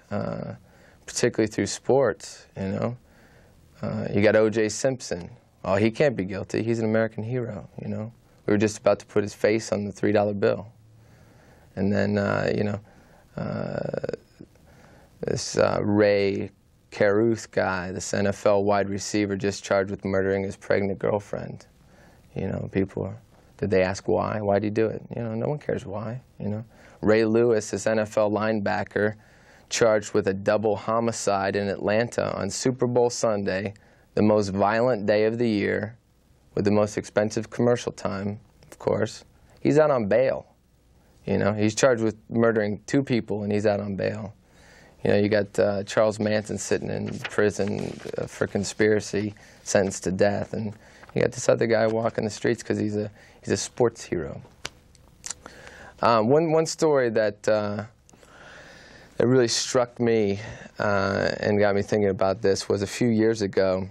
particularly through sports, you know. You got O.J. Simpson. Oh, he can't be guilty. He's an American hero, you know. We were just about to put his face on the $3 bill. And then, you know, this Ray Caruth guy, this NFL wide receiver, just charged with murdering his pregnant girlfriend. You know, people, did they ask why? Why'd he do it? You know, no one cares why, you know. Ray Lewis, this NFL linebacker, charged with a double homicide in Atlanta on Super Bowl Sunday, the most violent day of the year, with the most expensive commercial time, of course. He's out on bail. You know, he's charged with murdering 2 people, and he's out on bail. You know, you got Charles Manson sitting in prison for conspiracy, sentenced to death, and you got this other guy walking the streets because he's a sports hero. One story that really struck me and got me thinking about this was a few years ago.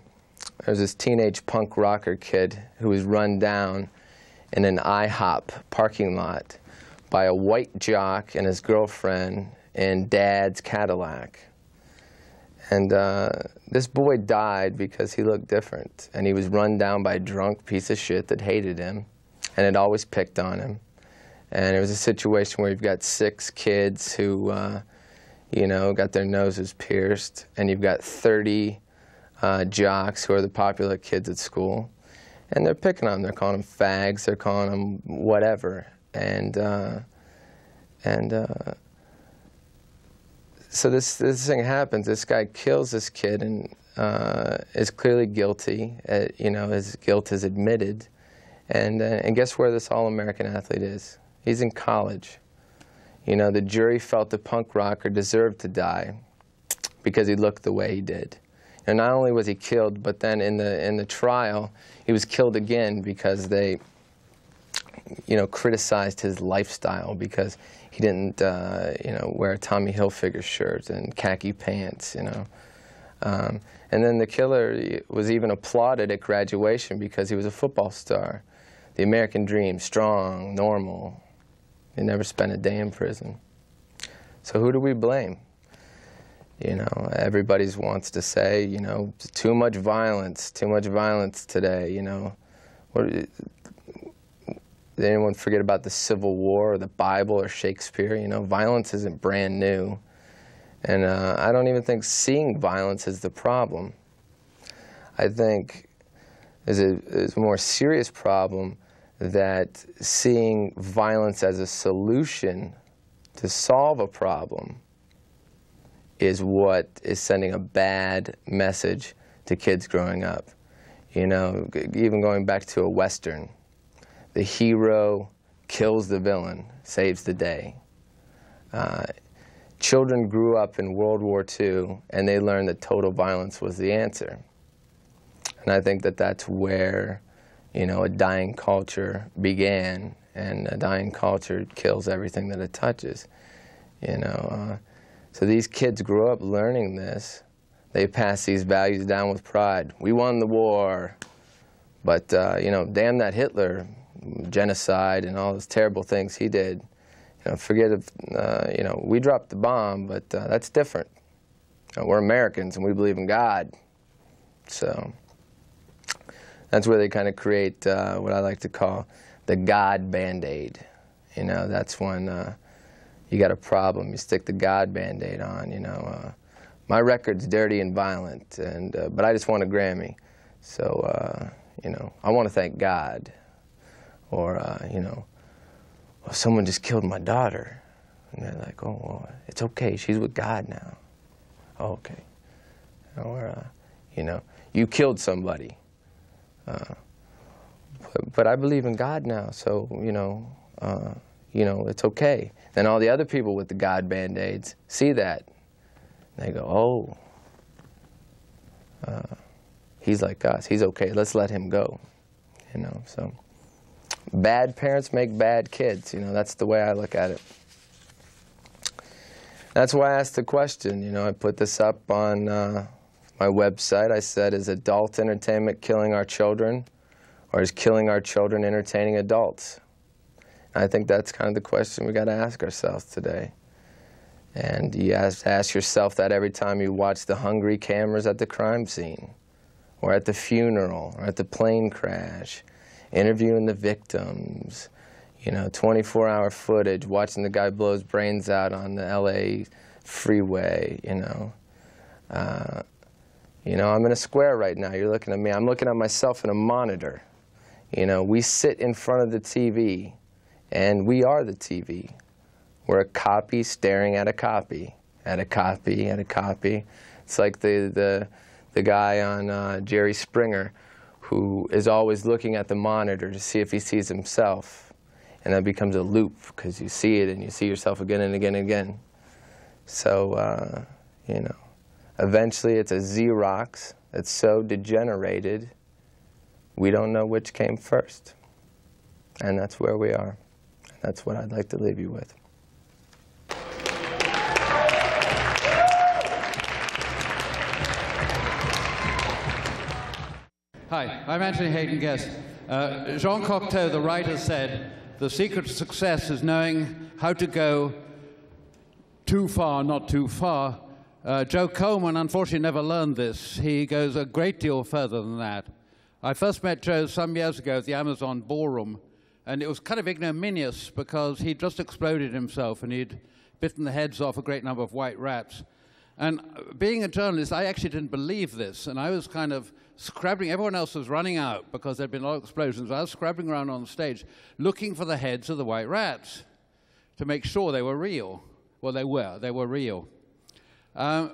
There was this teenage punk rocker kid who was run down in an IHOP parking lot by a white jock and his girlfriend in Dad's Cadillac. And this boy died because he looked different, and he was run down by a drunk piece of shit that hated him and had always picked on him. And it was a situation where you've got 6 kids who, you know, got their noses pierced, and you've got 30 jocks who are the popular kids at school, and they're picking on them. They're calling them fags. They're calling them whatever. And so this thing happens. This guy kills this kid and is clearly guilty. You know, his guilt is admitted. And guess where this all-American athlete is? He's in college. You know, the jury felt the punk rocker deserved to die because he looked the way he did. And not only was he killed, but then in the trial, he was killed again because they, you know, criticized his lifestyle because he didn't, you know, wear a Tommy Hilfiger shirt and khaki pants, you know. And then the killer was even applauded at graduation because he was a football star. The American dream, strong, normal. He never spent a day in prison. So who do we blame? You know, everybody wants to say, you know, too much violence today, you know. Did anyone forget about the Civil War or the Bible or Shakespeare? You know, violence isn't brand new. And I don't even think seeing violence is the problem. I think there's a more serious problem that seeing violence as a solution to solve a problem is what is sending a bad message to kids growing up. You know, even going back to a Western, the hero kills the villain, saves the day. Children grew up in World War II, and they learned that total violence was the answer. And I think that that's where, you know, a dying culture began, and a dying culture kills everything that it touches. You know, so these kids grew up learning this. They pass these values down with pride. We won the war, but you know, damn that Hitler, genocide and all those terrible things he did. You know, forget if, you know, we dropped the bomb, but that's different. You know, we're Americans and we believe in God. So that's where they kind of create what I like to call the God Band-Aid. You know, that's when you got a problem, you stick the God Band-Aid on, you know. My record's dirty and violent, and but I just won a Grammy. So, you know, I want to thank God. Or, you know, well, someone just killed my daughter. And they're like, oh, well, it's okay, she's with God now. Oh, okay. Or, you know, you killed somebody. But I believe in God now, so, it's okay. Then all the other people with the God Band-Aids see that. And they go, oh, he's like us. He's okay. Let's let him go. So bad parents make bad kids. That's the way I look at it. That's why I asked the question. I put this up on my website. I said, is adult entertainment killing our children, or is killing our children entertaining adults? And I think that's kind of the question we got to ask ourselves today. And you have to ask yourself that every time you watch the hungry cameras at the crime scene, or at the funeral, or at the plane crash, interviewing the victims, 24-hour footage, watching the guy blow his brains out on the LA freeway, I'm in a square right now. You're looking at me. I'm looking at myself in a monitor. We sit in front of the TV, and we are the TV. We're a copy staring at a copy, at a copy, at a copy. It's like the guy on Jerry Springer, who is always looking at the monitor to see if he sees himself. And that becomes a loop, because you see it and you see yourself again and again and again. So, eventually it's a Xerox that's so degenerated, we don't know which came first. And that's where we are. And that's what I'd like to leave you with. Hi, I'm Anthony Hayden-Guest. Jean Cocteau, the writer, said, the secret to success is knowing how to go too far, not too far. Joe Coleman, unfortunately, never learned this. He goes a great deal further than that. I first met Joe some years ago at the Hammerstein Ballroom, and it was kind of ignominious because he'd just exploded himself and he'd bitten the heads off a great number of white rats. And being a journalist, I actually didn't believe this, and I was kind of scrabbling. Everyone else was running out because there'd been a lot of explosions. I was scrabbling around on the stage looking for the heads of the white rats to make sure they were real. Well, they were real. I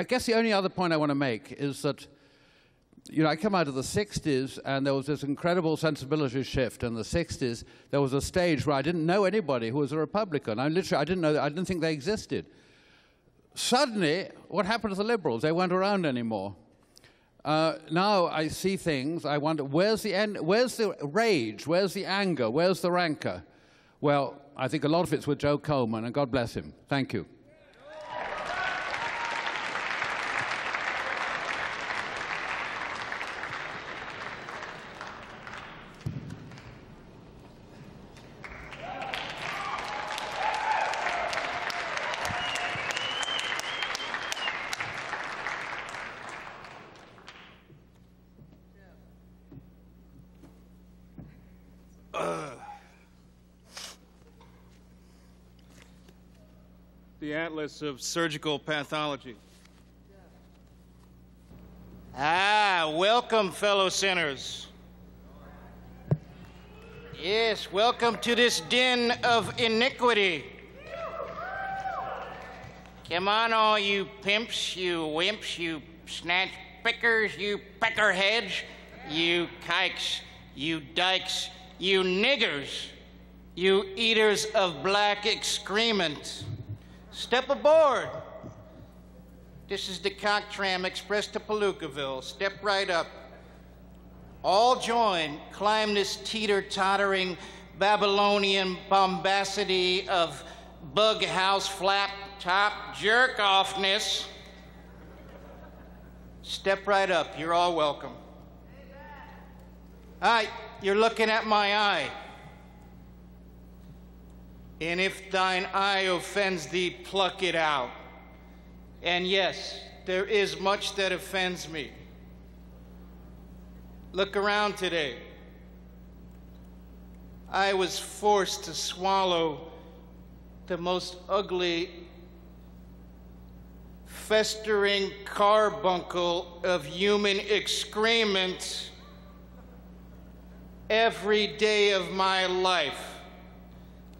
guess the only other point I want to make is that, I come out of the 60s, and there was this incredible sensibility shift. In the 60s, there was a stage where I didn't know anybody who was a Republican. I didn't think they existed. Suddenly, what happened to the liberals? They weren't around anymore. Now I see things, I wonder, where's the rage, where's the anger, where's the rancor? Well, I think a lot of it's with Joe Coleman, and God bless him. Thank you. The Atlas of Surgical Pathology. Welcome, fellow sinners. Yes, welcome to this den of iniquity. Come on, all you pimps, you wimps, you snatch pickers, you peckerheads, you kikes, you dykes, you niggers, you eaters of black excrement. Step aboard. This is the Cock Tram Express to Palookaville. Step right up. All join, climb this teeter-tottering Babylonian bombacity of bug house flap top jerk-offness. Step right up. You're all welcome. All right, you're looking at my eye. And if thine eye offends thee, pluck it out. And yes, there is much that offends me. Look around today. I was forced to swallow the most ugly, festering carbuncle of human excrement every day of my life.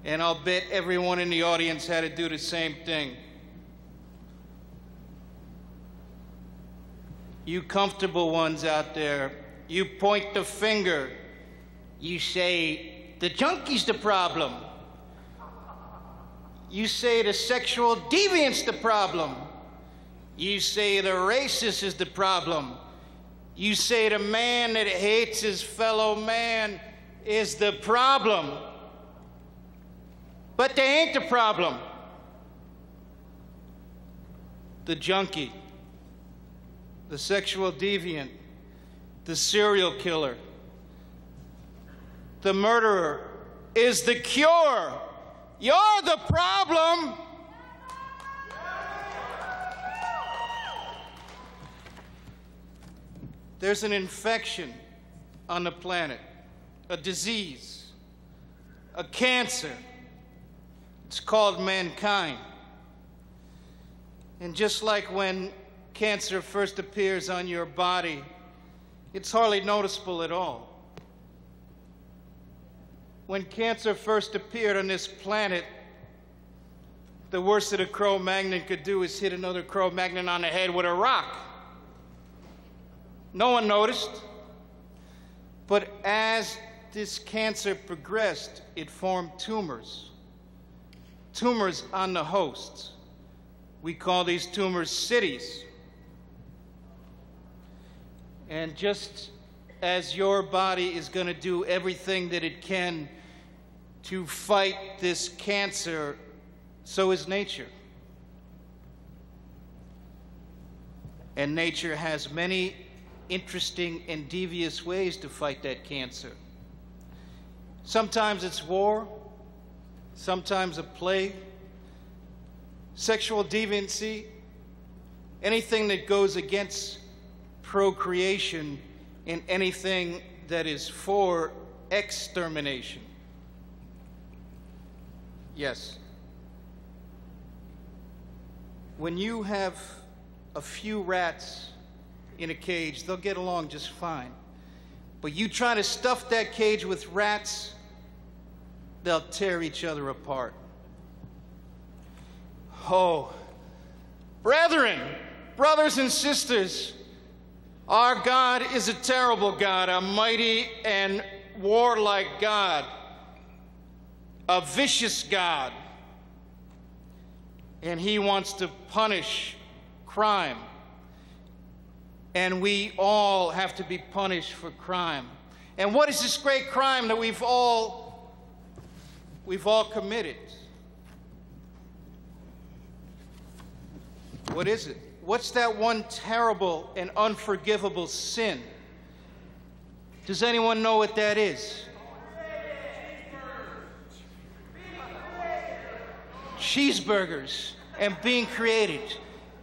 And I'll bet everyone in the audience had to do the same thing. You comfortable ones out there, You point the finger. You say, the junkie's the problem. You say the sexual deviant's the problem. You say the racist is the problem. You say the man that hates his fellow man is the problem. But they ain't the problem. The junkie, the sexual deviant, the serial killer, the murderer is the cure. You're the problem. There's an infection on the planet, a disease, a cancer. It's called mankind. And just like when cancer first appears on your body, it's hardly noticeable at all. When cancer first appeared on this planet, the worst that a Cro-Magnon could do is hit another Cro-Magnon on the head with a rock. No one noticed. But as this cancer progressed, it formed tumors. Tumors on the host. We call these tumors cities. And just as your body is going to do everything that it can to fight this cancer, so is nature. And nature has many interesting and devious ways to fight that cancer. Sometimes it's war, sometimes a plague, sexual deviancy, anything that goes against procreation, and anything that is for extermination. Yes. When you have a few rats in a cage, they'll get along just fine. But you try to stuff that cage with rats, they'll tear each other apart. Oh, brethren, brothers and sisters, our God is a terrible God, a mighty and warlike God, a vicious God. And he wants to punish crime. And we all have to be punished for crime. And what is this great crime that we've all committed? What is it? What's that one terrible and unforgivable sin? Does anyone know what that is? Cheeseburgers and being created.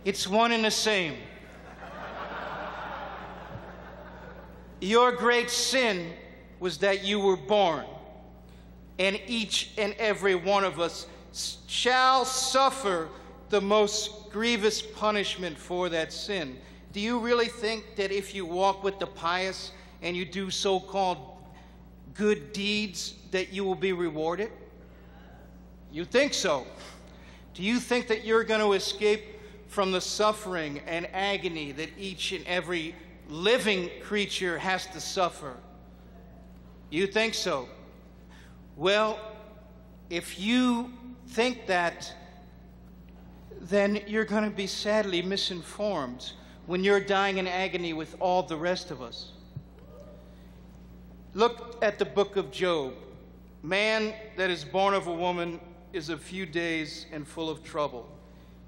It's one and the same. Your great sin was that you were born, and each and every one of us shall suffer the most grievous punishment for that sin. Do you really think that if you walk with the pious and you do so-called good deeds that you will be rewarded? You think so. Do you think that you're going to escape from the suffering and agony that each and every living creature has to suffer? You think so? Well, if you think that, then you're going to be sadly misinformed when you're dying in agony with all the rest of us. Look at the book of Job. Man that is born of a woman is a few days and full of trouble.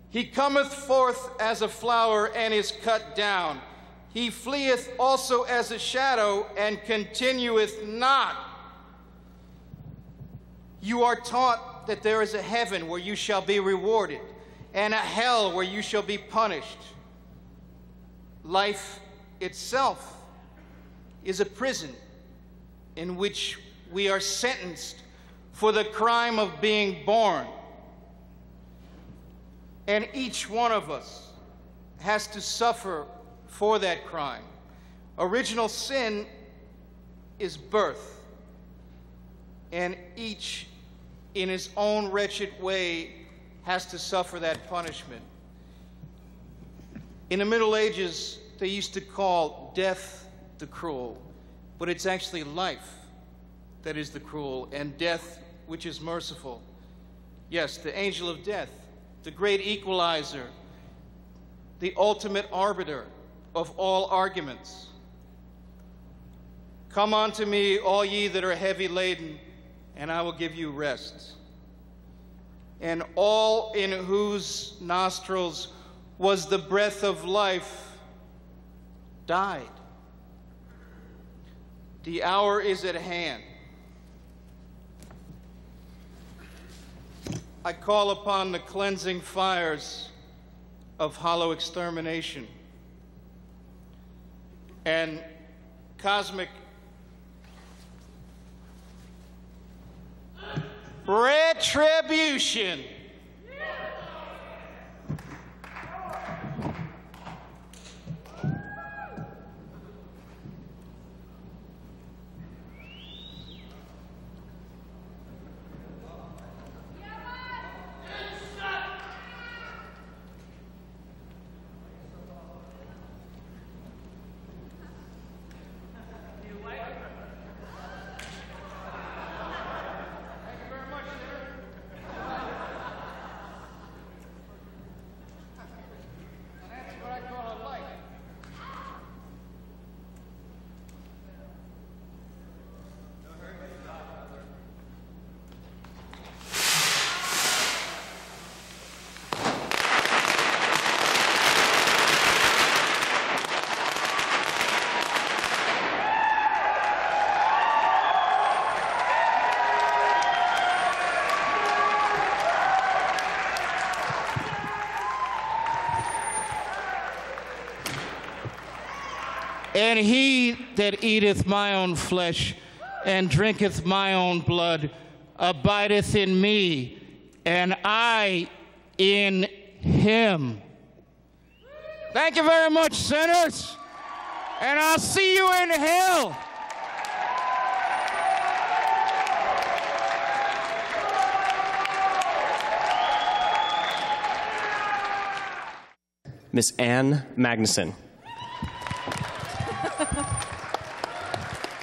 He cometh forth as a flower and is cut down. He fleeth also as a shadow and continueth not. You are taught that there is a heaven where you shall be rewarded, and a hell where you shall be punished. Life itself is a prison in which we are sentenced for the crime of being born. And each one of us has to suffer for that crime. Original sin is birth, and each in his own wretched way has to suffer that punishment. In the Middle Ages, they used to call death the cruel. but it's actually life that is the cruel, and death which is merciful. Yes, the angel of death, the great equalizer, the ultimate arbiter of all arguments. Come unto me, all ye that are heavy laden, and I will give you rest. And all in whose nostrils was the breath of life died. The hour is at hand. I call upon the cleansing fires of hollow extermination and cosmic retribution. And he that eateth my own flesh and drinketh my own blood abideth in me, and I in him. Thank you very much, sinners, and I'll see you in hell. Miss Ann Magnuson.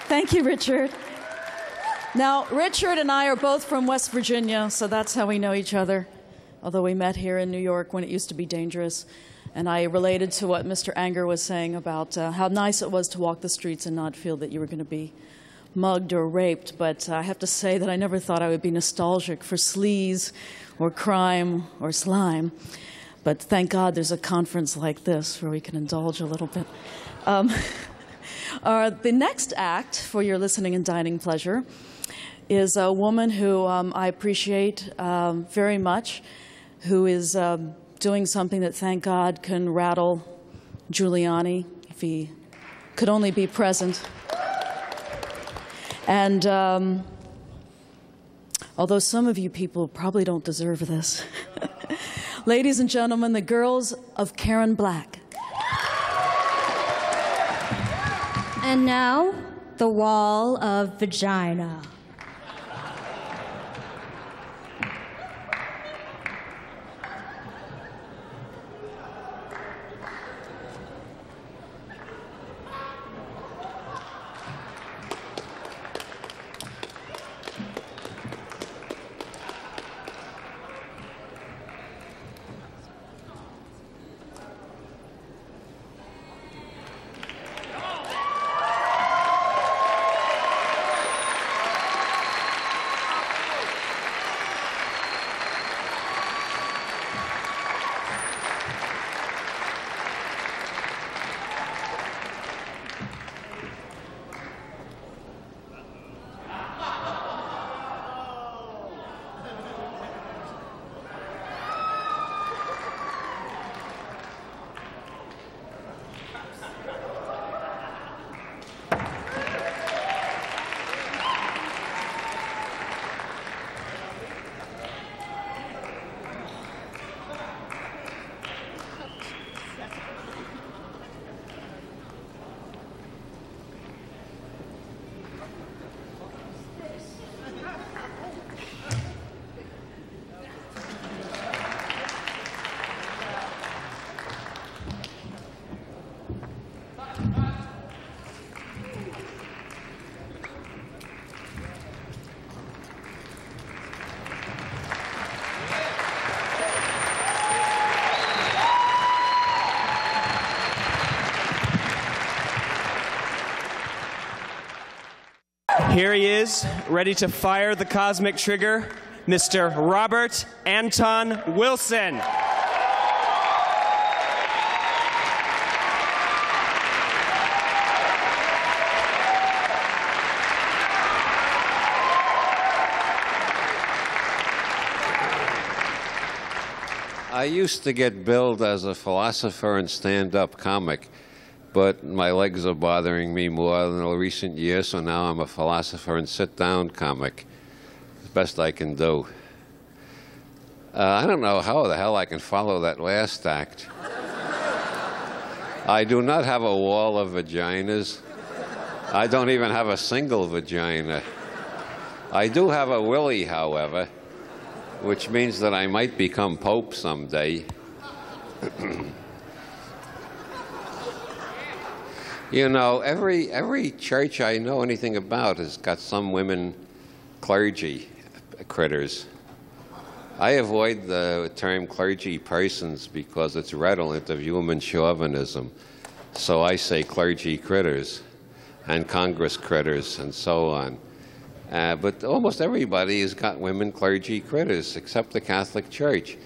Thank you, Richard. Now, Richard and I are both from West Virginia, so that's how we know each other, although we met here in New York when it used to be dangerous. And I related to what Mr. Anger was saying about how nice it was to walk the streets and not feel that you were going to be mugged or raped. But I have to say that I never thought I would be nostalgic for sleaze or crime or slime. But thank God there's a conference like this where we can indulge a little bit. The next act for your listening and dining pleasure is a woman who I appreciate very much, who is doing something that, thank God, can rattle Giuliani if he could only be present. And although some of you people probably don't deserve this, ladies and gentlemen, the girls of Karen Black. And now, the wall of vagina. is, ready to fire the cosmic trigger, Mr. Robert Anton Wilson. I used to get billed as a philosopher and stand-up comic, but my legs are bothering me more in the recent years, so now I'm a philosopher and sit-down comic. The best I can do. I don't know how the hell I can follow that last act. I do not have a wall of vaginas. I don't even have a single vagina. I do have a willy, however, which means that I might become Pope someday. You know, every church I know anything about has got some women clergy critters. I avoid the term clergy persons because it's redolent of human chauvinism. So I say clergy critters and Congress critters and so on. But almost everybody has got women clergy critters, except the Catholic Church.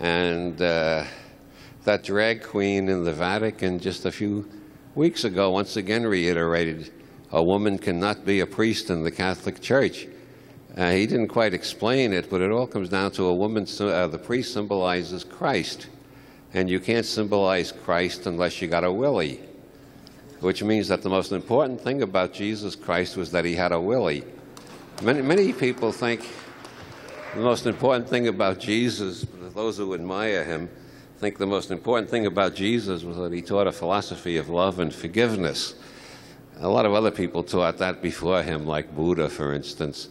And that drag queen in the Vatican just a few weeks ago once again reiterated, a woman cannot be a priest in the Catholic Church. He didn't quite explain it, but it all comes down to a woman, the priest symbolizes Christ. And you can't symbolize Christ unless you got a willy, which means that the most important thing about Jesus Christ was that he had a willy. Many people think the most important thing about Jesus, those who admire him, think the most important thing about Jesus was that he taught a philosophy of love and forgiveness. A lot of other people taught that before him, like Buddha, for instance.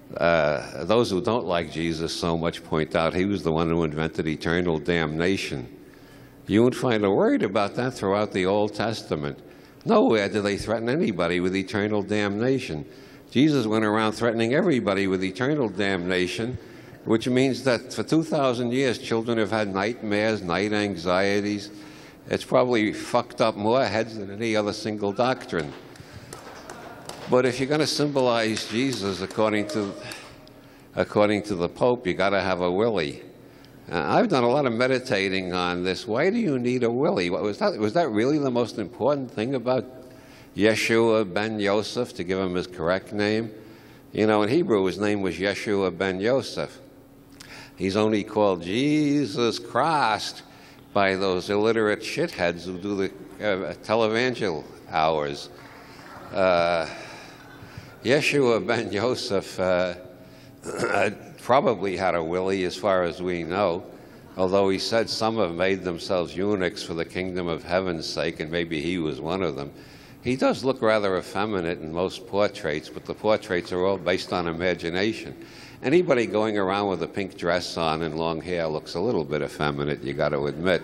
Those who don't like Jesus so much point out he was the one who invented eternal damnation. You won't find a word about that throughout the Old Testament. Nowhere do they threaten anybody with eternal damnation. Jesus went around threatening everybody with eternal damnation, which means that for 2,000 years, children have had nightmares, night anxieties. It's probably fucked up more heads than any other single doctrine. But if you're going to symbolize Jesus according to the Pope, you got to have a willy. I've done a lot of meditating on this. Why do you need a willy? Was that really the most important thing about Yeshua ben Yosef, to give him his correct name? You know, in Hebrew, his name was Yeshua ben Yosef. He's only called Jesus Christ by those illiterate shitheads who do the televangel hours. Yeshua ben Yosef probably had a willy, as far as we know, although he said some have made themselves eunuchs for the kingdom of heaven's sake, and maybe he was one of them. He does look rather effeminate in most portraits, but the portraits are all based on imagination. Anybody going around with a pink dress on and long hair looks a little bit effeminate, you got to admit.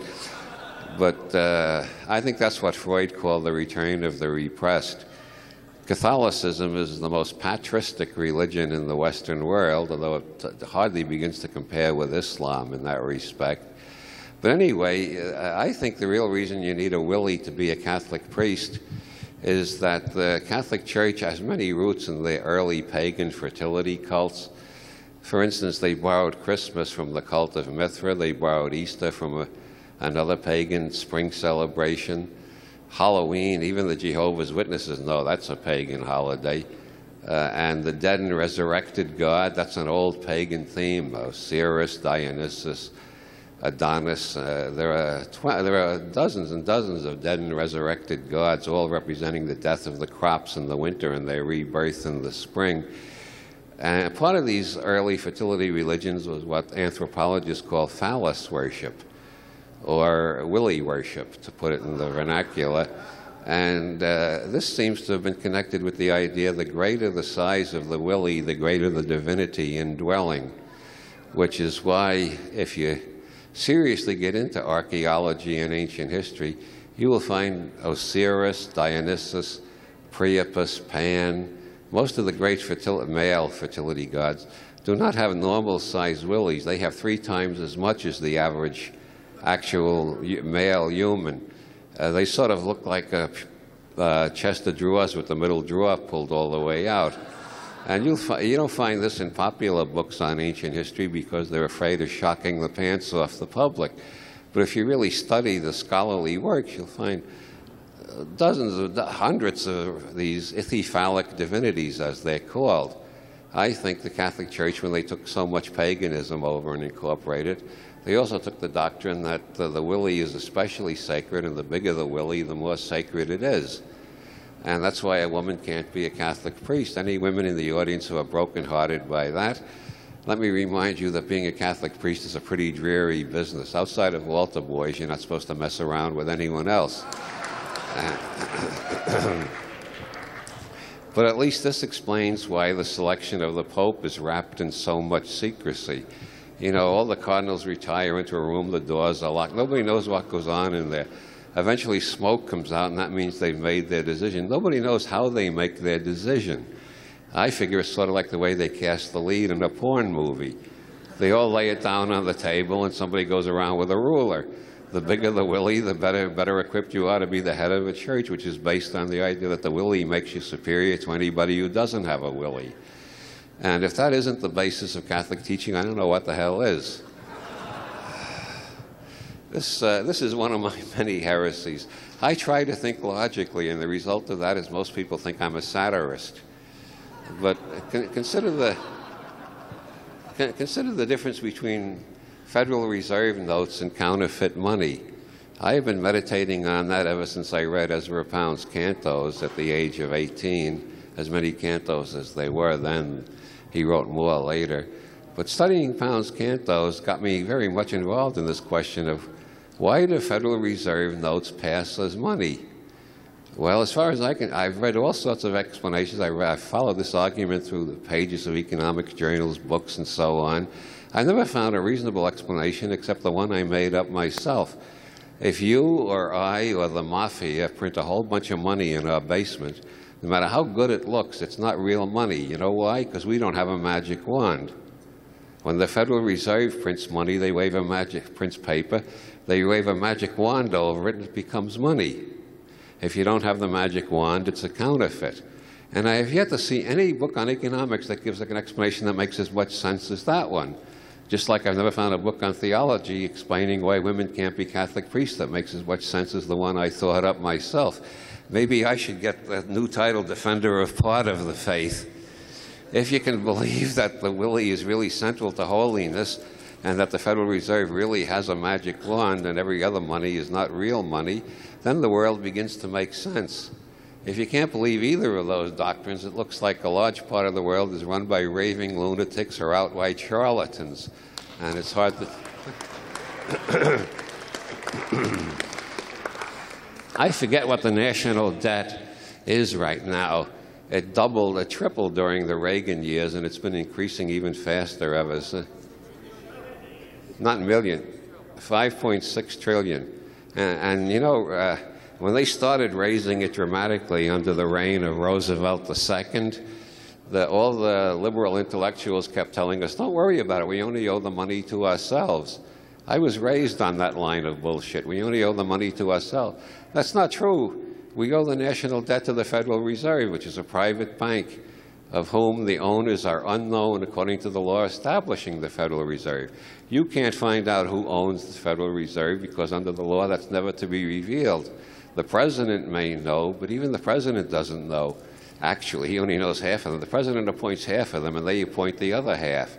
But I think that's what Freud called the return of the repressed. Catholicism is the most patristic religion in the Western world, although it hardly begins to compare with Islam in that respect. But anyway, I think the real reason you need a willy to be a Catholic priest is that the Catholic Church has many roots in the early pagan fertility cults. For instance, they borrowed Christmas from the cult of Mithra. They borrowed Easter from another pagan spring celebration. Halloween, even the Jehovah's Witnesses know that's a pagan holiday. And the dead and resurrected God, that's an old pagan theme. Osiris, Dionysus, Adonis. There are dozens and dozens of dead and resurrected gods, all representing the death of the crops in the winter and their rebirth in the spring. And part of these early fertility religions was what anthropologists call phallus worship, or willy worship, to put it in the vernacular. And this seems to have been connected with the idea the greater the size of the willy, the greater the divinity indwelling, which is why if you seriously get into archaeology and ancient history, you will find Osiris, Dionysus, Priapus, Pan. Most of the great male fertility gods do not have normal-sized willies. They have 3 times as much as the average actual male human. They sort of look like a chest of drawers with the middle drawer pulled all the way out. And you don't find this in popular books on ancient history because they're afraid of shocking the pants off the public. But if you really study the scholarly works, you'll find hundreds of these ithyphallic divinities, as they're called. I think the Catholic Church, when they took so much paganism over and incorporated, they also took the doctrine that the willy is especially sacred, and the bigger the willy, the more sacred it is. And that's why a woman can't be a Catholic priest. Any women in the audience who are brokenhearted by that, let me remind you that being a Catholic priest is a pretty dreary business. Outside of altar boys, you're not supposed to mess around with anyone else. But at least this explains why the selection of the Pope is wrapped in so much secrecy. You know, all the cardinals retire into a room, the doors are locked. Nobody knows what goes on in there. Eventually smoke comes out, and that means they've made their decision. Nobody knows how they make their decision. I figure it's sort of like the way they cast the lead in a porn movie. They all lay it down on the table, and somebody goes around with a ruler. The bigger the willy, the better equipped you are to be the head of a church, which is based on the idea that the willy makes you superior to anybody who doesn't have a willy. And if that isn't the basis of Catholic teaching, I don't know what the hell is. This is one of my many heresies. I try to think logically, and the result of that is most people think I'm a satirist. But consider the difference between Federal Reserve notes and counterfeit money. I have been meditating on that ever since I read Ezra Pound's cantos at the age of 18, as many cantos as they were then. He wrote more later. But studying Pound's cantos got me very much involved in this question of why do Federal Reserve notes pass as money? Well, as far as I've read all sorts of explanations. I've followed this argument through the pages of economics journals, books, and so on. I never found a reasonable explanation except the one I made up myself. If you or I or the mafia print a whole bunch of money in our basement, no matter how good it looks, it's not real money. You know why? Because we don't have a magic wand. When the Federal Reserve prints money, they prints paper, they wave a magic wand over it and it becomes money. If you don't have the magic wand, it's a counterfeit. And I have yet to see any book on economics that gives an explanation that makes as much sense as that one. Just like I've never found a book on theology explaining why women can't be Catholic priests that makes as much sense as the one I thought up myself. Maybe I should get the new title, Defender of Part of the Faith. If you can believe that the willy is really central to holiness and that the Federal Reserve really has a magic wand and every other money is not real money, then the world begins to make sense. If you can't believe either of those doctrines, it looks like a large part of the world is run by raving lunatics or outright charlatans. And it's hard to... I forget what the national debt is right now. It doubled, it tripled during the Reagan years, and it's been increasing even faster ever since. Not million, 5.6 trillion. And you know, when they started raising it dramatically under the reign of Roosevelt II, all the liberal intellectuals kept telling us, don't worry about it, we only owe the money to ourselves. I was raised on that line of bullshit. We only owe the money to ourselves. That's not true. We owe the national debt to the Federal Reserve, which is a private bank, of whom the owners are unknown according to the law establishing the Federal Reserve. You can't find out who owns the Federal Reserve because under the law that's never to be revealed. The president may know, but even the president doesn't know. Actually, he only knows half of them. The president appoints half of them, and they appoint the other half.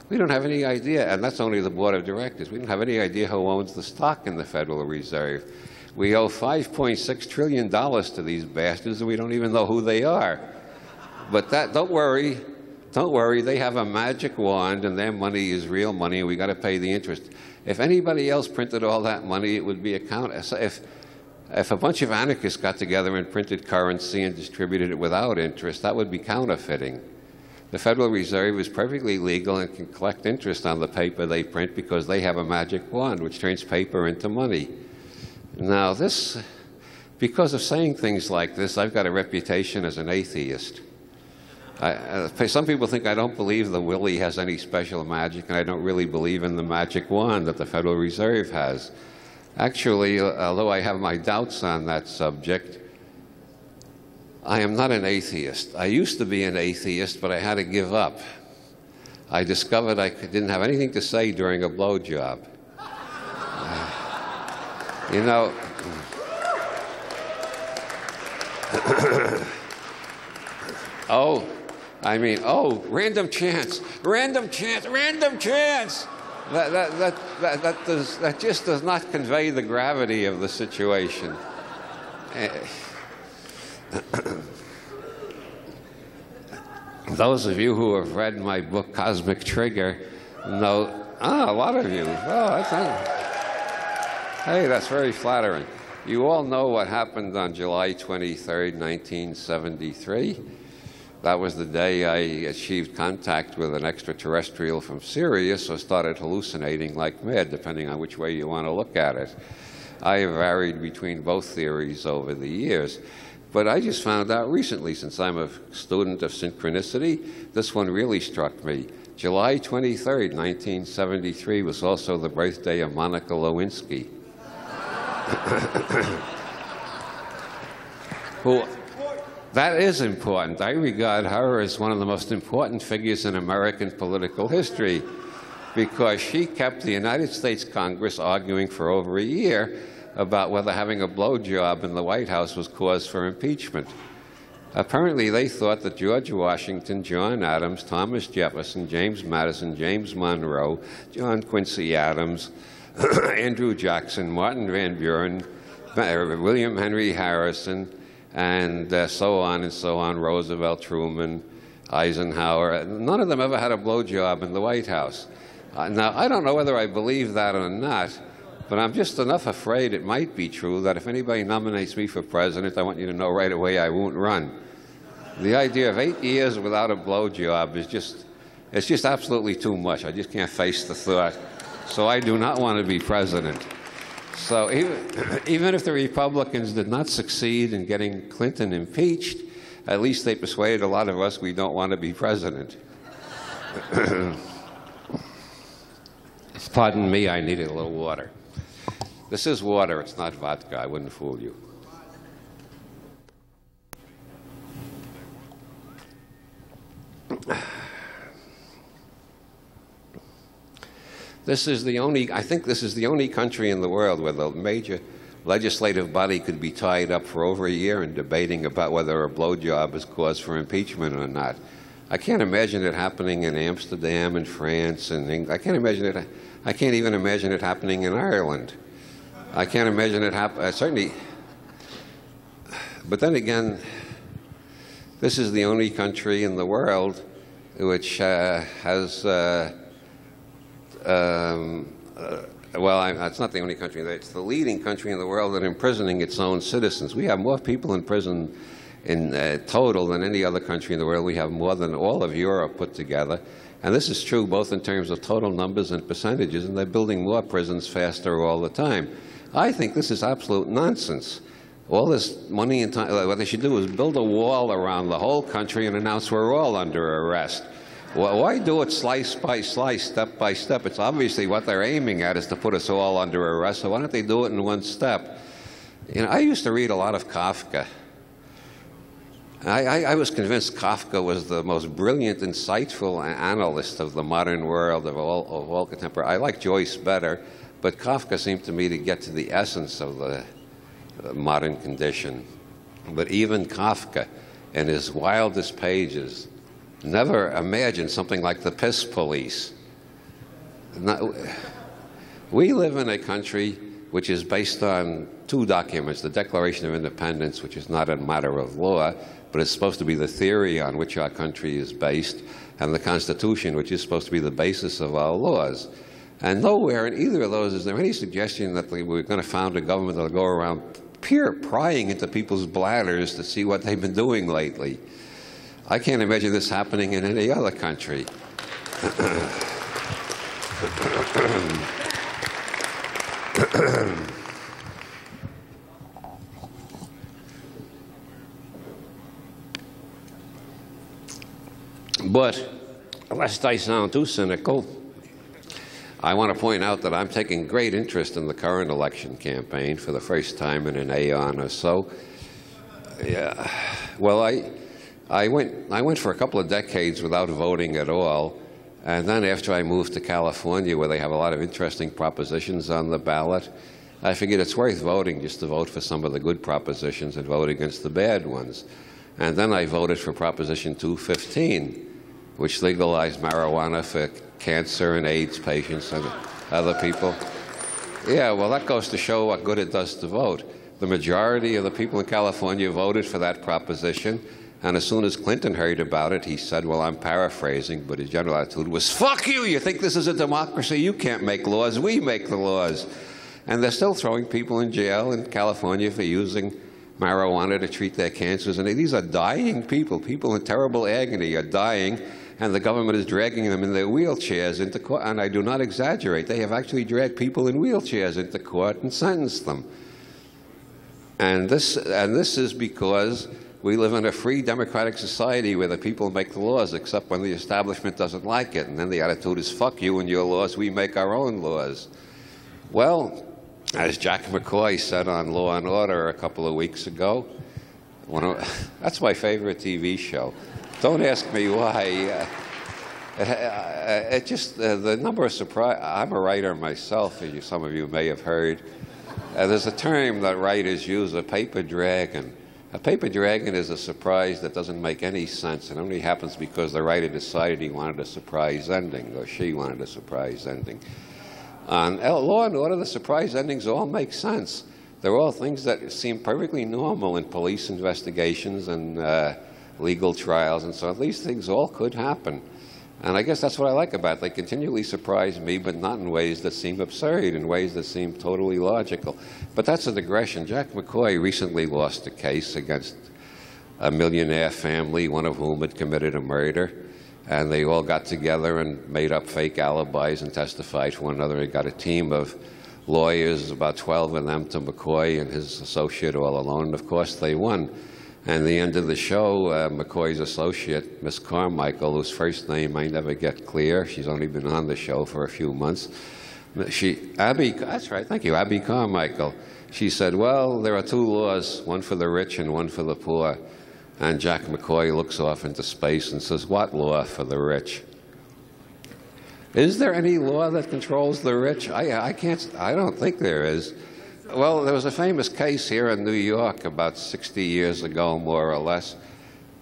We don't have any idea, and that's only the board of directors. We don't have any idea who owns the stock in the Federal Reserve. We owe $5.6 trillion to these bastards, and we don't even know who they are. But don't worry, they have a magic wand, and their money is real money, and we got to pay the interest. If anybody else printed all that money, it would be a If a bunch of anarchists got together and printed currency and distributed it without interest, that would be counterfeiting. The Federal Reserve is perfectly legal and can collect interest on the paper they print because they have a magic wand which turns paper into money. Now because of saying things like this, I've got a reputation as an atheist. Some people think I don't believe the willy has any special magic, and I don't really believe in the magic wand that the Federal Reserve has. Actually, although I have my doubts on that subject, I am not an atheist. I used to be an atheist, but I had to give up. I discovered I didn't have anything to say during a blowjob. You know, random chance, random chance, random chance. That just does not convey the gravity of the situation. Those of you who have read my book, Cosmic Trigger, know, a lot of you. Hey, that's very flattering. You all know what happened on July 23rd, 1973. That was the day I achieved contact with an extraterrestrial from Sirius, so started hallucinating like mad, depending on which way you want to look at it. I have varied between both theories over the years. But I just found out recently, since I'm a student of synchronicity, this one really struck me. July 23rd, 1973 was also the birthday of Monica Lewinsky. Who, that is important. I regard her as one of the most important figures in American political history because she kept the United States Congress arguing for over a year about whether having a blowjob in the White House was cause for impeachment. Apparently, they thought that George Washington, John Adams, Thomas Jefferson, James Madison, James Monroe, John Quincy Adams, Andrew Jackson, Martin Van Buren, William Henry Harrison, and so on, Roosevelt, Truman, Eisenhower, none of them ever had a blowjob in the White House. Now, I don't know whether I believe that or not, but I'm just enough afraid it might be true that if anybody nominates me for president, I want you to know right away I won't run. The idea of 8 years without a blowjob is it's just absolutely too much. I just can't face the thought. So I do not want to be president. So even if the Republicans did not succeed in getting Clinton impeached, at least they persuaded a lot of us we don't want to be president. Pardon me, I needed a little water. This is water, it's not vodka. I wouldn't fool you. I think this is the only country in the world where the major legislative body could be tied up for over a year in debating about whether a blowjob is cause for impeachment or not. I can't imagine it happening in Amsterdam and France and England. I can't even imagine it happening in Ireland. I can't imagine it certainly. But then again, this is the only country in the world which has it's not the only country. It's the leading country in the world at imprisoning its own citizens. We have more people in prison in total than any other country in the world. We have more than all of Europe put together. And this is true both in terms of total numbers and percentages, and they're building more prisons faster all the time. I think this is absolute nonsense. All this money and time, what they should do is build a wall around the whole country and announce we're all under arrest. Why do it slice by slice, step by step? It's obviously what they're aiming at is to put us all under arrest, so why don't they do it in one step? You know, I used to read a lot of Kafka. I was convinced Kafka was the most brilliant, insightful analyst of the modern world of all contemporary. I like Joyce better, but Kafka seemed to me to get to the essence of the modern condition. But even Kafka, in his wildest pages, never imagined something like the piss police. We live in a country which is based on two documents, the Declaration of Independence, which is not a matter of law, but it's supposed to be the theory on which our country is based, and the Constitution, which is supposed to be the basis of our laws. And nowhere in either of those is there any suggestion that we're going to found a government that will go around prying into people's bladders to see what they've been doing lately. I can't imagine this happening in any other country. But lest I sound too cynical, I want to point out that I'm taking great interest in the current election campaign for the first time in an aeon or so. Yeah. Well, I went for a couple of decades without voting at all. And then after I moved to California, where they have a lot of interesting propositions on the ballot, I figured it's worth voting just to vote for some of the good propositions and vote against the bad ones. And then I voted for Proposition 215, which legalized marijuana for cancer and AIDS patients and other people. Yeah, well, that goes to show what good it does to vote. The majority of the people in California voted for that proposition, and as soon as Clinton heard about it, he said, well, I'm paraphrasing, but his general attitude was, fuck you, you think this is a democracy? You can't make laws, we make the laws. And they're still throwing people in jail in California for using marijuana to treat their cancers. And these are dying people. People in terrible agony are dying, and the government is dragging them in their wheelchairs into court. And I do not exaggerate. They have actually dragged people in wheelchairs into court and sentenced them. And this is because we live in a free democratic society where the people make the laws, except when the establishment doesn't like it. And then the attitude is, fuck you and your laws, we make our own laws. Well, as Jack McCoy said on Law and Order a couple of weeks ago, that's my favorite TV show. Don't ask me why. The number of surprise. I'm a writer myself, as some of you may have heard. There's a term that writers use, a paper dragon. A paper dragon is a surprise that doesn't make any sense. It only happens because the writer decided he wanted a surprise ending, or she wanted a surprise ending. On Law and Order, the surprise endings all make sense. They're all things that seem perfectly normal in police investigations and legal trials, and so these things all could happen. And I guess that's what I like about it. They continually surprise me, but not in ways that seem absurd, in ways that seem totally logical. But that's a digression. Jack McCoy recently lost a case against a millionaire family, one of whom had committed a murder. And they all got together and made up fake alibis and testified for one another. He got a team of lawyers, about 12 of them, to McCoy and his associate all alone. And of course, they won. And at the end of the show, McCoy's associate, Miss Carmichael, whose first name I never get clear, she's only been on the show for a few months. That's right, thank you, Abby Carmichael. She said, well, there are two laws, one for the rich and one for the poor. And Jack McCoy looks off into space and says, what law for the rich? Is there any law that controls the rich? I don't think there is. Well, there was a famous case here in New York about 60 years ago, more or less.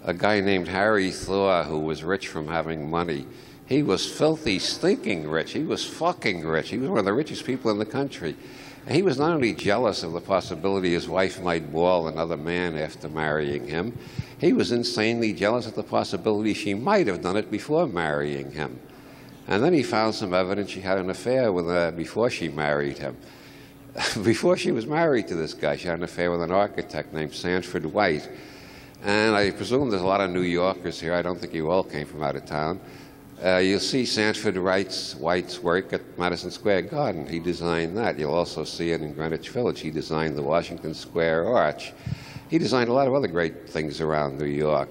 A guy named Harry Thor, who was rich from having money. He was filthy, stinking rich. He was fucking rich. He was one of the richest people in the country. And he was not only jealous of the possibility his wife might bawl another man after marrying him, he was insanely jealous of the possibility she might have done it before marrying him. And then he found some evidence she had an affair with her before she married him. Before she was married to this guy, she had an affair with an architect named Sanford White. And I presume there's a lot of New Yorkers here. I don't think you all came from out of town. You'll see Sanford White's work at Madison Square Garden. He designed that. You'll also see it in Greenwich Village. He designed the Washington Square Arch. He designed a lot of other great things around New York.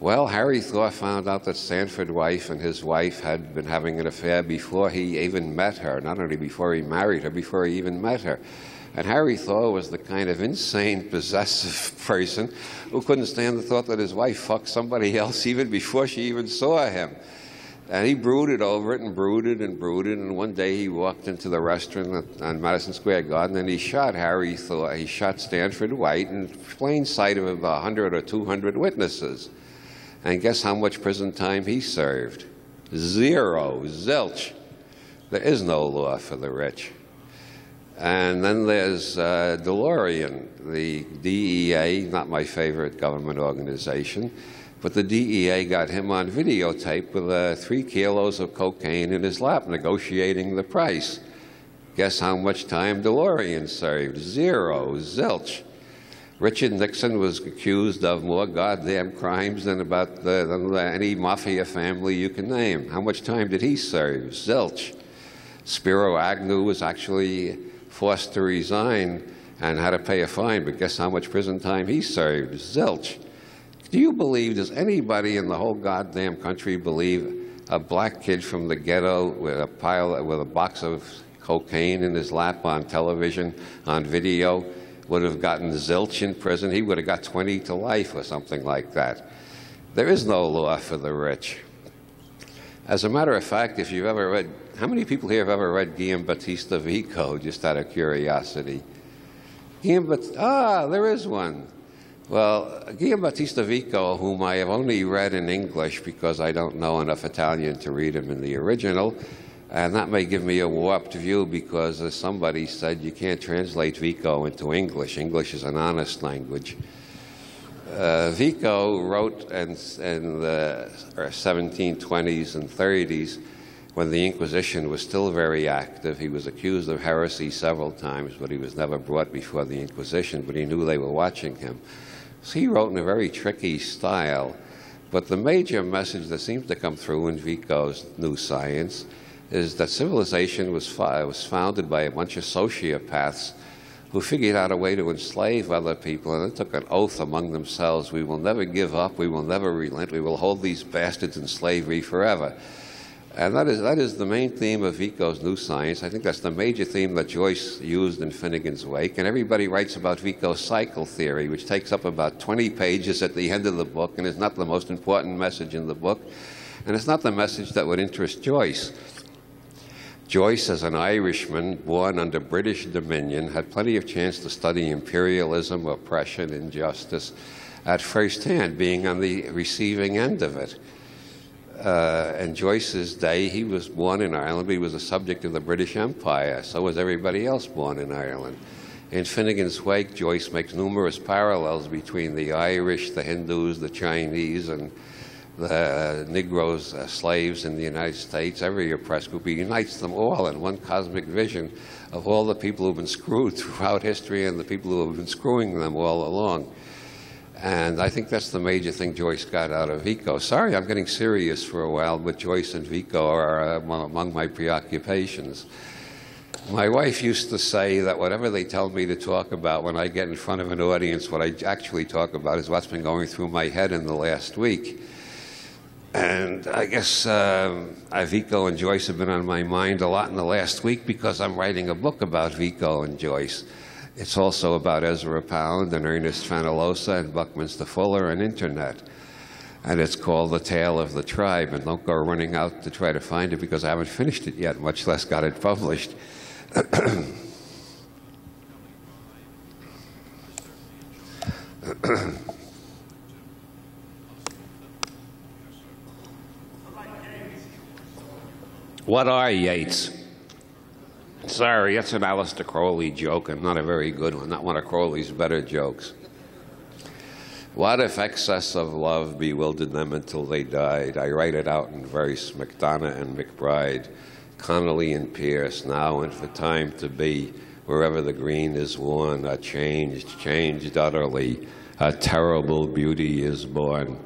Well, Harry Thor found out that Sanford White and his wife had been having an affair before he even met her. Not only before he married her, before he even met her. And Harry Thor was the kind of insane, possessive person who couldn't stand the thought that his wife fucked somebody else even before she even saw him. And he brooded over it and brooded and brooded, and one day he walked into the restaurant on Madison Square Garden and he shot Harry Thor. He shot Sanford White in plain sight of about 100 or 200 witnesses. And guess how much prison time he served? 0, zilch. There is no law for the rich. And then there's DeLorean, the DEA, not my favorite government organization, but the DEA got him on videotape with 3 kilos of cocaine in his lap negotiating the price. Guess how much time DeLorean served? 0, zilch. Richard Nixon was accused of more goddamn crimes than any mafia family you can name. How much time did he serve? Zilch. Spiro Agnew was actually forced to resign and had to pay a fine, but guess how much prison time he served? Zilch. Do you believe, does anybody in the whole goddamn country believe a black kid from the ghetto with a box of cocaine in his lap on television, on video, would have gotten zilch in prison. He would have got 20 to life or something like that. There is no law for the rich. As a matter of fact, if you've ever read, how many people here have ever read Guillaume Battista Vico, just out of curiosity? There is one. Well, Guillaume Battista Vico, whom I have only read in English because I don't know enough Italian to read him in the original, and that may give me a warped view because, as somebody said, you can't translate Vico into English. English is an honest language. Vico wrote in the 1720s and 30s, when the Inquisition was still very active. He was accused of heresy several times, but he was never brought before the Inquisition, but he knew they were watching him. So he wrote in a very tricky style. But the major message that seems to come through in Vico's New Science is that civilization was founded by a bunch of sociopaths who figured out a way to enslave other people, and they took an oath among themselves: we will never give up, we will never relent, we will hold these bastards in slavery forever. And that is the main theme of Vico's New Science. I think that's the major theme that Joyce used in Finnegan's Wake. And everybody writes about Vico's cycle theory, which takes up about 20 pages at the end of the book, and is not the most important message in the book. And it's not the message that would interest Joyce. Joyce, as an Irishman born under British dominion, had plenty of chance to study imperialism, oppression, injustice at first hand, being on the receiving end of it. In Joyce's day, he was born in Ireland, but he was a subject of the British Empire. So was everybody else born in Ireland. In Finnegan's Wake, Joyce makes numerous parallels between the Irish, the Hindus, the Chinese, and the Negroes, slaves in the United States, every oppressed group. He unites them all in one cosmic vision of all the people who've been screwed throughout history and the people who have been screwing them all along. And I think that's the major thing Joyce got out of Vico. Sorry, I'm getting serious for a while, but Joyce and Vico are among my preoccupations. My wife used to say that whatever they tell me to talk about when I get in front of an audience, what I actually talk about is what's been going through my head in the last week. And I guess Vico and Joyce have been on my mind a lot in the last week because I'm writing a book about Vico and Joyce. It's also about Ezra Pound and Ernest Fenollosa and Buckminster Fuller and Internet. And it's called The Tale of the Tribe. And don't go running out to try to find it because I haven't finished it yet, much less got it published. What are Yates? Sorry, that's an Aleister Crowley joke, and not a very good one, not one of Crowley's better jokes. What if excess of love bewildered them until they died? I write it out in verse, McDonough and McBride, Connolly and Pierce, now and for time to be, wherever the green is worn, are changed utterly, a terrible beauty is born.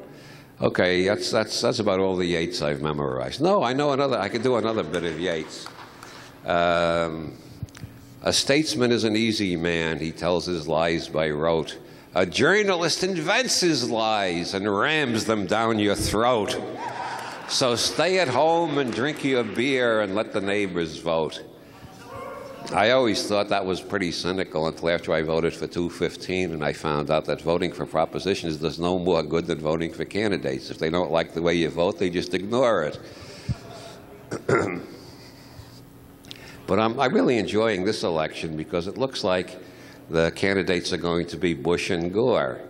Okay, that's about all the Yeats I've memorized. No, I know another, I could do another bit of Yeats. A statesman is an easy man, he tells his lies by rote. A journalist invents his lies and rams them down your throat. So stay at home and drink your beer and let the neighbors vote. I always thought that was pretty cynical until after I voted for 215 and I found out that voting for propositions does no more good than voting for candidates. If they don't like the way you vote, they just ignore it. But I'm really enjoying this election because it looks like the candidates are going to be Bush and Gore.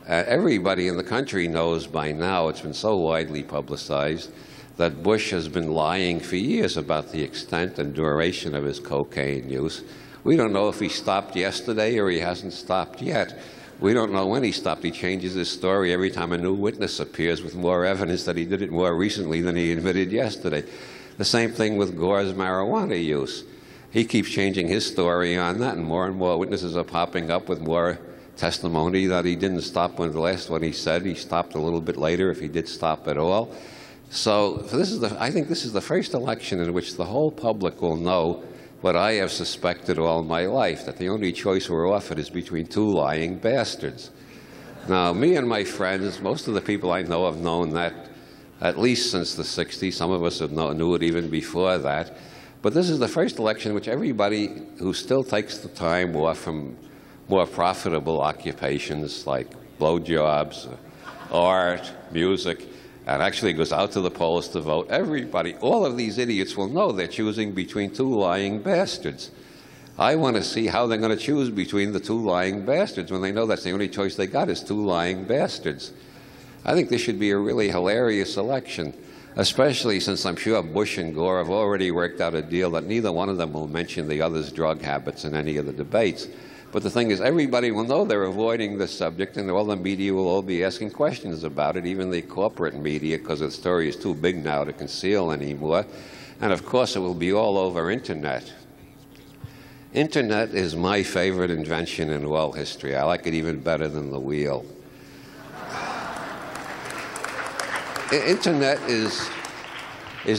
Everybody in the country knows by now, it's been so widely publicized, that Bush has been lying for years about the extent and duration of his cocaine use. We don't know if he stopped yesterday or he hasn't stopped yet. We don't know when he stopped. He changes his story every time a new witness appears with more evidence that he did it more recently than he admitted yesterday. The same thing with Gore's marijuana use. He keeps changing his story on that, and more witnesses are popping up with more testimony that he didn't stop when the last one he said. He stopped a little bit later, if he did stop at all. So I think this is the first election in which the whole public will know what I have suspected all my life, that the only choice we're offered is between two lying bastards. Now, me and my friends, most of the people I know have known that at least since the 60s. Some of us knew it even before that. But this is the first election in which everybody who still takes the time off from more profitable occupations like blowjobs, art, music, and actually goes out to the polls to vote, everybody, all of these idiots will know they're choosing between two lying bastards. I want to see how they're going to choose between the two lying bastards when they know that's the only choice they got is two lying bastards. I think this should be a really hilarious election, especially since I'm sure Bush and Gore have already worked out a deal that neither one of them will mention the other's drug habits in any of the debates. But the thing is, everybody will know they're avoiding this subject, and all the media will all be asking questions about it, even the corporate media, because the story is too big now to conceal anymore. And of course, it will be all over Internet. Internet is my favorite invention in world history. I like it even better than the wheel. Internet is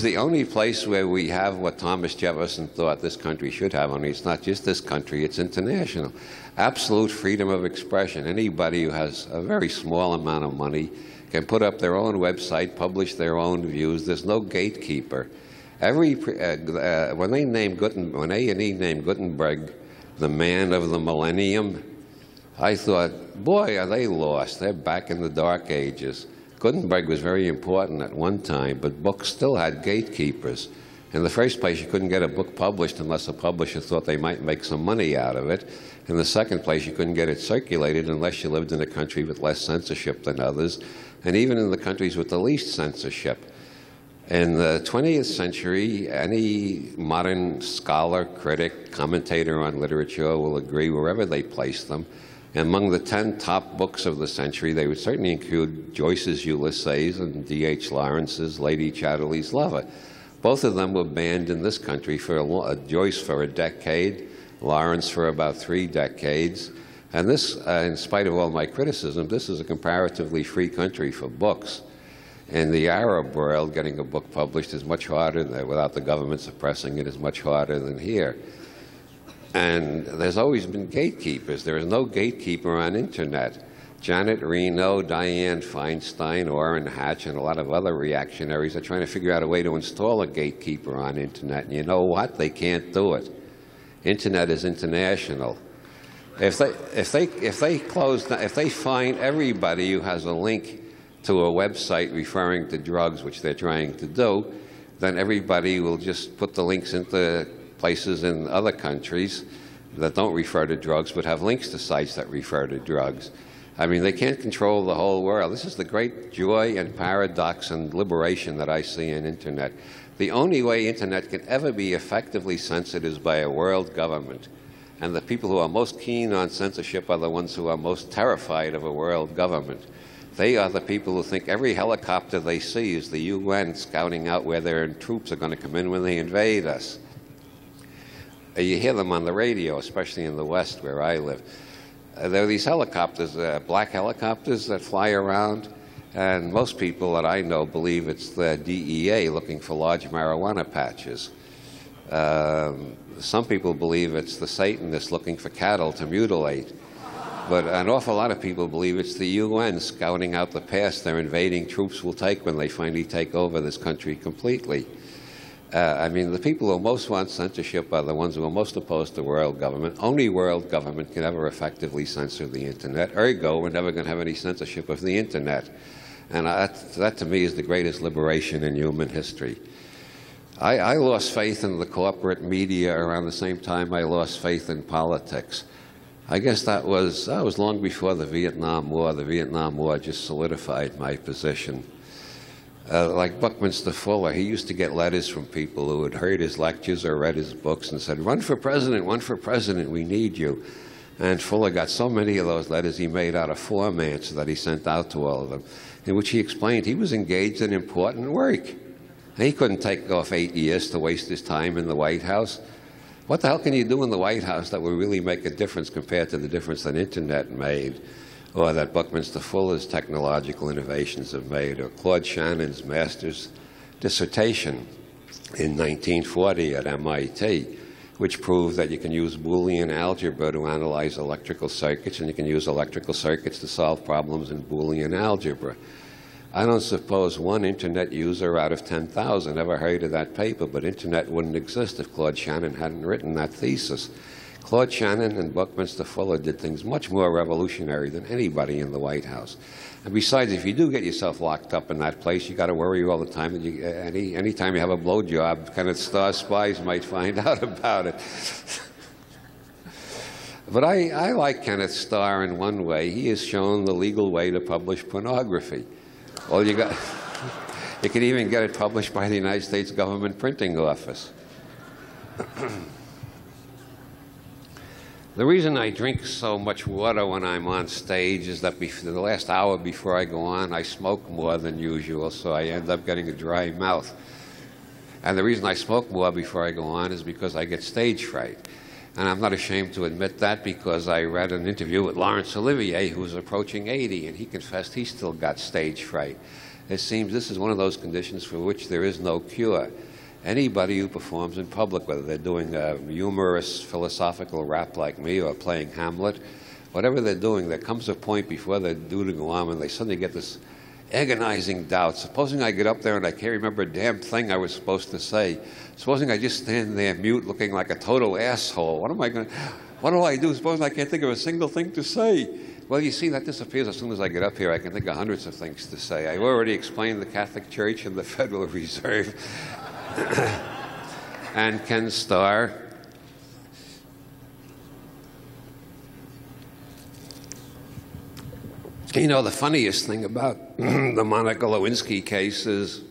the only place where we have what Thomas Jefferson thought this country should have. Only it's not just this country, it's international. Absolute freedom of expression. Anybody who has a very small amount of money can put up their own website, publish their own views. There's no gatekeeper. When A&E named Gutenberg the man of the millennium, I thought, boy, are they lost. They're back in the dark ages. Gutenberg was very important at one time, but books still had gatekeepers. In the first place, you couldn't get a book published unless a publisher thought they might make some money out of it. In the second place, you couldn't get it circulated unless you lived in a country with less censorship than others, and even in the countries with the least censorship. In the 20th century, any modern scholar, critic, commentator on literature will agree wherever they place them. Among the 10 top books of the century, they would certainly include Joyce's Ulysses and D.H. Lawrence's Lady Chatterley's Lover. Both of them were banned in this country for Joyce for a decade, Lawrence for about 3 decades. And this, in spite of all my criticism, this is a comparatively free country for books. In the Arab world, getting a book published is much harder, without the government suppressing it, is much harder than here. And there's always been gatekeepers. There is no gatekeeper on Internet. Janet Reno, Dianne Feinstein, Orrin Hatch, and a lot of other reactionaries are trying to figure out a way to install a gatekeeper on Internet. And you know what? They can't do it. Internet is international. If they find everybody who has a link to a website referring to drugs, which they're trying to do, then everybody will just put the links into places in other countries that don't refer to drugs but have links to sites that refer to drugs. I mean, they can't control the whole world. This is the great joy and paradox and liberation that I see in Internet. The only way Internet can ever be effectively censored is by a world government. And the people who are most keen on censorship are the ones who are most terrified of a world government. They are the people who think every helicopter they see is the UN scouting out where their troops are going to come in when they invade us. You hear them on the radio, especially in the West where I live. There are these helicopters, black helicopters that fly around, and most people that I know believe it's the DEA looking for large marijuana patches. Some people believe it's the Satanists looking for cattle to mutilate. But an awful lot of people believe it's the UN scouting out the path their invading troops will take when they finally take over this country completely. I mean, the people who most want censorship are the ones who are most opposed to world government. Only world government can ever effectively censor the Internet. Ergo, we're never going to have any censorship of the Internet. And that, to me, is the greatest liberation in human history. I lost faith in the corporate media around the same time I lost faith in politics. I guess that was long before the Vietnam War. The Vietnam War just solidified my position. Like Buckminster Fuller, he used to get letters from people who had heard his lectures or read his books and said, run for president, we need you. And Fuller got so many of those letters he made out of form answers that he sent out to all of them, in which he explained he was engaged in important work. And he couldn't take off 8 years to waste his time in the White House. What the hell can you do in the White House that will really make a difference compared to the difference that Internet made, or that Buckminster Fuller's technological innovations have made, or Claude Shannon's master's dissertation in 1940 at MIT, which proved that you can use Boolean algebra to analyze electrical circuits, and you can use electrical circuits to solve problems in Boolean algebra. I don't suppose one Internet user out of 10,000 ever heard of that paper, but Internet wouldn't exist if Claude Shannon hadn't written that thesis. Claude Shannon and Buckminster Fuller did things much more revolutionary than anybody in the White House. And besides, if you do get yourself locked up in that place, you got to worry all the time that any time you have a blowjob, kind of star spies might find out about it. But I like Kenneth Starr in one way. He has shown the legal way to publish pornography. All you got, you can even get it published by the United States government printing office. The reason I drink so much water when I'm on stage is that the last hour before I go on, I smoke more than usual, so I end up getting a dry mouth. And the reason I smoke more before I go on is because I get stage fright. And I'm not ashamed to admit that, because I read an interview with Laurence Olivier, who's approaching 80, and he confessed he still got stage fright. It seems this is one of those conditions for which there is no cure. Anybody who performs in public, whether they're doing a humorous philosophical rap like me or playing Hamlet, whatever they're doing, there comes a point before they're due to go on when they suddenly get this agonizing doubt. Supposing I get up there and I can't remember a damn thing I was supposed to say. Supposing I just stand there mute looking like a total asshole. What do I do? Supposing I can't think of a single thing to say. Well, you see, that disappears as soon as I get up here. I can think of hundreds of things to say. I've already explained the Catholic Church and the Federal Reserve. And Ken Starr. You know, the funniest thing about the Monica Lewinsky case is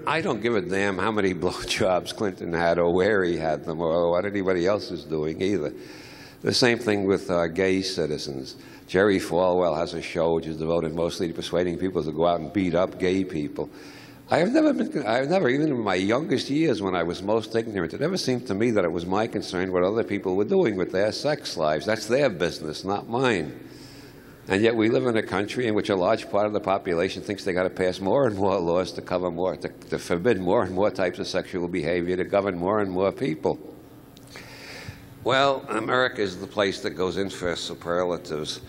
I don't give a damn how many blowjobs Clinton had or where he had them or what anybody else is doing either. The same thing with gay citizens. Jerry Falwell has a show which is devoted mostly to persuading people to go out and beat up gay people. I've never, even in my youngest years when I was most ignorant, it never seemed to me that it was my concern what other people were doing with their sex lives. That's their business, not mine. And yet we live in a country in which a large part of the population thinks they got to pass more and more laws to cover more, to forbid more and more types of sexual behavior, to govern more and more people. Well, America is the place that goes in for superlatives.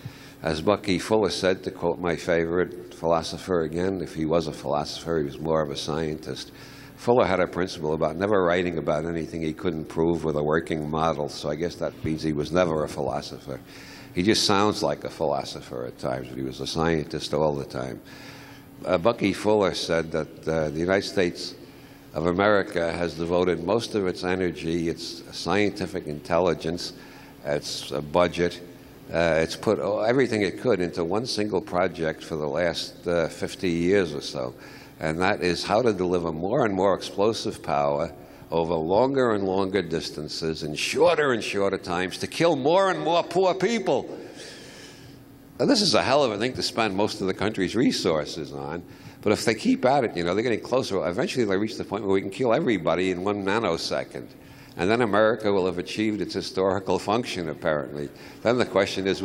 As Bucky Fuller said, to quote my favorite philosopher again, if he was a philosopher, he was more of a scientist. Fuller had a principle about never writing about anything he couldn't prove with a working model, so I guess that means he was never a philosopher. He just sounds like a philosopher at times, but he was a scientist all the time. Bucky Fuller said that the United States of America has devoted most of its energy, its scientific intelligence, its budget, it's put everything it could into one single project for the last 50 years or so, and that is how to deliver more and more explosive power over longer and longer distances in shorter and shorter times to kill more and more poor people. Now, this is a hell of a thing to spend most of the country's resources on, but if they keep at it, you know, they're getting closer. Eventually they'll reach the point where we can kill everybody in 1 nanosecond. And then America will have achieved its historical function, apparently. Then the question is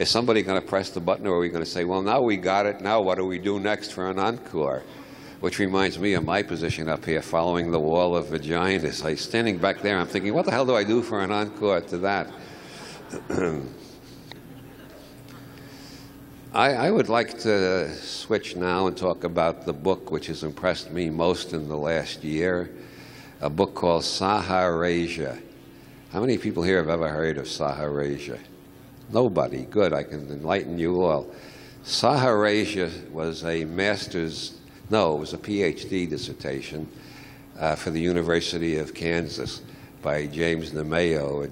somebody going to press the button, or are we going to say, well, now we got it, now what do we do next for an encore? Which reminds me of my position up here, following the wall of vaginas. I'm standing back there, I'm thinking, what the hell do I do for an encore to that? I would like to switch now and talk about the book which has impressed me most in the last year. A book called Saharasia. How many people here have ever heard of Saharasia? Nobody. Good, I can enlighten you all. Saharasia was a PhD dissertation for the University of Kansas by James DeMayo, a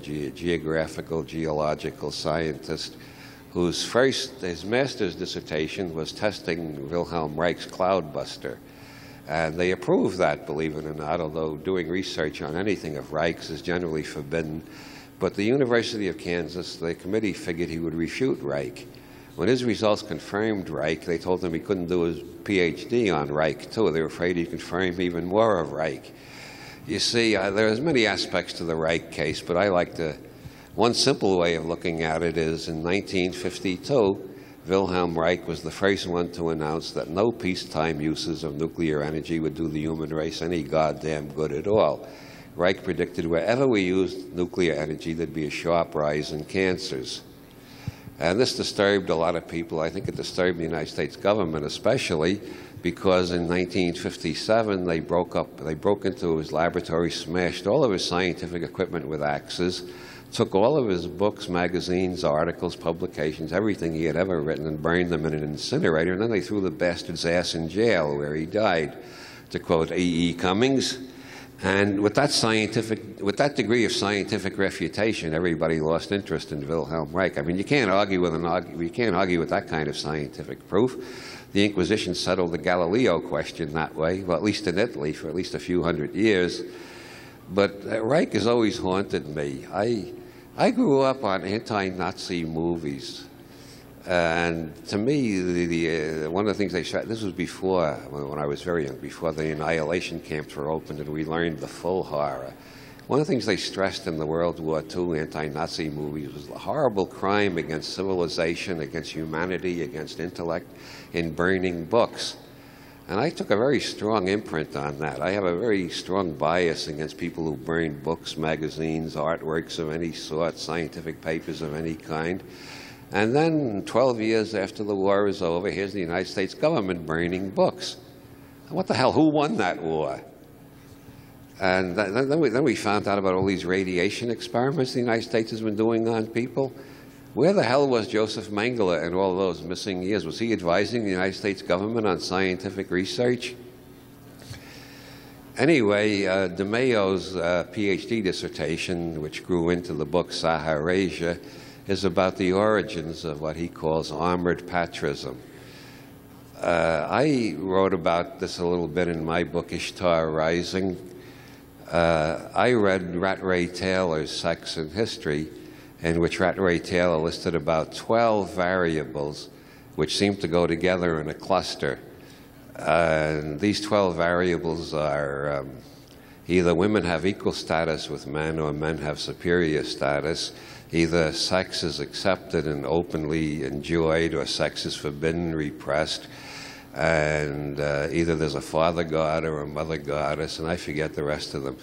geological scientist, his master's dissertation was testing Wilhelm Reich's cloudbuster. And they approved that, believe it or not, although doing research on anything of Reich's is generally forbidden. But the University of Kansas, the committee figured he would refute Reich. When his results confirmed Reich, they told him he couldn't do his PhD on Reich, too. They were afraid he'd confirm even more of Reich. You see, there's many aspects to the Reich case, but I like to... One simple way of looking at it is in 1952, Wilhelm Reich was the first one to announce that no peacetime uses of nuclear energy would do the human race any goddamn good at all. Reich predicted wherever we used nuclear energy, there'd be a sharp rise in cancers. And this disturbed a lot of people. I think it disturbed the United States government especially because in 1957 they broke into his laboratory, smashed all of his scientific equipment with axes, took all of his books, magazines, articles, publications, everything he had ever written, and burned them in an incinerator. And then they threw the bastard's ass in jail, where he died, to quote E.E. Cummings. And with that degree of scientific refutation, everybody lost interest in Wilhelm Reich. I mean, you can't argue with that kind of scientific proof. The Inquisition settled the Galileo question that way, well, at least in Italy, for at least a few hundred years. But Reich has always haunted me. I grew up on anti-Nazi movies. And to me, one of the things they shot, this was before, when I was very young, before the annihilation camps were opened and we learned the full horror. One of the things they stressed in the World War II anti-Nazi movies was the horrible crime against civilization, against humanity, against intellect, in burning books. And I took a very strong imprint on that. I have a very strong bias against people who burn books, magazines, artworks of any sort, scientific papers of any kind. And then 12 years after the war is over, here's the United States government burning books. What the hell? Who won that war? And then we found out about all these radiation experiments the United States has been doing on people. Where the hell was Joseph Mengele in all those missing years? Was he advising the United States government on scientific research? Anyway, DeMayo's PhD dissertation, which grew into the book Saharasia, is about the origins of what he calls armored patrism. I wrote about this a little bit in my book, Ishtar Rising. I read Rat Ray Taylor's Sex and History, in which Rat Ray Taylor listed about 12 variables which seem to go together in a cluster. And these 12 variables are either women have equal status with men or men have superior status. Either sex is accepted and openly enjoyed, or sex is forbidden, repressed, and either there's a father god or a mother goddess, and I forget the rest of them.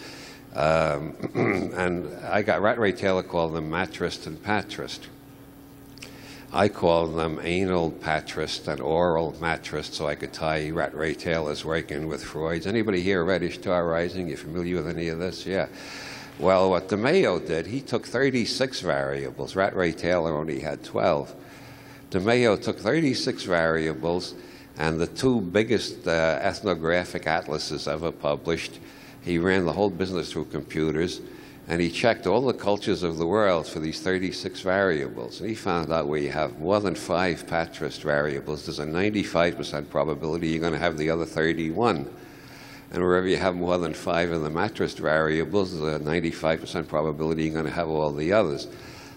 And Rat Ray Taylor called them matrist and patrist. I called them anal patrist and oral matrist, so I could tie Rat Ray Taylor's work in with Freud's. Anybody here read Ishtar Rising? You familiar with any of this? Yeah. Well, what DeMayo did, he took 36 variables. Rat Ray Taylor only had 12. DeMayo took 36 variables, and the two biggest ethnographic atlases ever published. He ran the whole business through computers, and he checked all the cultures of the world for these 36 variables. And he found out where you have more than 5 patrist variables, there's a 95% probability you're going to have the other 31. And wherever you have more than 5 of the matrist variables, there's a 95% probability you're going to have all the others.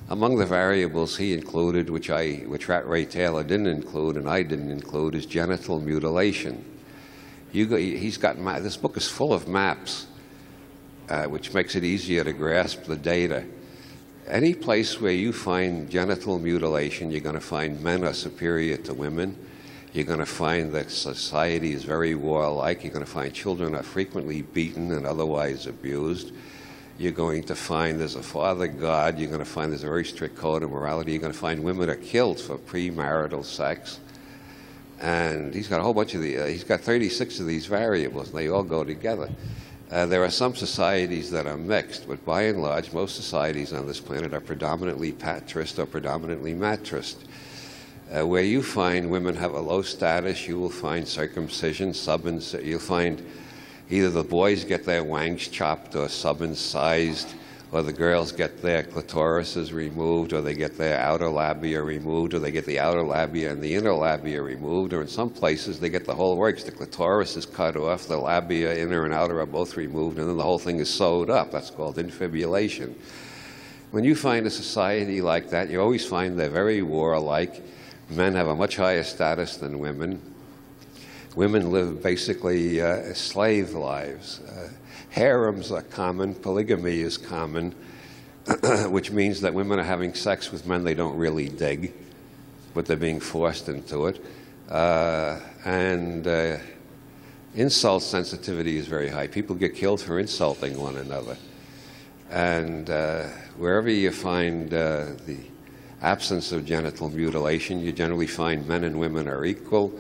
Among the variables he included, which Rat Ray Taylor didn't include and I didn't include, is genital mutilation. This book is full of maps, which makes it easier to grasp the data. Any place where you find genital mutilation, you're going to find men are superior to women. You're going to find that society is very warlike. You're going to find children are frequently beaten and otherwise abused. You're going to find there's a father god. You're going to find there's a very strict code of morality. You're going to find women are killed for premarital sex. And he's got a whole bunch of he's got 36 of these variables, and they all go together. There are some societies that are mixed, but by and large, most societies on this planet are predominantly patrist or predominantly matrist. Where you find women have a low status, you will find circumcision, you'll find either the boys get their wangs chopped or sub-incised, or the girls get their clitorises removed, or they get their outer labia removed, or they get the outer labia and the inner labia removed, or in some places they get the whole works. The clitoris is cut off, the labia, inner and outer, are both removed, and then the whole thing is sewed up. That's called infibulation. When you find a society like that, you always find they're very warlike. Men have a much higher status than women. Women live basically slave lives. Harems are common. Polygamy is common, which means that women are having sex with men they don't really dig, but they're being forced into it. Insult sensitivity is very high. People get killed for insulting one another. And wherever you find the absence of genital mutilation. You generally find men and women are equal.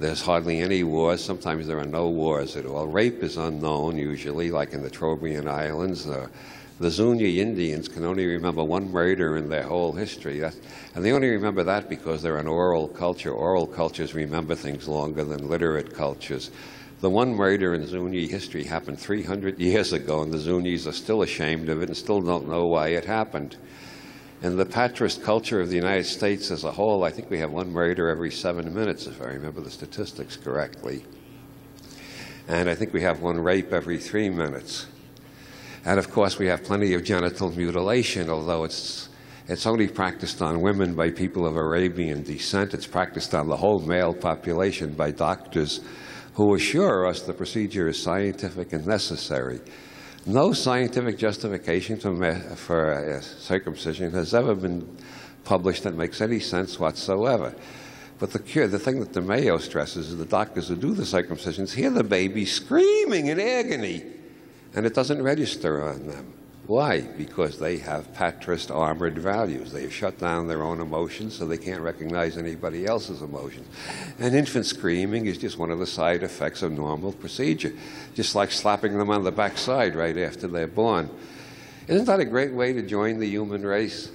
There's hardly any wars. Sometimes there are no wars at all. Rape is unknown, usually, like in the Trobriand Islands. The Zuni Indians can only remember one murder in their whole history. And they only remember that because they're an oral culture. Oral cultures remember things longer than literate cultures. The one murder in Zuni history happened 300 years ago, and the Zunis are still ashamed of it and still don't know why it happened. In the patrist culture of the United States as a whole, I think we have one murder every 7 minutes, if I remember the statistics correctly. And I think we have one rape every 3 minutes. And of course, we have plenty of genital mutilation, although it's only practiced on women by people of Arabian descent. It's practiced on the whole male population by doctors who assure us the procedure is scientific and necessary. No scientific justification for circumcision has ever been published that makes any sense whatsoever. But the thing that the Mayo stresses is the doctors who do the circumcisions hear the baby screaming in agony, and it doesn't register on them. Why? Because they have patrist armored values. They have shut down their own emotions, so they can't recognize anybody else's emotions. And infant screaming is just one of the side effects of normal procedure, just like slapping them on the backside right after they're born. Isn't that a great way to join the human race?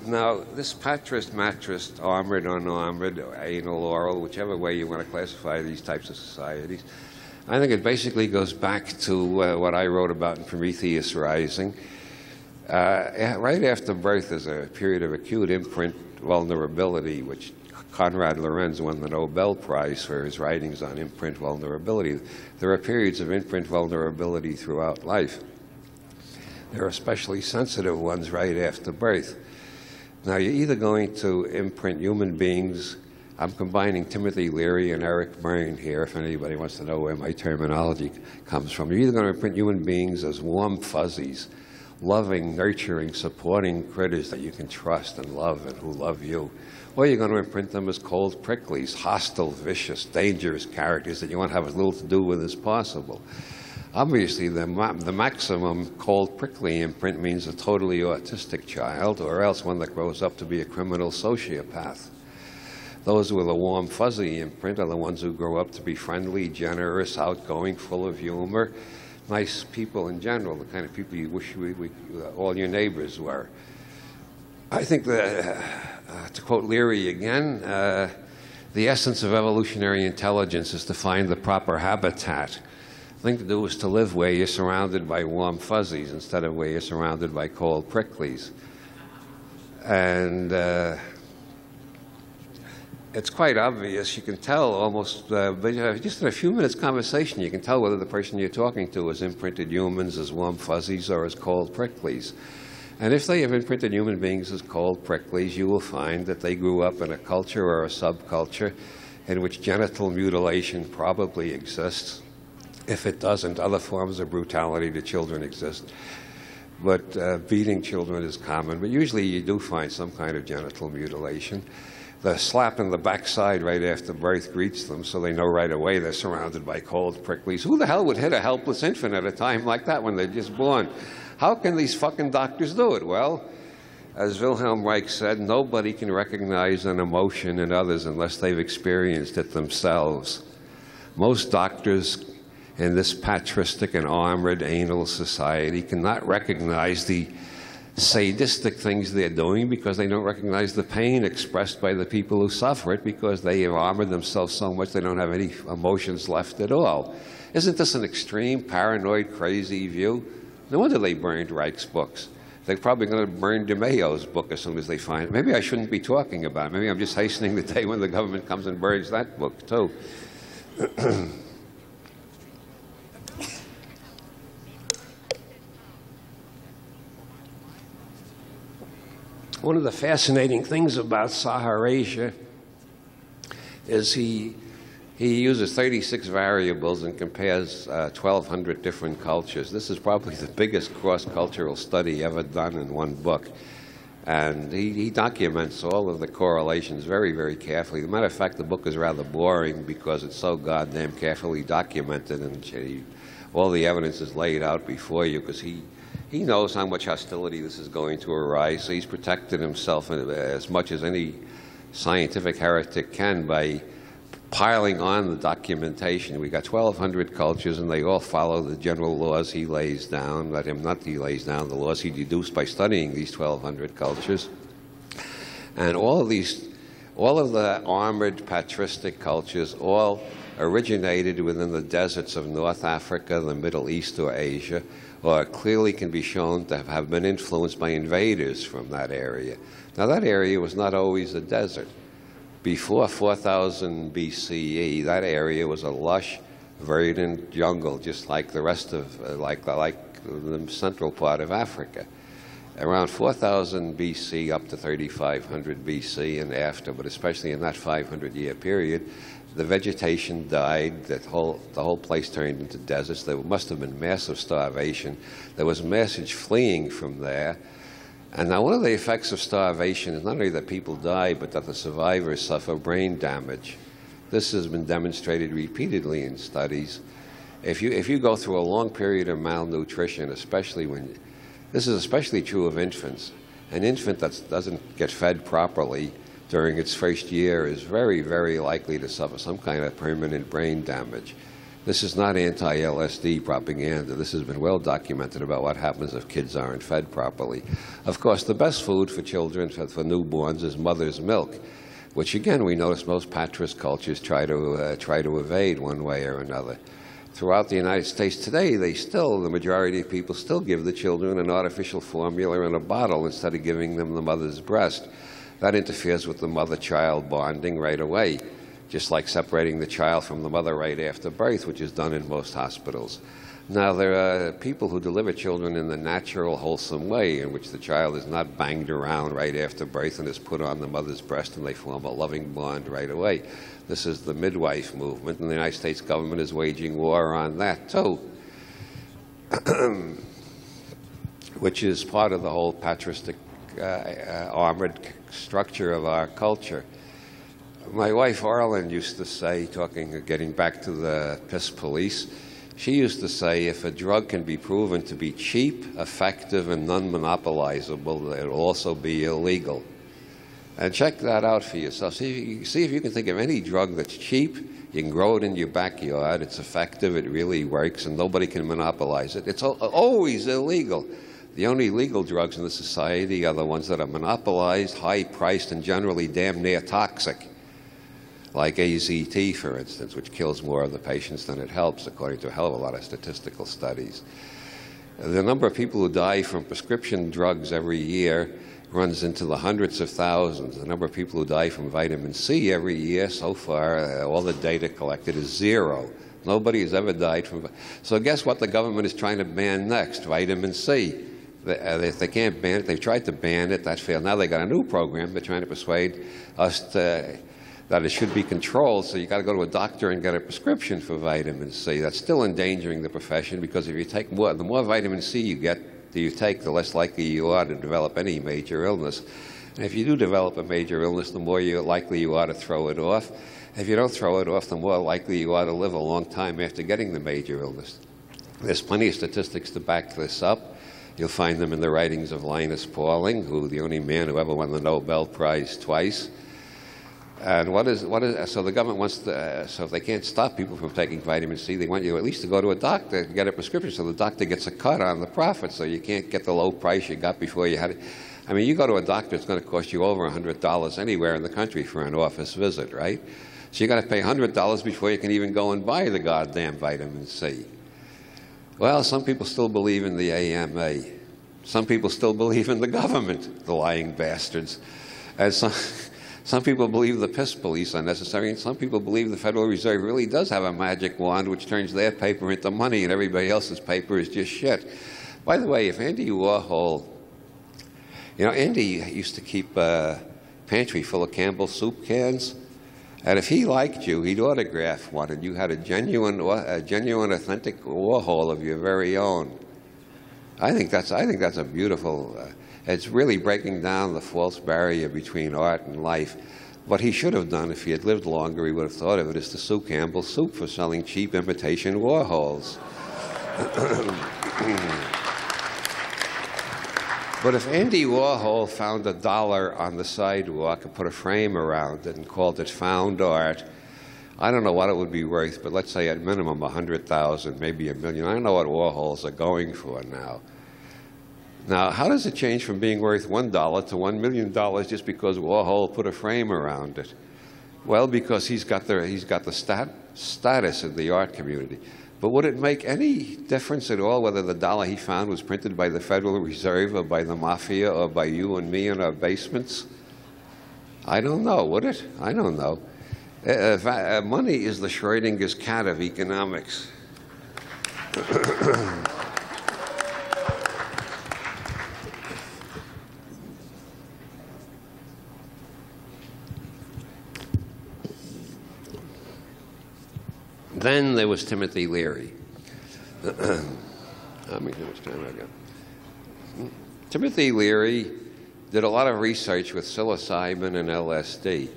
Now, this patrist, matrist, armored, unarmored, anal, oral, whichever way you want to classify these types of societies, I think it basically goes back to what I wrote about in Prometheus Rising. Right after birth is a period of acute imprint vulnerability, which Konrad Lorenz won the Nobel Prize for his writings on imprint vulnerability. There are periods of imprint vulnerability throughout life. There are especially sensitive ones right after birth. Now, you're either going to imprint human beings. I'm combining Timothy Leary and Eric Byrne here, if anybody wants to know where my terminology comes from. You're either going to imprint human beings as warm fuzzies, loving, nurturing, supporting critters that you can trust and love and who love you, or you're going to imprint them as cold pricklies, hostile, vicious, dangerous characters that you want to have as little to do with as possible. Obviously, the maximum cold prickly imprint means a totally autistic child, or else one that grows up to be a criminal sociopath. Those with a warm, fuzzy imprint are the ones who grow up to be friendly, generous, outgoing, full of humor, nice people in general, the kind of people you wish all your neighbors were. I think that, to quote Leary again, the essence of evolutionary intelligence is to find the proper habitat. The thing to do is to live where you're surrounded by warm fuzzies instead of where you're surrounded by cold pricklies. And it's quite obvious. You can tell almost, just in a few minutes conversation, you can tell whether the person you're talking to has imprinted humans as warm fuzzies or as cold pricklies. And if they have imprinted human beings as cold pricklies, you will find that they grew up in a culture or a subculture in which genital mutilation probably exists. If it doesn't, other forms of brutality to children exist. But beating children is common. But usually you do find some kind of genital mutilation. The slap in the backside right after birth greets them, so they know right away they're surrounded by cold pricklies. Who the hell would hit a helpless infant at a time like that when they're just born? How can these fucking doctors do it? Well, as Wilhelm Reich said, nobody can recognize an emotion in others unless they've experienced it themselves. Most doctors in this patristic and armored anal society cannot recognize the sadistic things they're doing because they don't recognize the pain expressed by the people who suffer it because they have armored themselves so much they don't have any emotions left at all. Isn't this an extreme, paranoid, crazy view? No wonder they burned Reich's books. They're probably going to burn DeMayo's book as soon as they find it. Maybe I shouldn't be talking about it. Maybe I'm just hastening the day when the government comes and burns that book, too. One of the fascinating things about Saharasia is he uses 36 variables and compares 1,200 different cultures. This is probably the biggest cross-cultural study ever done in one book. And he documents all of the correlations very, very carefully. As a matter of fact, the book is rather boring because it's so goddamn carefully documented, and all the evidence is laid out before you because he He knows how much hostility this is going to arise, so he's protected himself as much as any scientific heretic can by piling on the documentation. We got 1,200 cultures, and they all follow the general laws he lays down. Not he lays down, the laws he deduced by studying these 1,200 cultures. And all of the armored patristic cultures all originated within the deserts of North Africa, the Middle East, or Asia, or clearly can be shown to have been influenced by invaders from that area. Now, that area was not always a desert. Before 4000 BCE, that area was a lush, verdant jungle, just like the rest of, like the central part of Africa. Around 4000 BC up to 3500 BC and after, but especially in that 500-year period, the vegetation died. The whole place turned into deserts. There must have been massive starvation. There was massive fleeing from there. And now one of the effects of starvation is not only that people die, but that the survivors suffer brain damage. This has been demonstrated repeatedly in studies. If you go through a long period of malnutrition, especially when, this is especially true of infants, an infant that doesn't get fed properly during its first year is very, very likely to suffer some kind of permanent brain damage. This is not anti-LSD propaganda. This has been well documented about what happens if kids aren't fed properly. Of course, the best food for children, for newborns, is mother's milk, which again we notice most patrist cultures try to evade one way or another. Throughout the United States today, the majority of people still give the children an artificial formula in a bottle instead of giving them the mother's breast. That interferes with the mother-child bonding right away, just like separating the child from the mother right after birth, which is done in most hospitals. Now, there are people who deliver children in the natural, wholesome way, in which the child is not banged around right after birth and is put on the mother's breast and they form a loving bond right away. This is the midwife movement, and the United States government is waging war on that, too, which is part of the whole patristic armored structure of our culture. My wife Arlen used to say, getting back to the piss police, she used to say, if a drug can be proven to be cheap, effective, and non-monopolizable, it'll also be illegal. And check that out for yourself. See if you can think of any drug that's cheap, you can grow it in your backyard, it's effective, it really works, and nobody can monopolize it. It's always illegal. The only legal drugs in the society are the ones that are monopolized, high-priced, and generally damn near toxic, like AZT, for instance, which kills more of the patients than it helps, according to a hell of a lot of statistical studies. The number of people who die from prescription drugs every year runs into the hundreds of thousands. The number of people who die from vitamin C every year, so far, all the data collected is 0. Nobody has ever died from... So guess what the government is trying to ban next? Vitamin C. They can't ban it. They've tried to ban it. That failed. Now they've got a new program. They're trying to persuade us that it should be controlled, so you've got to go to a doctor and get a prescription for vitamin C. That's still endangering the profession, because if you take more, the more vitamin C you take, the less likely you are to develop any major illness. And if you do develop a major illness, the more likely you are to throw it off. If you don't throw it off, the more likely you are to live a long time after getting the major illness. There's plenty of statistics to back this up. You'll find them in the writings of Linus Pauling, the only man who ever won the Nobel Prize twice. And so the government wants to, so if they can't stop people from taking vitamin C, they want you at least to go to a doctor and get a prescription, so the doctor gets a cut on the profit, so you can't get the low price you got before you had it. I mean, you go to a doctor, it's going to cost you over $100 anywhere in the country for an office visit, right? So you got to pay $100 before you can even go and buy the goddamn vitamin C. Well, some people still believe in the AMA. Some people still believe in the government, the lying bastards. And some people believe the piss police are necessary, and some people believe the Federal Reserve really does have a magic wand which turns their paper into money and everybody else's paper is just shit. By the way, if Andy Warhol, Andy used to keep a pantry full of Campbell's soup cans, and if he liked you, he'd autograph one, and you had a genuine, authentic Warhol of your very own. I think that's a beautiful. It's really breaking down the false barrier between art and life. What he should have done if he had lived longer, he would have thought of it as to sue Campbell's Soup for selling cheap imitation Warhols. But if Andy Warhol found $1 on the sidewalk and put a frame around it and called it found art, I don't know what it would be worth, but let's say at minimum 100,000, maybe $1 million. I don't know what Warhols are going for now. Now, how does it change from being worth $1 to $1 million just because Warhol put a frame around it? Well, because he's got the status in the art community. But would it make any difference at all whether the dollar he found was printed by the Federal Reserve or by the Mafia or by you and me in our basements? I don't know, would it? I don't know. Money is the Schrodinger's cat of economics. Then there was Timothy Leary. How much time I got? Timothy Leary did a lot of research with psilocybin and LSD,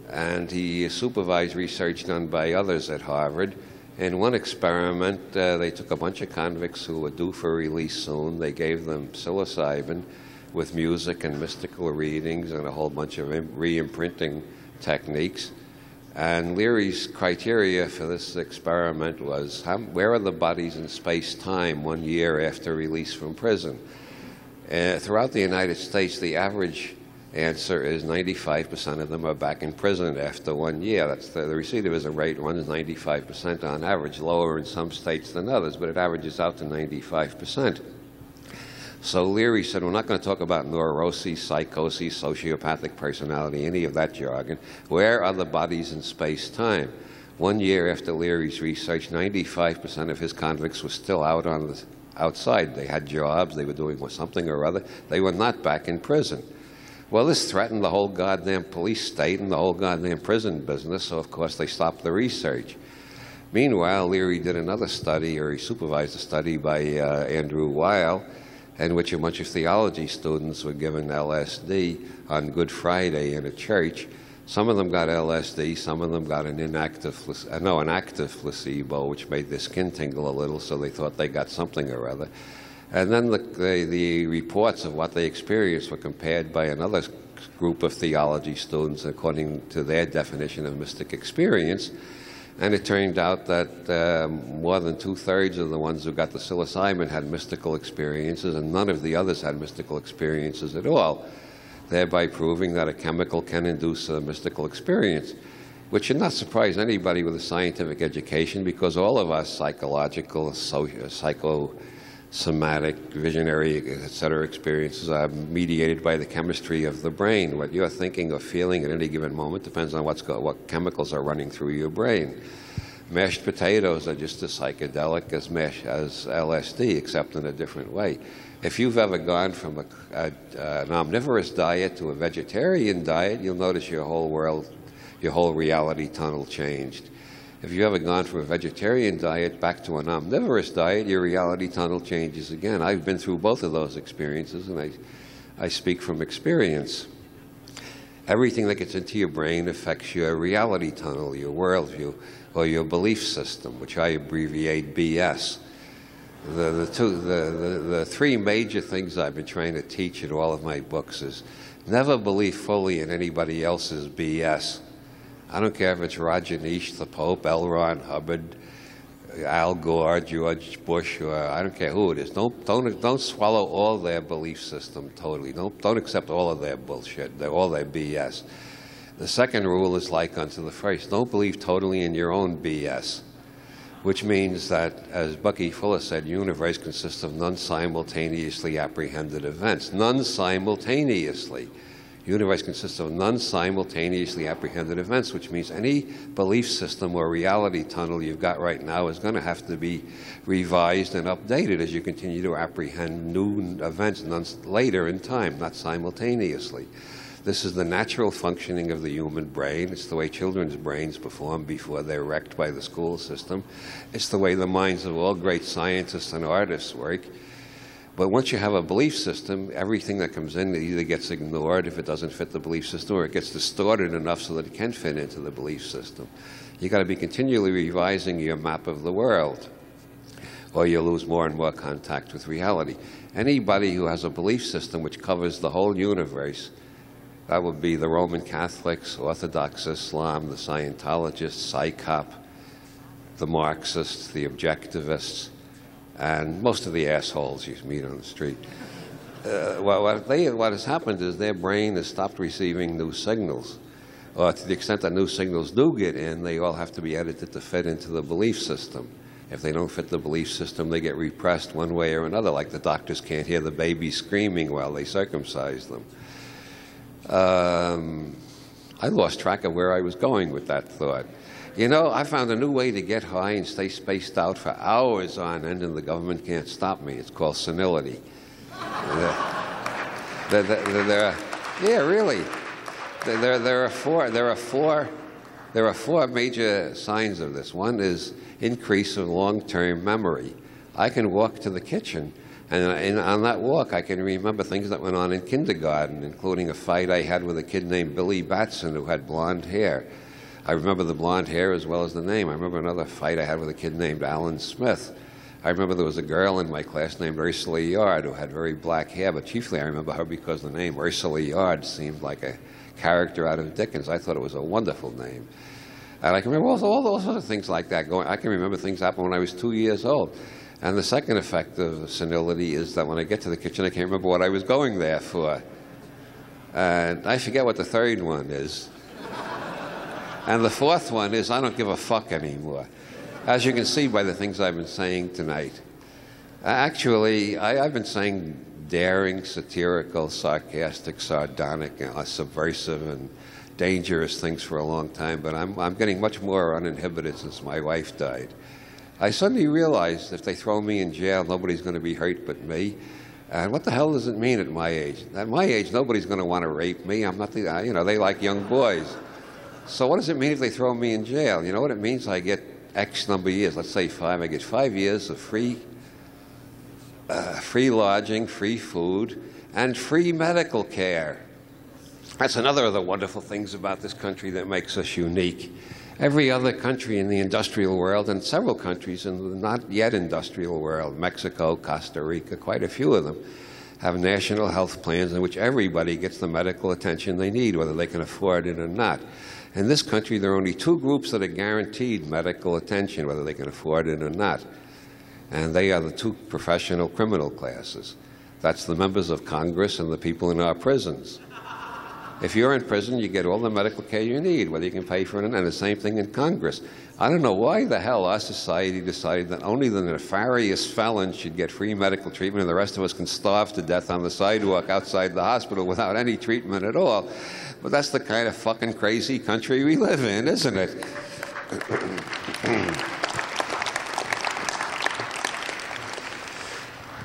and he supervised research done by others at Harvard. In one experiment, they took a bunch of convicts who were due for release soon. They gave them psilocybin with music and mystical readings and a whole bunch of re-imprinting techniques. And Leary's criteria for this experiment was, where are the bodies in space-time 1 year after release from prison? Throughout the United States, the average answer is 95% of them are back in prison after 1 year. That's the recidivism rate runs 95% on average, lower in some states than others, but it averages out to 95%. So Leary said, we're not going to talk about neuroses, psychoses, sociopathic personality, any of that jargon. Where are the bodies in space-time? 1 year after Leary's research, 95% of his convicts were still out on the outside. They had jobs, they were doing something or other. They were not back in prison. Well, this threatened the whole goddamn police state and the whole goddamn prison business, so of course they stopped the research. Meanwhile, Leary did another study, or he supervised a study by Andrew Weil, in which a bunch of theology students were given LSD on Good Friday in a church. Some of them got LSD, some of them got an active placebo, which made their skin tingle a little, so they thought they got something or other. And then the reports of what they experienced were compared by another group of theology students according to their definition of mystic experience. And it turned out that more than 2/3 of the ones who got the psilocybin had mystical experiences, and none of the others had mystical experiences at all, thereby proving that a chemical can induce a mystical experience, which should not surprise anybody with a scientific education, because all of our psychological, psychosomatic, visionary, etc. experiences are mediated by the chemistry of the brain. What you're thinking or feeling at any given moment depends on what chemicals are running through your brain. Mashed potatoes are just as psychedelic as LSD, except in a different way. If you've ever gone from an omnivorous diet to a vegetarian diet, you'll notice your whole reality tunnel changed. If you've ever gone from a vegetarian diet back to an omnivorous diet, your reality tunnel changes again. I've been through both of those experiences, and I speak from experience. Everything that gets into your brain affects your reality tunnel, your worldview, or your belief system, which I abbreviate BS. The three major things I've been trying to teach in all of my books is never believe fully in anybody else's BS. I don't care if it's Rajneesh, the Pope, L. Ron Hubbard, Al Gore, George Bush, or I don't care who it is. Don't swallow all their belief system totally. Don't accept all of their bullshit, all their BS. The second rule is like unto the first. Don't believe totally in your own BS, which means that, as Bucky Fuller said, the universe consists of non-simultaneously apprehended events. Non-simultaneously. The universe consists of non-simultaneously apprehended events, which means any belief system or reality tunnel you've got right now is going to have to be revised and updated as you continue to apprehend new events later in time, not simultaneously. This is the natural functioning of the human brain. It's the way children's brains perform before they're wrecked by the school system. It's the way the minds of all great scientists and artists work. But once you have a belief system, everything that comes in either gets ignored if it doesn't fit the belief system, or it gets distorted enough so that it can fit into the belief system. You've got to be continually revising your map of the world. or you lose more and more contact with reality. Anybody who has a belief system which covers the whole universe, that would be the Roman Catholics, Orthodox Islam, the Scientologists, psychop, the Marxists, the objectivists, and most of the assholes you meet on the street. What has happened is their brain has stopped receiving new signals. Or to the extent that new signals do get in, they all have to be edited to fit into the belief system. If they don't fit the belief system, they get repressed one way or another, like the doctors can't hear the baby screaming while they circumcise them. I lost track of where I was going with that thought. You know, I found a new way to get high and stay spaced out for hours on end, and the government can't stop me. It's called senility. Yeah, really. There are four major signs of this. One is increase of long-term memory. I can walk to the kitchen, and on that walk, I can remember things that went on in kindergarten, including a fight I had with a kid named Billy Batson who had blonde hair. I remember the blonde hair as well as the name. I remember another fight I had with a kid named Alan Smith. I remember there was a girl in my class named Ursula Yard who had very black hair, but chiefly I remember her because the name Ursula Yard seemed like a character out of Dickens. I thought it was a wonderful name. And I can remember all those sorts of things like that going. I can remember things happened when I was 2 years old. And the second effect of senility is that when I get to the kitchen, I can't remember what I was going there for. And I forget what the third one is. And the fourth one is I don't give a fuck anymore. As you can see by the things I've been saying tonight. Actually, I've been saying daring, satirical, sarcastic, sardonic, subversive, and dangerous things for a long time, but I'm getting much more uninhibited since my wife died. I suddenly realized if they throw me in jail, nobody's going to be hurt but me. And what the hell does it mean at my age? At my age, nobody's going to want to rape me. I'm not the, you know, they like young boys. So what does it mean if they throw me in jail? You know what it means? I get X number of years, let's say 5. I get 5 years of free lodging, free food, and free medical care. That's another of the wonderful things about this country that makes us unique. Every other country in the industrial world, and several countries in the not yet industrial world, Mexico, Costa Rica, quite a few of them, have national health plans in which everybody gets the medical attention they need, whether they can afford it or not. In this country, there are only 2 groups that are guaranteed medical attention, whether they can afford it or not. And they are the 2 professional criminal classes. That's the members of Congress and the people in our prisons. If you're in prison, you get all the medical care you need, whether you can pay for it, and the same thing in Congress. I don't know why the hell our society decided that only the nefarious felons should get free medical treatment and the rest of us can starve to death on the sidewalk outside the hospital without any treatment at all. But that's the kind of fucking crazy country we live in, isn't it?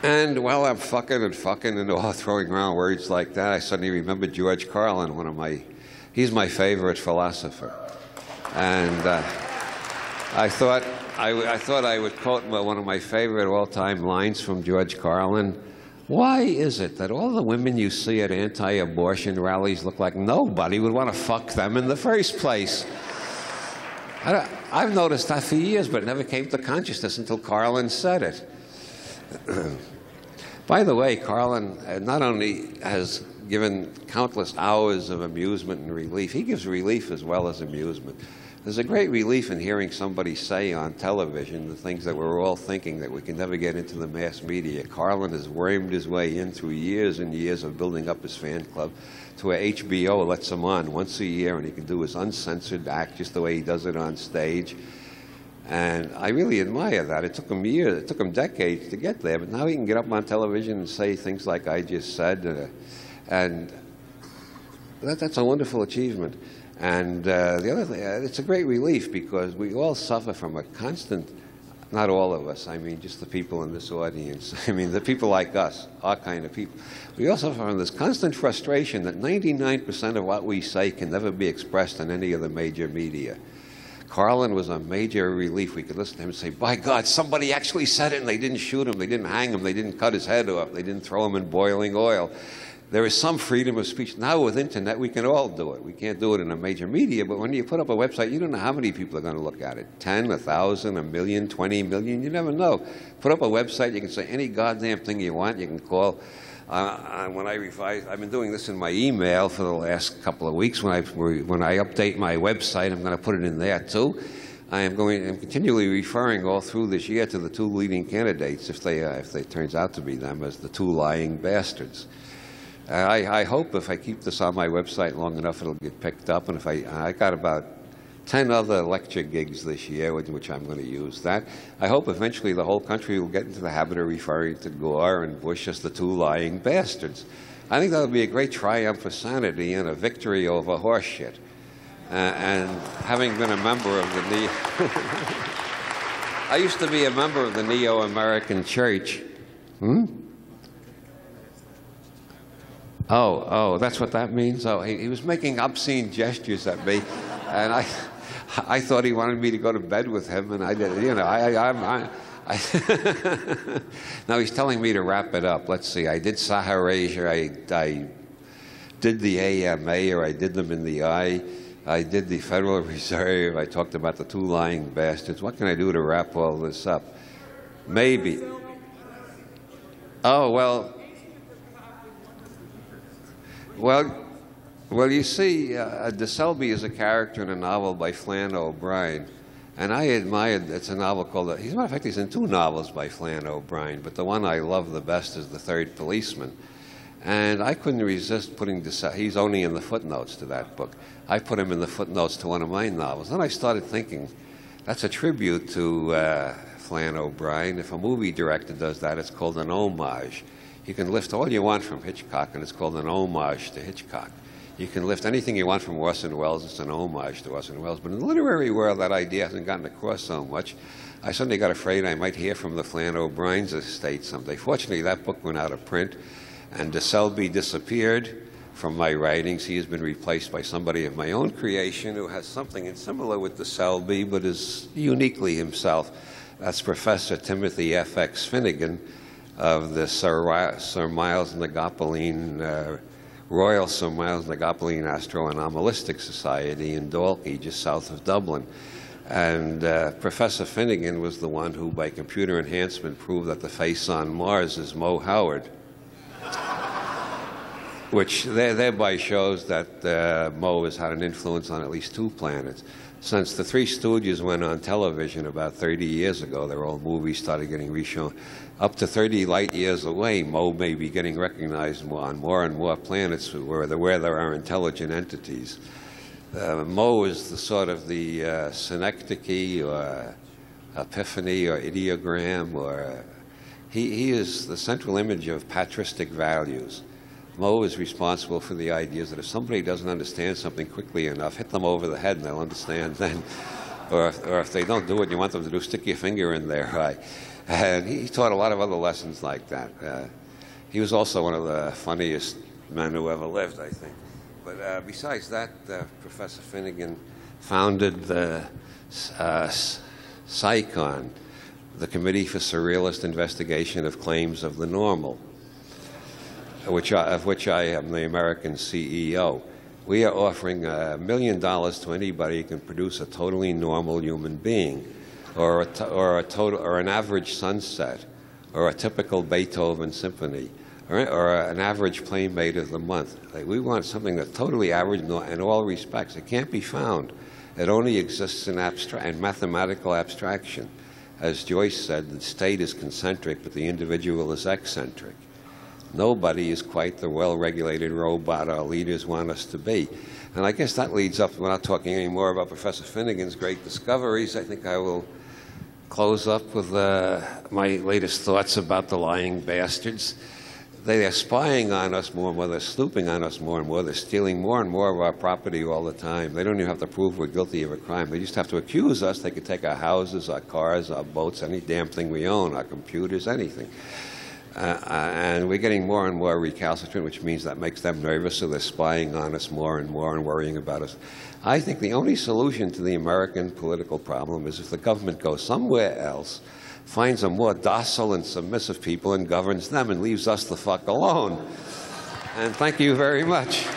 And while I'm fucking and all throwing around words like that, I suddenly remembered George Carlin, he's my favorite philosopher. And I thought I would quote one of my favorite all-time lines from George Carlin. Why is it that all the women you see at anti-abortion rallies look like nobody would want to fuck them in the first place? I've noticed that for years, but it never came to consciousness until Carlin said it. By the way, Carlin not only has given countless hours of amusement and relief, he gives relief as well as amusement. There's a great relief in hearing somebody say on television the things that we're all thinking that we can never get into the mass media. Carlin has wormed his way in through years and years of building up his fan club to where HBO lets him on once a year and he can do his uncensored act just the way he does it on stage. And I really admire that. It took him years, it took him decades to get there, but now he can get up on television and say things like I just said. And that's a wonderful achievement. And the other thing, it's a great relief because we all suffer from a constant, not all of us, I mean just the people in this audience, I mean the people like us, our kind of people. We all suffer from this constant frustration that 99% of what we say can never be expressed in any of the major media. Carlin was a major relief. We could listen to him and say, by God, somebody actually said it and they didn't shoot him, they didn't hang him, they didn't cut his head off, they didn't throw him in boiling oil. there is some freedom of speech. Now with internet, we can all do it. We can't do it in a major media, but when you put up a website, you don't know how many people are going to look at it. 10, 1,000, 1 million, 20 million, you never know. Put up a website, you can say any goddamn thing you want. You can call. When I revise, I've been doing this in my email for the last couple of weeks. When I update my website, I'm going to put it in there too. I'm continually referring all through this year to the 2 leading candidates, if they turns out to be them, as the 2 lying bastards. I hope if I keep this on my website long enough, it'll get picked up. And if I got about 10 other lecture gigs this year, which I'm going to use that. I hope eventually the whole country will get into the habit of referring to Gore and Bush as the 2 lying bastards. I think that would be a great triumph for sanity and a victory over horseshit. And having been a member of the I used to be a member of the Neo-American Church. Oh, that's what that means? Oh, he was making obscene gestures at me, and I thought he wanted me to go to bed with him, and I did. You know, now he's telling me to wrap it up. Let's see. I did Saharasia. I did the AMA, or I did them in the eye. I did the Federal Reserve. I talked about the 2 lying bastards. What can I do to wrap all this up? Maybe. Oh, well. Well, you see, De Selby is a character in a novel by Flann O'Brien, and I admired, it's a novel called, as a matter of fact, he's in 2 novels by Flann O'Brien, but the one I love the best is The Third Policeman. And I couldn't resist putting he's only in the footnotes to that book. I put him in the footnotes to one of my novels. Then I started thinking, that's a tribute to Flann O'Brien. If a movie director does that, it's called an homage. You can lift all you want from Hitchcock, and it's called an homage to Hitchcock. You can lift anything you want from Orson Welles, it's an homage to Orson Welles. But in the literary world, that idea hasn't gotten across so much. I suddenly got afraid I might hear from the Flann O'Brien's estate someday. Fortunately, that book went out of print, and De Selby disappeared from my writings. He has been replaced by somebody of my own creation who has something similar with De Selby, but is uniquely himself. That's Professor Timothy F.X. Finnegan of the Sir Miles Nagopoline, Royal Sir Miles Nagopoline Astro-Anomalistic Society in Dalkey, just south of Dublin. And Professor Finnegan was the one who, by computer enhancement, proved that the face on Mars is Mo Howard, which thereby shows that Mo has had an influence on at least 2 planets. Since the Three Stooges went on television about 30 years ago, their old movies started getting reshown. Up to 30 light years away, Mo may be getting recognized on more and more planets where there are intelligent entities. Mo is the sort of the synecdoche or epiphany or ideogram, or he is the central image of patristic values. Mo is responsible for the ideas that if somebody doesn't understand something quickly enough, hit them over the head and they'll understand then. Or if they don't do what you want them to do, stick your finger in their eye. And he taught a lot of other lessons like that. He was also one of the funniest men who ever lived, I think. But besides that, Professor Finnegan founded the PsyCon, the Committee for Surrealist Investigation of Claims of the Normal, of which I am the American CEO. We are offering $1 million to anybody who can produce a totally normal human being, or an average sunset, or a typical Beethoven symphony, or an average playmate of the month. We want something that's totally average in all respects. It can't be found. It only exists in mathematical abstraction. As Joyce said, the state is concentric, but the individual is eccentric. Nobody is quite the well-regulated robot our leaders want us to be. And I guess that leads up, we're not talking any more about Professor Finnegan's great discoveries. I think I will close up with my latest thoughts about the lying bastards. They are spying on us more and more. They're snooping on us more and more. They're stealing more and more of our property all the time. They don't even have to prove we're guilty of a crime. They just have to accuse us. They could take our houses, our cars, our boats, any damn thing we own, our computers, anything. And we're getting more and more recalcitrant, which means that makes them nervous, so they're spying on us more and more and worrying about us. I think the only solution to the American political problem is if the government goes somewhere else, finds a more docile and submissive people and governs them and leaves us the fuck alone. And thank you very much.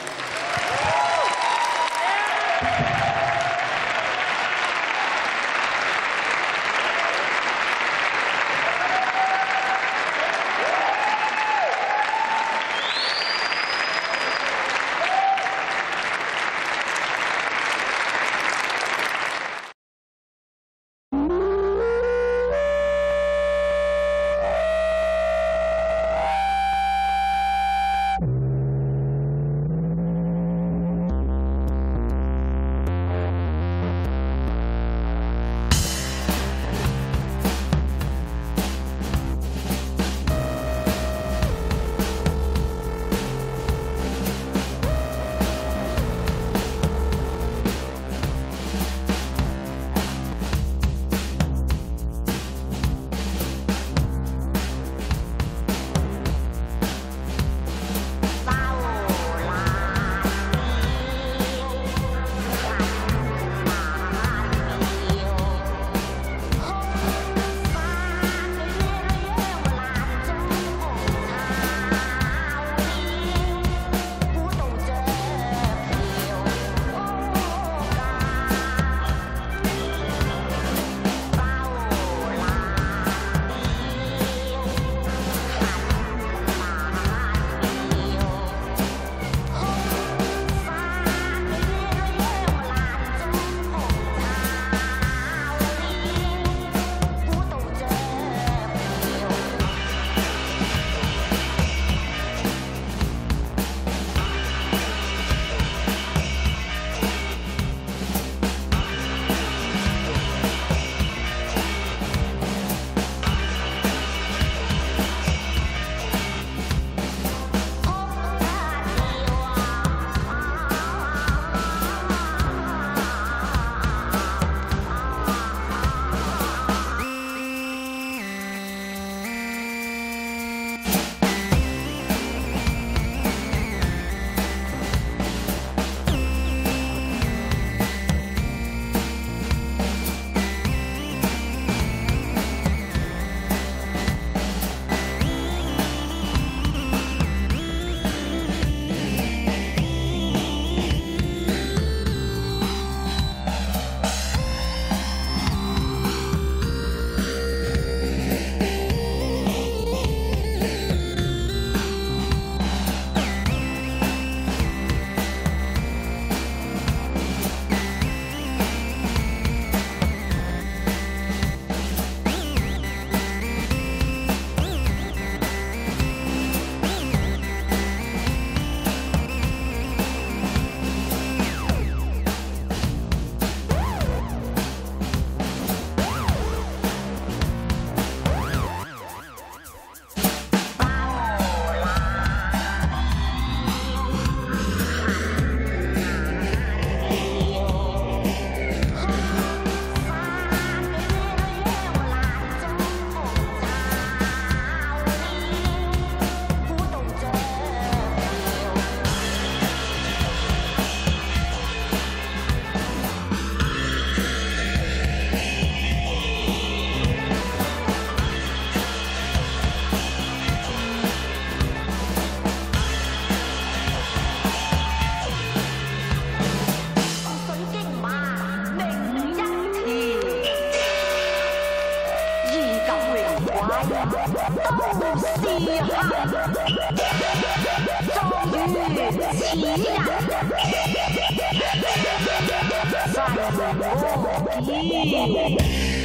在我